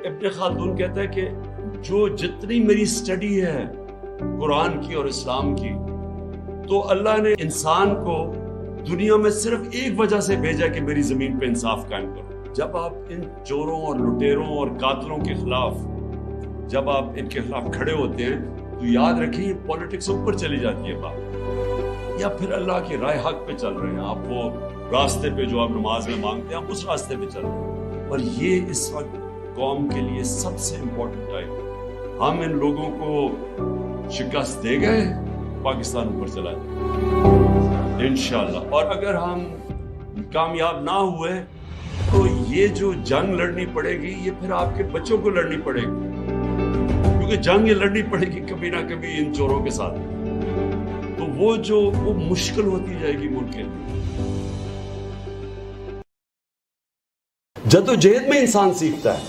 इब्न खालदून कहता है कि जो जितनी मेरी स्टडी है कुरान की और इस्लाम की, तो अल्लाह ने इंसान को दुनिया में सिर्फ एक वजह से भेजा कि मेरी जमीन पे इंसाफ कायम करो। जब आप इन चोरों और लुटेरों और कातलों के खिलाफ, जब आप इनके खिलाफ खड़े होते हैं, तो याद रखिए ये पॉलिटिक्स ऊपर चली जाती है बात, या फिर अल्लाह की राय हक पे चल रहे हैं आप, वो रास्ते पे जो आप नमाज में मांगते हैं आप उस रास्ते पे चल रहे हैं। और ये इस वक्त कौम के लिए सबसे इम्पोर्टेंट टाइम है। हम इन लोगों को शिकस्त दे गए, पाकिस्तान ऊपर चला जाए इंशाअल्लाह। और अगर हम कामयाब ना हुए तो ये जो जंग लड़नी पड़ेगी ये फिर आपके बच्चों को लड़नी पड़ेगी, क्योंकि जंग ये लड़नी पड़ेगी कभी ना कभी इन चोरों के साथ। तो वो मुश्किल होती जाएगी मुल्क के लिए। जद्दोजहद में इंसान सीखता है,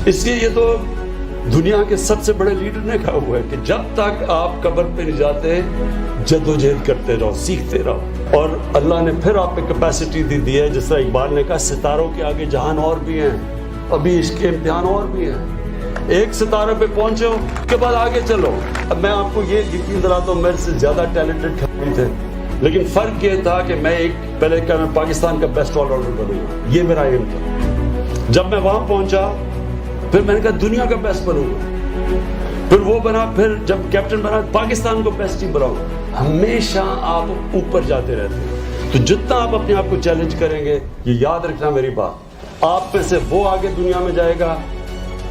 इसलिए ये तो दुनिया के सबसे बड़े लीडर ने कहा हुआ है कि जब तक आप कब्र पे नहीं जाते जद्दोजहद करते रहो, सीखते रहो। और अल्लाह ने फिर आप पे कैपेसिटी दी है, जिस तरह इकबाल ने कहा, सितारों के आगे जहान और भी हैं, अभी इसके इम्तिहान और भी हैं। एक सितारे पे पहुंचे हो के बाद आगे चलो। अब मैं आपको ये यकीन दिलाता हूं, मेरे से ज्यादा टैलेंटेड खिलाड़ी थे, लेकिन फर्क ये था कि मैं पहले मैं पाकिस्तान का बेस्ट ऑलराउंडर बनूंगा, ये मेरा एम था। जब मैं वहां पहुंचा फिर मैंने कहा दुनिया का बेस्ट बनूंगा, फिर वो बना, फिर जब कैप्टन बना पाकिस्तान को बेस्ट टीम बनाऊंगा। हमेशा आप ऊपर जाते रहते हैं, तो जितना आप अपने आप को चैलेंज करेंगे, ये याद रखना मेरी बात, आप में से वो आगे दुनिया में जाएगा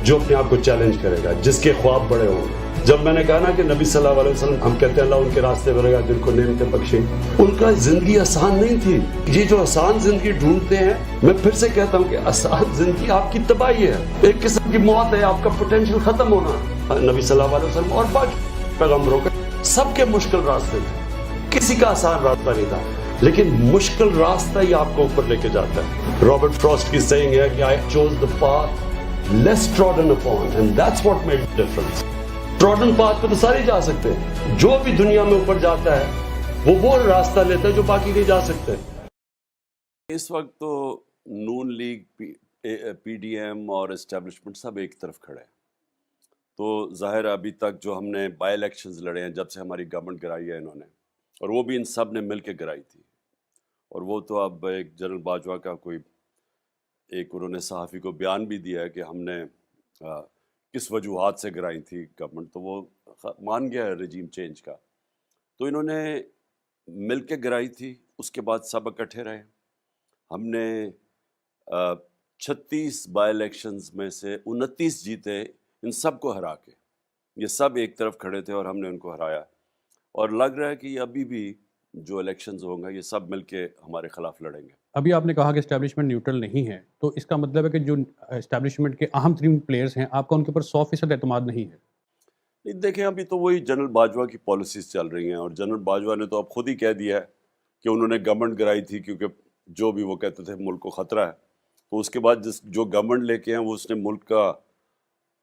जो अपने आप को चैलेंज करेगा, जिसके ख्वाब बड़े होंगे। जब मैंने कहा ना कि नबी सल्लल्लाहु अलैहि वसल्लम, हम कहते हैं अल्लाह उनके रास्ते पर रहेगा जिनको नेमतें बख्शे, उनका जिंदगी आसान नहीं थी। ये जो आसान जिंदगी ढूंढते हैं, मैं फिर से कहता हूँ कि आसान जिंदगी आपकी तबाही है, एक किस्म की मौत है, आपका पोटेंशियल खत्म होना। नबी सल्लल्लाहु अलैहि वसल्लम और बाकी पैगंबरों के सबके मुश्किल रास्ते थे, किसी का आसान रास्ता नहीं था, लेकिन मुश्किल रास्ता ही आपको ऊपर लेके जाता है। रॉबर्ट फ्रॉस्ट की सेइंग है कि I chose the path less trodden upon and that's what made the difference. Trodden path पे तो सारे जा सकते हैं, जो भी दुनिया में ऊपर जाता है वो रास्ता लेता है जो बाकी नहीं जा सकते। इस वक्त तो नून लीग, पीडीएम और एस्टेब्लिशमेंट सब एक तरफ खड़े हैं। तो ज़ाहिर अभी तक जो हमने बाई इलेक्शंस लड़े हैं, जब से हमारी गवर्नमेंट गिराई है इन्होंने, और वो भी इन सब ने मिल के गिराई थी, और वो तो अब एक जनरल बाजवा का कोई एक उन्होंने सहाफ़ी को बयान भी दिया है कि हमने किस वजूहात से गिराई थी गवर्नमेंट, तो वो मान गया है रजीम चेंज का। तो इन्होंने मिल के गिराई थी, उसके बाद सब इकट्ठे रहे। हमने 36 बाई इलेक्शंस में से 29 जीते, इन सब को हरा के। ये सब एक तरफ खड़े थे और हमने उनको हराया, और लग रहा है कि अभी भी जो इलेक्शंस होंगे ये सब मिलके हमारे खिलाफ लड़ेंगे। अभी आपने कहा कि एस्टैब्लिशमेंट न्यूट्रल नहीं है, तो इसका मतलब है कि जो एस्टैब्लिशमेंट के अहम तरीन प्लेयर्स हैं, आपका उनके ऊपर 100% एतमाद नहीं है? नहीं, देखें अभी तो वही जनरल बाजवा की पॉलिसीज़ चल रही हैं, और जनरल बाजवा ने तो अब खुद ही कह दिया है कि उन्होंने गवर्नमेंट गिराई थी क्योंकि जो भी वो कहते थे मुल्क को ख़तरा है। तो उसके बाद जो गवर्नमेंट लेके हैं वो उसने मुल्क का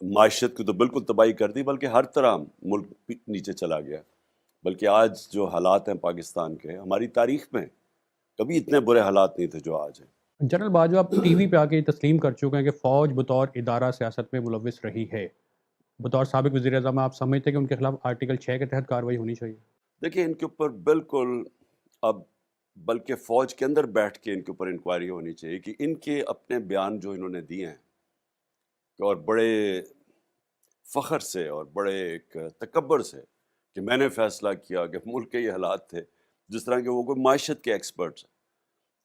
माशत की तो बिल्कुल तबाही कर दी, बल्कि हर तरह मुल्क नीचे चला गया। बल्कि आज जो हालात हैं पाकिस्तान के, हमारी तारीख में कभी इतने बुरे हालात नहीं थे जो आज हैं। जनरल बाजवा आप टीवी पे आके तस्लीम कर चुके हैं कि फ़ौज बतौर इदारा सियासत में मुलविस रही है। बतौर साबिक वज़ीर-ए-आज़म आप समझते हैं कि उनके खिलाफ आर्टिकल 6 के तहत कार्रवाई होनी चाहिए? देखिए इनके ऊपर बिल्कुल अब बल्कि फ़ौज के अंदर बैठ के इनके ऊपर इंक्वायरी होनी चाहिए कि इनके अपने बयान जो इन्होंने दिए हैं, और बड़े फ़ख्र से और बड़े एक तकब्बर से कि मैंने फ़ैसला किया कि मुल्क के ये हालात थे, जिस तरह के वो कोई माशत के एक्सपर्ट्स हैं,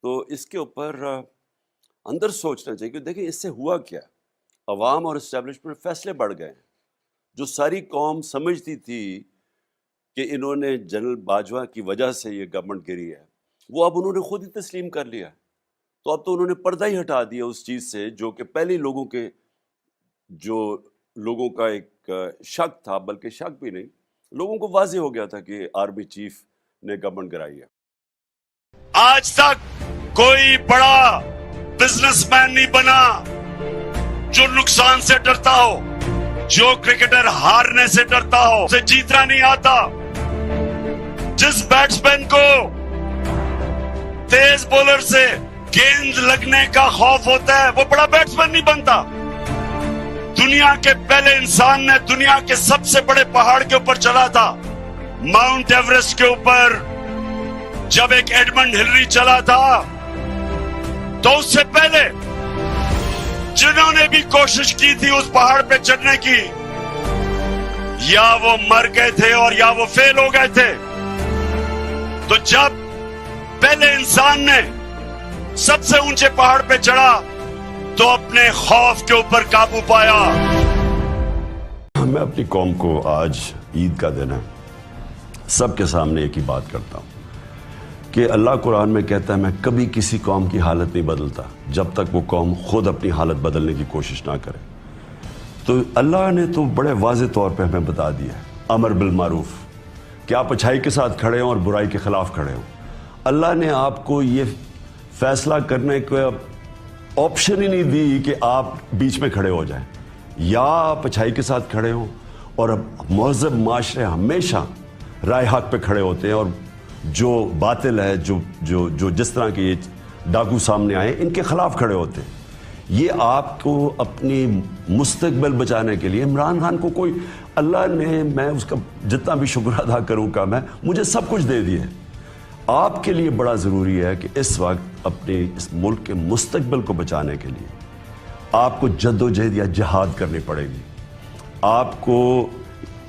तो इसके ऊपर अंदर सोचना चाहिए कि देखिए इससे हुआ क्या, अवाम और इस्टेब्लिशमेंट फैसले बढ़ गए हैं। जो सारी कौम समझती थी کہ انہوں نے جنرل باجوہ کی وجہ سے یہ گورنمنٹ گری ہے، وہ اب انہوں نے خود ہی تسلیم کر لیا. تو اب تو انہوں نے پردہ ہی ہٹا دیا اس چیز سے جو کہ پہلے لوگوں کا ایک شک تھا، بلکہ شک بھی نہیں، لوگوں کو واضح ہو گیا تھا کہ آرمی چیف نے گورنمنٹ گرائی ہے. آج تک کوئی بڑا بزنس مین نہیں بنا جو نقصان سے ڈرتا ہو، جو کرکٹر ہارنے سے ڈرتا ہو، اسے جیتنا نہیں آتا. جس بیٹسمین کو تیز بولر سے گیند لگنے کا خوف ہوتا ہے وہ بڑا بیٹسمین نہیں بنتا. دنیا کے پہلے انسان نے دنیا کے سب سے بڑے پہاڑ کے اوپر چلا تھا، ماؤنٹ ایوریسٹ کے اوپر. جب ایک ایڈمنڈ ہلری چلا تھا تو اس سے پہلے جنہوں نے بھی کوشش کی تھی اس پہاڑ پہ چڑھنے کی، یا وہ مر گئے تھے اور یا وہ فیل ہو گئے تھے. تو جب پہلے انسان نے سب سے اونچے پہاڑ پہ چڑھا تو اپنے خوف کے اوپر قابو پایا. میں اپنی قوم کو آج عید کا دن ہے، سب کے سامنے ایک ہی بات کرتا ہوں کہ اللہ قرآن میں کہتا ہے میں کبھی کسی قوم کی حالت نہیں بدلتا جب تک وہ قوم خود اپنی حالت بدلنے کی کوشش نہ کرے. تو اللہ نے تو بڑے واضح طور پہ ہمیں بتا دیا ہے امر بالمعروف، کہ آپ اچھائی کے ساتھ کھڑے ہوں اور برائی کے خلاف کھڑے ہوں. اللہ نے آپ کو یہ فیصلہ کرنے کا آپشن ہی نہیں دی کہ آپ بیچ میں کھڑے ہو جائیں، یا آپ اچھائی کے ساتھ کھڑے ہوں. اور اب مہذب معاشرے ہمیشہ رائے حق پہ کھڑے ہوتے ہیں، اور جو باطل ہے، جو جس طرح کے یہ ڈاکو سامنے آئے ان کے خلاف کھڑے ہوتے ہیں. یہ آپ کو اپنی مستقبل بچانے کے لیے عمران خان کو کوئی اللہ نے، میں اس کا جتنا بھی شکر ادا کروں کا، میں مجھے سب کچھ دے دیا ہے. آپ کے لیے بڑا ضروری ہے کہ اس وقت اپنے اس ملک کے مستقبل کو بچانے کے لیے آپ کو جد و جہد یا جہاد کرنی پڑے گی. آپ کو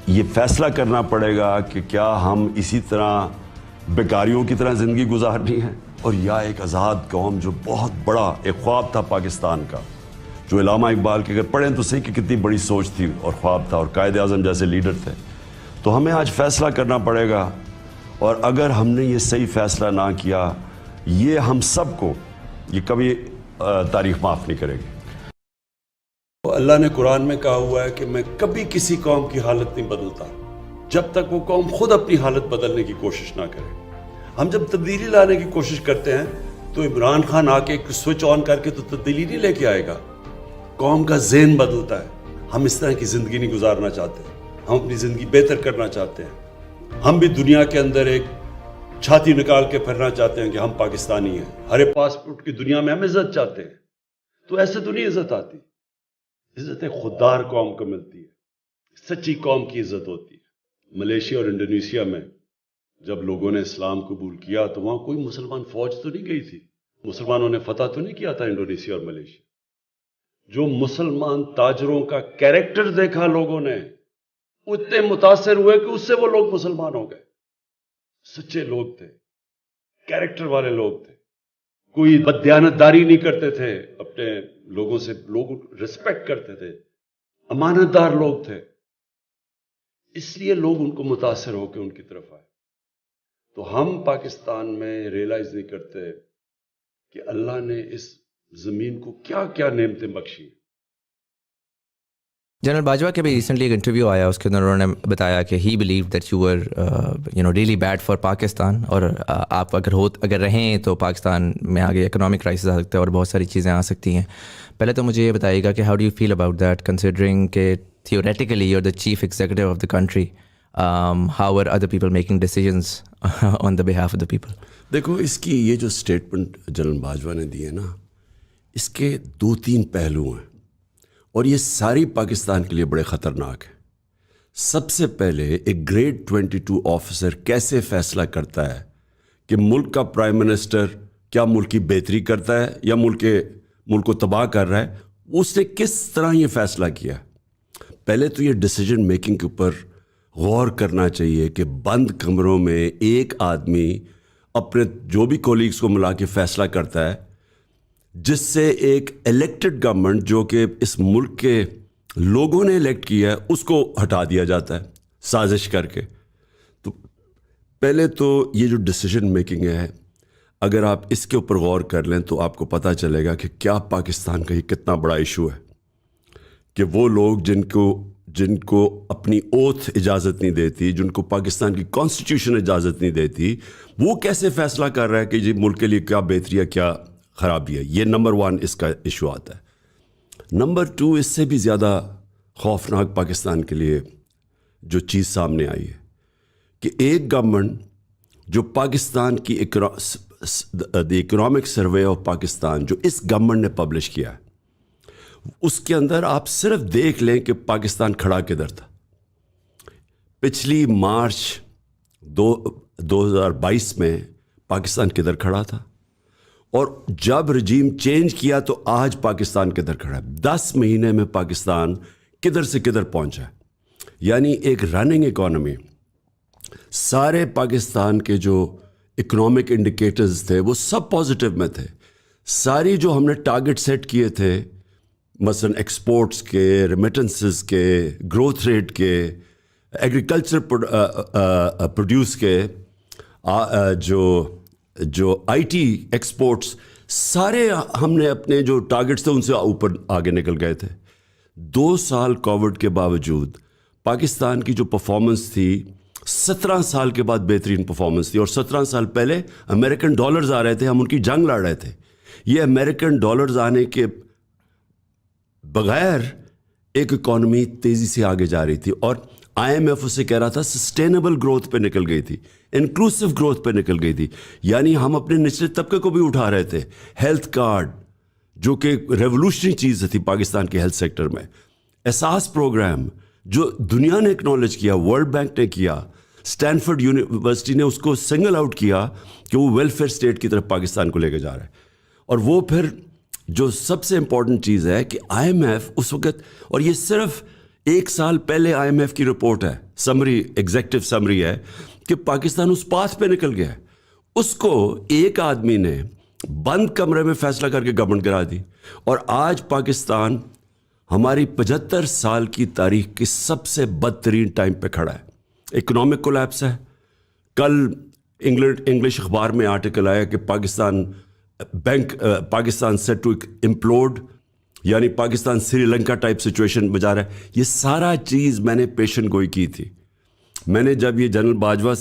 یہ فیصلہ کرنا پڑے گا کہ کیا ہم اسی طرح بیکاریوں کی طرح زندگی گزارنی ہے، اور یا ایک آزاد قوم جو بہت بڑا ایک خواب تھا پاکستان کا، جو علامہ اقبال کے اگر پڑھیں تو صحیح کہ کتنی بڑی سوچ تھی اور خواب تھا، اور قائد اعظم جیسے لیڈر تھے. تو ہمیں آج فیصلہ کرنا پڑے گا، اور اگر ہم نے یہ صحیح فیصلہ نہ کیا، یہ ہم سب کو یہ کبھی تاریخ معاف نہیں کرے گی. اللہ نے قرآن میں کہا ہوا ہے کہ میں کبھی کسی قوم کی حالت نہیں بدلتا جب تک وہ قوم خود اپنی حالت بدلنے کی کوشش نہ کرے. ہم جب تبدیلی لانے کی کوشش کرتے ہیں تو عمران خان آ کے ایک سوئچ آن کر کے تو تبدیلی نہیں لے کے آئے گا. قوم کا ذہن بدلتا ہے. ہم اس طرح کی زندگی نہیں گزارنا چاہتے، ہم اپنی زندگی بہتر کرنا چاہتے ہیں. ہم بھی دنیا کے اندر ایک چھاتی نکال کے پھرنا چاہتے ہیں کہ ہم پاکستانی ہیں. ہر پاسپورٹ کی دنیا میں ہم عزت چاہتے ہیں. تو ایسے تو نہیں عزت آتی. عزت ایک خوددار قوم کو ملتی ہے، سچی قوم کی عزت ہوتی ہے. ملیشیا اور انڈونیشیا میں جب لوگوں نے اسلام قبول کیا تو وہاں کوئی مسلمان فوج تو نہیں گئی تھی، مسلمانوں نے فتح تو نہیں کیا تھا انڈونیشیا اور ملیشیا. جو مسلمان تاجروں کا کیریکٹر دیکھا لوگوں نے، اتنے متاثر ہوئے کہ اس سے وہ لوگ مسلمان ہو گئے. سچے لوگ تھے، کیریکٹر والے لوگ تھے، کوئی بددیانتداری نہیں کرتے تھے اپنے لوگوں سے، لوگ ریسپیکٹ کرتے تھے، امانت دار لوگ تھے. اس لیے لوگ ان کو متاثر ہو کے ان کی طرف آئے. تو ہم پاکستان میں ریئلائز نہیں کرتے کہ اللہ نے اس زمین کو کیا کیا نعمتیں بخشی. جنرل باجوہ کے بھی ریسنٹلی ایک انٹرویو آیا، اس کے اندر انہوں نے بتایا کہ he believe that you were really bad for Pakistan, اور آپ اگر رہیں تو پاکستان میں آگے اکنامک کرائسس آ سکتا ہے اور بہت ساری چیزیں آ سکتی ہیں. پہلے تو مجھے یہ بتائیے گا کہ how do you feel about that, considering کہ theoretically you are the chief executive of the country, how are other people making decisions on the behalf of the people? دیکھو، اس کی یہ جو اسٹیٹمنٹ جنرل باجوہ نے دی ہے نا، اس کے 2-3 پہلو ہیں، اور یہ ساری پاکستان کے لیے بڑے خطرناک ہے. سب سے پہلے ایک گریڈ 22 آفیسر کیسے فیصلہ کرتا ہے کہ ملک کا پرائم منسٹر کیا ملک کی بہتری کرتا ہے یا ملک کو تباہ کر رہا ہے، اس نے کس طرح یہ فیصلہ کیا. پہلے تو یہ ڈیسیجن میکنگ کے اوپر غور کرنا چاہیے کہ بند کمروں میں ایک آدمی اپنے جو بھی کولیگز کو ملا کے فیصلہ کرتا ہے، جس سے ایک الیکٹڈ گورنمنٹ جو کہ اس ملک کے لوگوں نے الیکٹ کیا ہے اس کو ہٹا دیا جاتا ہے سازش کر کے. تو پہلے تو یہ جو ڈیسیجن میکنگ ہے، اگر آپ اس کے اوپر غور کر لیں تو آپ کو پتہ چلے گا کہ کیا پاکستان کا یہ کتنا بڑا ایشو ہے کہ وہ لوگ جن کو اپنی اوتھ اجازت نہیں دیتی، جن کو پاکستان کی کانسٹیٹیوشن اجازت نہیں دیتی، وہ کیسے فیصلہ کر رہا ہے کہ یہ ملک کے لیے کیا بہتری ہے کیا خرابی ہے. یہ نمبر 1 اس کا ایشو آتا ہے. نمبر 2 اس سے بھی زیادہ خوفناک پاکستان کے لیے جو چیز سامنے آئی ہے کہ ایک گورنمنٹ جو پاکستان کی the economic survey of Pakistan جو اس گورنمنٹ نے پبلش کیا ہے، اس کے اندر آپ صرف دیکھ لیں کہ پاکستان کھڑا کدھر تھا. پچھلی مارچ 2022 میں پاکستان کدھر کھڑا تھا، اور جب رجیم چینج کیا تو آج پاکستان کدھر کھڑا ہے. 10 مہینے میں پاکستان کدھر سے کدھر پہنچا ہے. یعنی ایک رننگ اکانومی. سارے پاکستان کے جو اکنامک انڈیکیٹرز تھے وہ سب پازیٹیو میں تھے. ساری جو ہم نے ٹارگٹ سیٹ کیے تھے، مثلا ایکسپورٹس کے، ریمیٹنسز کے، گروتھ ریٹ کے، ایگریکلچر پروڈیوس کے، جو آئی ٹی ایکسپورٹس، سارے ہم نے اپنے جو ٹارگٹس تھے ان سے اوپر آگے نکل گئے تھے. 2 سال کووڈ کے باوجود پاکستان کی جو پرفارمنس تھی 17 سال کے بعد بہترین پرفارمنس تھی. اور 17 سال پہلے امریکن ڈالرز آ رہے تھے، ہم ان کی جنگ لڑ رہے تھے. یہ امریکن ڈالرز آنے کے بغیر ایک اکانومی تیزی سے آگے جا رہی تھی، اور آئی ایم ایف اسے کہہ رہا تھا سسٹینیبل گروتھ پہ نکل گئی تھی، انکلوسیو گروتھ پہ نکل گئی تھی. یعنی ہم اپنے نچلے طبقے کو بھی اٹھا رہے تھے. ہیلتھ کارڈ جو کہ ریولوشنری چیز تھی پاکستان کے ہیلتھ سیکٹر میں، احساس پروگرام جو دنیا نے اکنالج کیا، ورلڈ بینک نے کیا، اسٹینفورڈ یونیورسٹی نے اس کو سنگل آؤٹ کیا کہ وہ ویلفیئر اسٹیٹ کی طرف پاکستان کو لے کے جا رہا ہے. اور وہ پھر جو سب سے امپورٹنٹ چیز ہے کہ آئی ایم ایف اس وقت، اور یہ صرف 1 سال پہلے آئی ایم ایف کی رپورٹ ہے، سمری، ایگزیکٹو سمری ہے کہ پاکستان اس پاتھ پہ نکل گیا ہے. اس کو ایک آدمی نے بند کمرے میں فیصلہ کر کے گورنمنٹ کرا دی، اور آج پاکستان ہماری 75 سال کی تاریخ کی سب سے بدترین ٹائم پہ کھڑا ہے. اکنامک کولیپس ہے. کل انگلش اخبار میں آرٹیکل آیا کہ پاکستان سیٹ ٹو امپلوڈ، یعنی پاکستان سری لنکا ٹائپ سچویشن بجا رہا ہے. یہ سارا چیز میں نے پیشن گوئی کی تھی. میں نے جب یہ جنرل باجوہ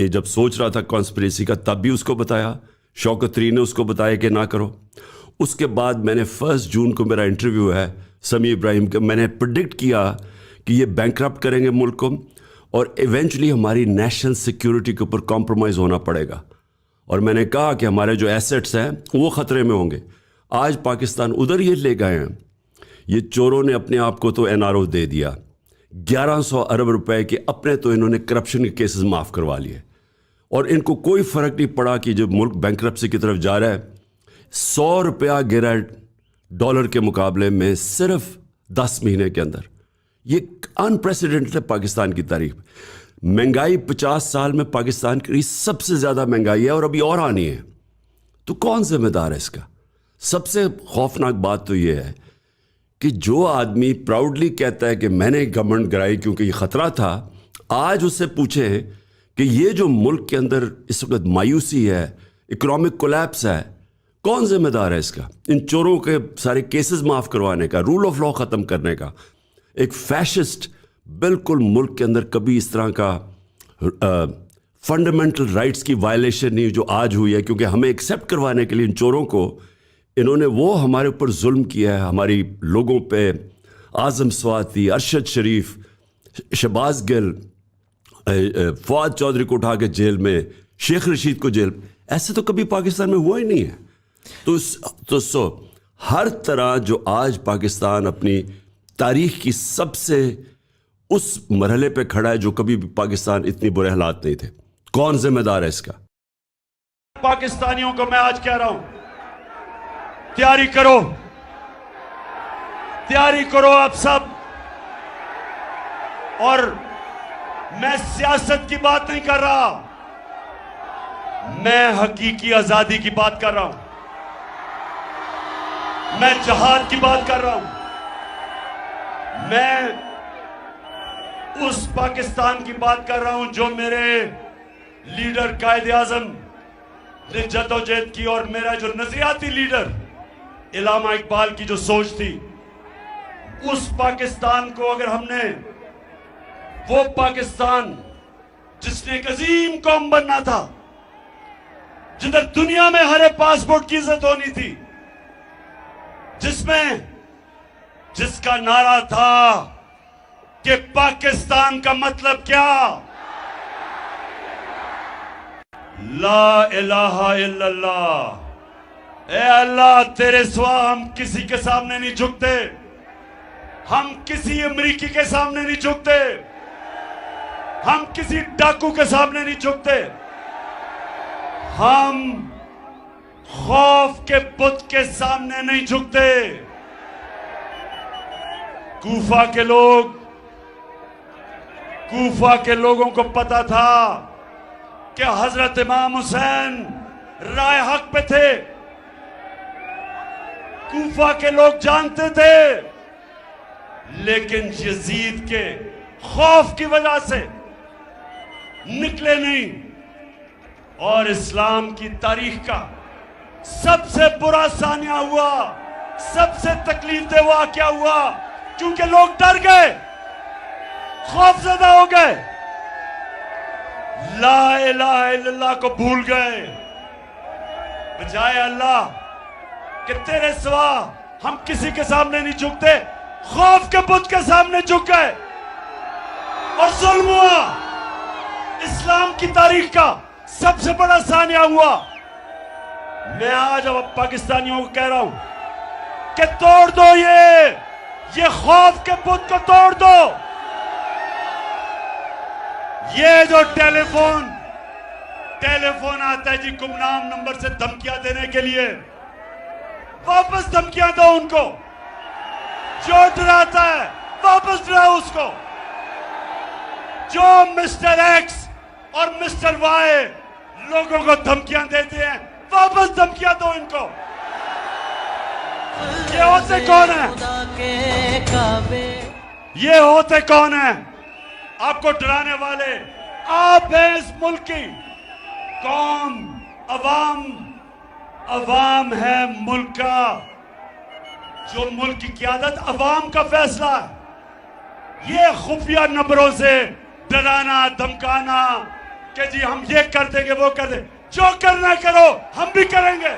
جب سوچ رہا تھا کانسپریسی کا، تب بھی اس کو بتایا، شوکت طری نے اس کو بتایا کہ نہ کرو. اس کے بعد میں نے 1 جون کو میرا انٹرویو ہے سمیع ابراہیم کا، میں نے پرڈکٹ کیا کہ یہ بینکرپٹ کریں گے ملک کو، اور ایونچولی ہماری نیشنل سیکیورٹی کے اوپر کمپرومائز ہونا پڑے گا. اور میں نے کہا کہ ہمارے جو ایسٹس ہیں وہ خطرے میں ہوں گے. آج پاکستان ادھر یہ لے گئے ہیں. یہ چوروں نے اپنے آپ کو تو این آر او دے دیا، 1100 ارب روپے کے اپنے تو انہوں نے کرپشن کے کیسز معاف کروا لیے، اور ان کو کوئی فرق نہیں پڑا کہ جب ملک بینکرپسی کی طرف جا رہا ہے 100 روپیہ گرا ڈالر کے مقابلے میں صرف 10 مہینے کے اندر. یہ انپریسیڈنٹڈ ہے پاکستان کی تاریخ. مہنگائی 50 سال میں پاکستان کی سب سے زیادہ مہنگائی ہے، اور ابھی اور آنی ہے. تو کون ذمہ دار ہے اس کا؟ سب سے خوفناک بات تو یہ ہے کہ جو آدمی پراؤڈلی کہتا ہے کہ میں نے گورنمنٹ گرائی کیونکہ یہ خطرہ تھا، آج اس سے پوچھیں کہ یہ جو ملک کے اندر اس وقت مایوسی ہے، اکنامک کولیپس ہے، کون ذمہ دار ہے اس کا؟ ان چوروں کے سارے کیسز معاف کروانے کا، رول آف لا ختم کرنے کا. ایک فیشسٹ بالکل ملک کے اندر کبھی اس طرح کا فنڈامنٹل رائٹس کی وائلیشن نہیں جو آج ہوئی ہے، کیونکہ ہمیں ایکسیپٹ کروانے کے لیے ان چوروں کو انہوں نے وہ ہمارے اوپر ظلم کیا ہے، ہماری لوگوں پہ. اعظم سواتی، ارشد شریف، شہباز گل، فواد چودھری کو اٹھا کے جیل میں، شیخ رشید کو جیل، ایسے تو کبھی پاکستان میں ہوا ہی نہیں ہے. تو ہر طرح جو آج پاکستان اپنی تاریخ کی سب سے اس مرحلے پہ کھڑا ہے جو کبھی بھی پاکستان اتنی برے حالات نہیں تھے. کون ذمہ دار ہے اس کا؟ پاکستانیوں کو میں آج کہہ رہا ہوں، تیاری کرو، تیاری کرو آپ سب. اور میں سیاست کی بات نہیں کر رہا، میں حقیقی آزادی کی بات کر رہا ہوں، میں جہاد کی بات کر رہا ہوں. میں اس پاکستان کی بات کر رہا ہوں جو میرے लीडर कायदे आजम ने जद्दोजहद की और मेरा जो नजरियाती लीडर इलामा इकबाल की जो सोच थी, उस पाकिस्तान को अगर हमने, वो पाकिस्तान जिसने एक अजीम कौम बनना था, जिधर दुनिया में हर एक पासपोर्ट की इज्जत होनी थी, जिसका नारा था कि पाकिस्तान का मतलब क्या, ला इलाहा इल्लल्लाह, ए अल्लाह तेरे सिवा हम किसी के सामने नहीं झुकते, हम किसी अमरीकी के सामने नहीं झुकते, हम किसी डाकू के सामने नहीं झुकते, हम खौफ के बुत के सामने नहीं झुकते। कूफा के लोगों को पता था कि हजरत इमाम हुसैन राय हक पे थे। कूफा के लोग जानते थे, लेकिन यजीद के खौफ की वजह से निकले नहीं। और इस्लाम की तारीख का सबसे बुरा सानिया हुआ, सबसे तकलीफ दे वाक़या हुआ, क्योंकि लोग डर गए, खौफज़दा हो गए, ला इलाहा इल्लल्लाह को भूल गए। बजाय अल्लाह कि तेरे सिवा हम किसी के सामने नहीं झुकते, खौफ के बुत के सामने झुक गए और जुल्म हुआ। इस्लाम की तारीख का सबसे बड़ा सानिया हुआ। मैं आज अब पाकिस्तानियों को कह रहा हूं कि तोड़ दो ये खौफ के बुत को तोड़ दो। ये जो टेलीफोन आता है जी गुमनाम नंबर से धमकियां देने के लिए, वापस धमकियां दो उनको। जो डराता है वापस डराओ उसको। जो मिस्टर एक्स और मिस्टर वाई लोगों को धमकियां देते हैं, वापस धमकियां दो इनको। ये होते कौन है? ये होते कौन है आपको डराने वाले? आप हैं इस मुल्क की कौम, अवाम है मुल्क का। जो मुल्क की क़यादत अवाम का फैसला है। ये खुफिया नंबरों से डराना धमकाना कि जी हम ये कर देंगे वो कर देंगे, जो करना करो हम भी करेंगे।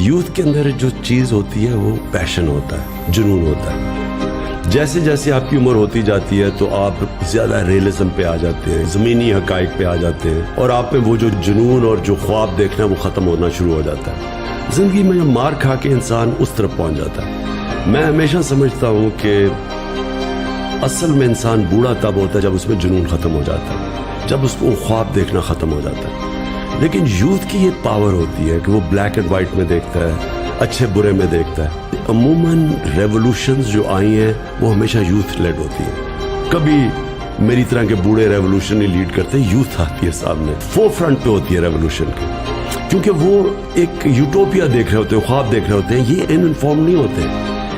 यूथ के अंदर जो चीज़ होती है वो पैशन होता है, जुनून होता है। जैसे जैसे आपकी उम्र होती जाती है तो आप ज़्यादा रियलिज्म पे आ जाते हैं, ज़मीनी हक़ाइक़ पे आ जाते हैं, और आप में वो जो जुनून और जो ख्वाब देखना वो ख़त्म होना शुरू हो जाता है। ज़िंदगी में जब मार खा के इंसान उस तरफ पहुंच जाता है। मैं हमेशा समझता हूँ कि असल में इंसान बूढ़ा तब होता है जब उसमें जुनून ख़त्म हो जाता है, जब उसको ख्वाब देखना ख़त्म हो जाता है। लेकिन यूथ की ये पावर होती है कि वो ब्लैक एंड वाइट में देखता है, अच्छे बुरे में देखता है। अमूमन रेवोल्यूशंस जो आई हैं वो हमेशा यूथ लेड होती है। कभी मेरी तरह के बूढ़े रेवोल्यूशन नहीं लीड करते, यूथ आती है सामने, फोर फ्रंट पे होती है रेवोल्यूशन के, क्योंकि वो एक यूटोपिया देख रहे होते हैं, ख्वाब देख रहे होते हैं। ये इनफॉर्म नहीं होते,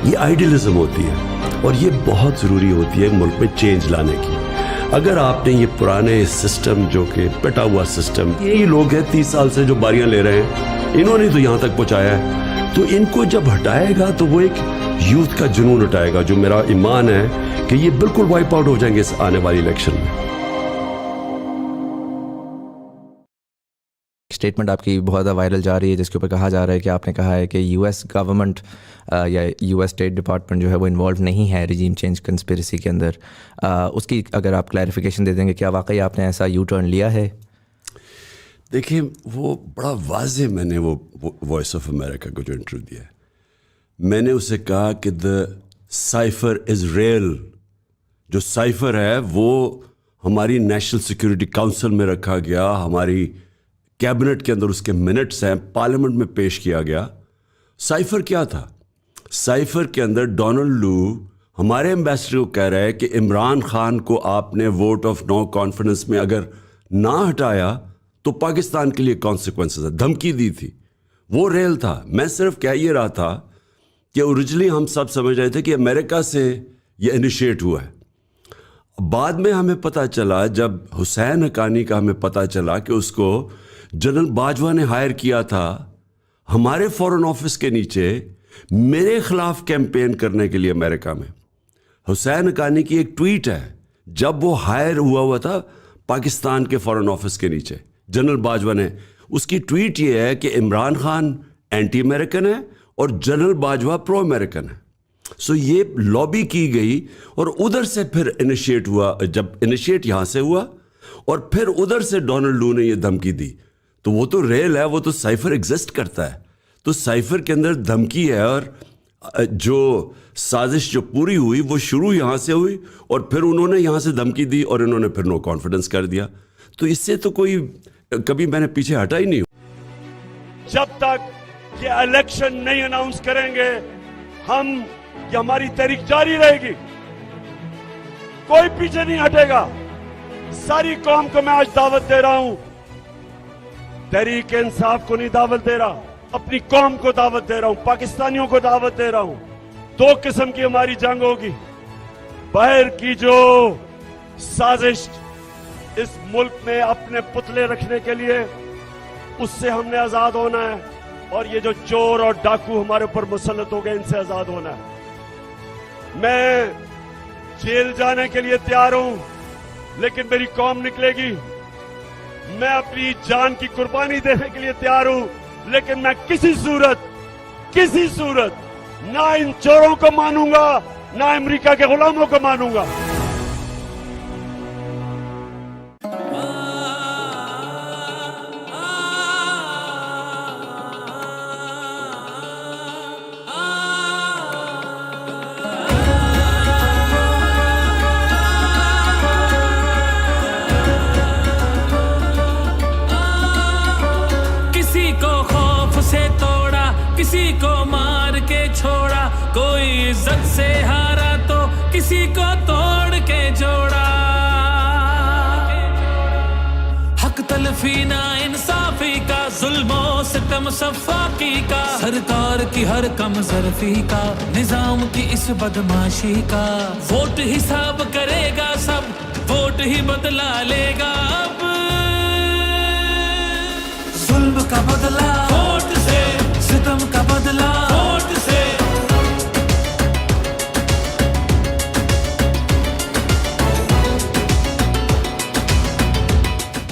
ये आइडियलिज्म होती है, और ये बहुत ज़रूरी होती है मुल्क में चेंज लाने की। अगर आपने ये पुराने सिस्टम जो कि पिटा हुआ सिस्टम, यही लोग हैं 30 साल से जो बारियां ले रहे हैं, इन्होंने तो यहाँ तक पहुँचाया है, तो इनको जब हटाएगा तो वो एक यूथ का जुनून हटाएगा, जो मेरा ईमान है कि ये बिल्कुल वाइप आउट हो जाएंगे इस आने वाली इलेक्शन में। स्टेटमेंट आपकी बहुत ज़्यादा वायरल जा रही है, जिसके ऊपर कहा जा रहा है कि आपने कहा है कि यूएस गवर्नमेंट या यूएस स्टेट डिपार्टमेंट जो है वो इन्वॉल्व नहीं है रिजीम चेंज कंस्पिरेसी के अंदर। उसकी अगर आप क्लैरिफिकेशन दे देंगे, क्या वाकई आपने ऐसा यू टर्न लिया है? देखिए, वो बड़ा वाज़े मैंने वो वॉइस ऑफ अमेरिका को जो इंटरव्यू दिया है, मैंने उसे कहा कि द साइफर इज़ रियल। जो साइफर है वो हमारी नेशनल सिक्योरिटी काउंसिल में रखा गया, हमारी कैबिनेट के अंदर उसके मिनट्स हैं, पार्लियामेंट में पेश किया गया। साइफर क्या था? साइफर के अंदर डोनाल्ड लू हमारे एम्बेसडर को कह रहा है कि इमरान खान को आपने वोट ऑफ नो कॉन्फिडेंस में अगर ना हटाया तो पाकिस्तान के लिए कॉन्सिक्वेंसेस है, धमकी दी थी। वो रेल था। मैं सिर्फ कह ये रहा था कि ओरिजिनली हम सब समझ रहे थे कि अमेरिका से ये इनिशिएट हुआ है। بعد میں ہمیں پتہ چلا, جب حسین حقانی کا ہمیں پتہ چلا کہ اس کو جنرل باجوہ نے ہائر کیا تھا ہمارے فورن آفس کے نیچے میرے خلاف کیمپین کرنے کے لیے امریکہ میں. حسین حقانی کی ایک ٹویٹ ہے جب وہ ہائر ہوا تھا پاکستان کے فورن آفس کے نیچے جنرل باجوہ نے. اس کی ٹویٹ یہ ہے کہ عمران خان اینٹی امریکن ہے اور جنرل باجوہ پرو امریکن ہے. سو یہ لابی کی گئی اور ادھر سے پھر انیشیٹ ہوا. جب انیشیٹ یہاں سے ہوا اور پھر ادھر سے ڈونلڈ لو نے یہ دھمکی دی, تو وہ تو ریل ہے, وہ تو سائفر ایگزسٹ کرتا ہے. تو سائفر کے اندر دھمکی ہے, اور جو سازش جو پوری ہوئی وہ شروع یہاں سے ہوئی اور پھر انہوں نے یہاں سے دھمکی دی اور انہوں نے پھر نو کانفیڈنس کر دیا. تو اس سے تو کوئی کبھی میں نے پیچھے ہٹا ہی نہیں. جب تک یہ الیکشن نہیں اناؤنس کریں گے ہم, یہ ہماری تحریک جاری رہے گی, کوئی پیچھے نہیں ہٹے گا. ساری قوم کو میں آج دعوت دے رہا ہوں, تحریک انصاف کو نہیں دعوت دے رہا, اپنی قوم کو دعوت دے رہا ہوں, پاکستانیوں کو دعوت دے رہا ہوں. دو قسم کی ہماری جنگ ہوگی. باہر کی جو سازش اس ملک میں اپنے پتلے رکھنے کے لیے, اس سے ہم نے آزاد ہونا ہے, اور یہ جو چور اور ڈاکو ہمارے اوپر مسلط ہو گئے ان سے آزاد ہونا ہے. میں جیل جانے کے لیے تیار ہوں, لیکن میری قوم نکلے گی. میں اپنی جان کی قربانی دینے کے لیے تیار ہوں, لیکن میں کسی صورت نہ ان چوروں کو مانوں گا, نہ امریکہ کے غلاموں کو مانوں گا. کسی کو مار کے چھوڑا, کوئی عزت سے ہارا تو کسی کو توڑ کے جوڑا. حق تلفی نا انصافی کا, ظلم و ستم صفاقی کا, سرکار کی ہر کم ظرفی کا, نظام کی اس بدماشی کا. ووٹ حساب کرے گا سب, ووٹ ہی بدلا لے گا اب. ظلم کا بدلہ ووٹ سے, ستم کا بدلہ ووٹ سے.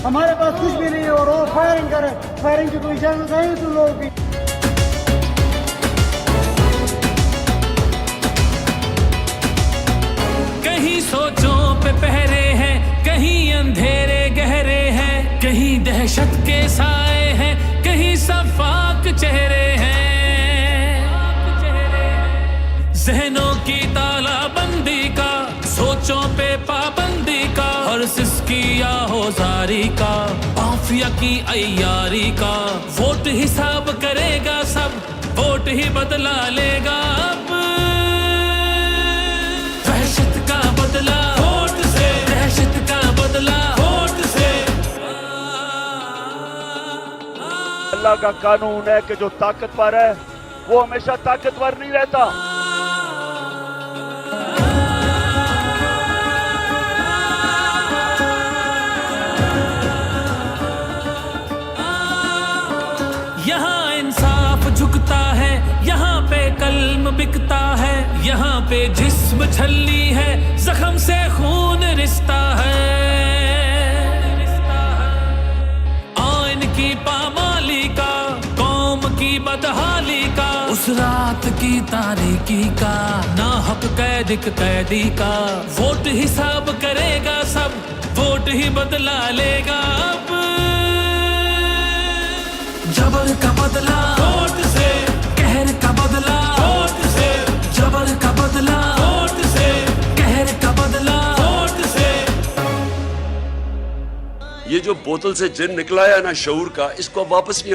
ہمارے پاس کچھ بھی نہیں ہے اور وہ فائرنگ کرے, فائرنگ کی کوئی اجازت نہیں تم لوگوں کی. کہیں سوچوں پہ پہرے ہیں, کہیں اندھیرے گہرے ہیں, کہیں دہشت کے سائے ہیں, کہیں صفاق چہرے ہیں. ذہنوں کی تالا بندی کا, سوچوں پہ پابندی کا, اور سسکی یا ہوزاری کا, مافیا کی عیاری کا. ووٹ حساب کرے گا سب, ووٹ ہی بدلا لے گا اب. دہشت کا بدلہ ووٹ سے, دہشت کا بدلہ ووٹ سے. اللہ کا قانون ہے کہ جو طاقتور ہے وہ ہمیشہ طاقتور نہیں رہتا. یہاں انصاف جھکتا ہے, یہاں پہ کلم بکتا ہے, یہاں پہ جسم چھلی ہے, زخم سے خون رشتہ ہے. آئین کی پامالی کا, قوم کی بدحالی کا, اس رات کی تاریکی کا, ناحق قیدی کا. ووٹ حساب کرے گا سب, ووٹ ہی بدلا لے گا اب. جبر کا بدلہ ووٹ سے, قہر کا بدلہ ووٹ سے, جبر کا بدلہ ووٹ سے, قہر کا بدلہ ووٹ سے. یہ جو بوتل سے جن نکلا ہے نا شعور کا, اس کو واپس نہیں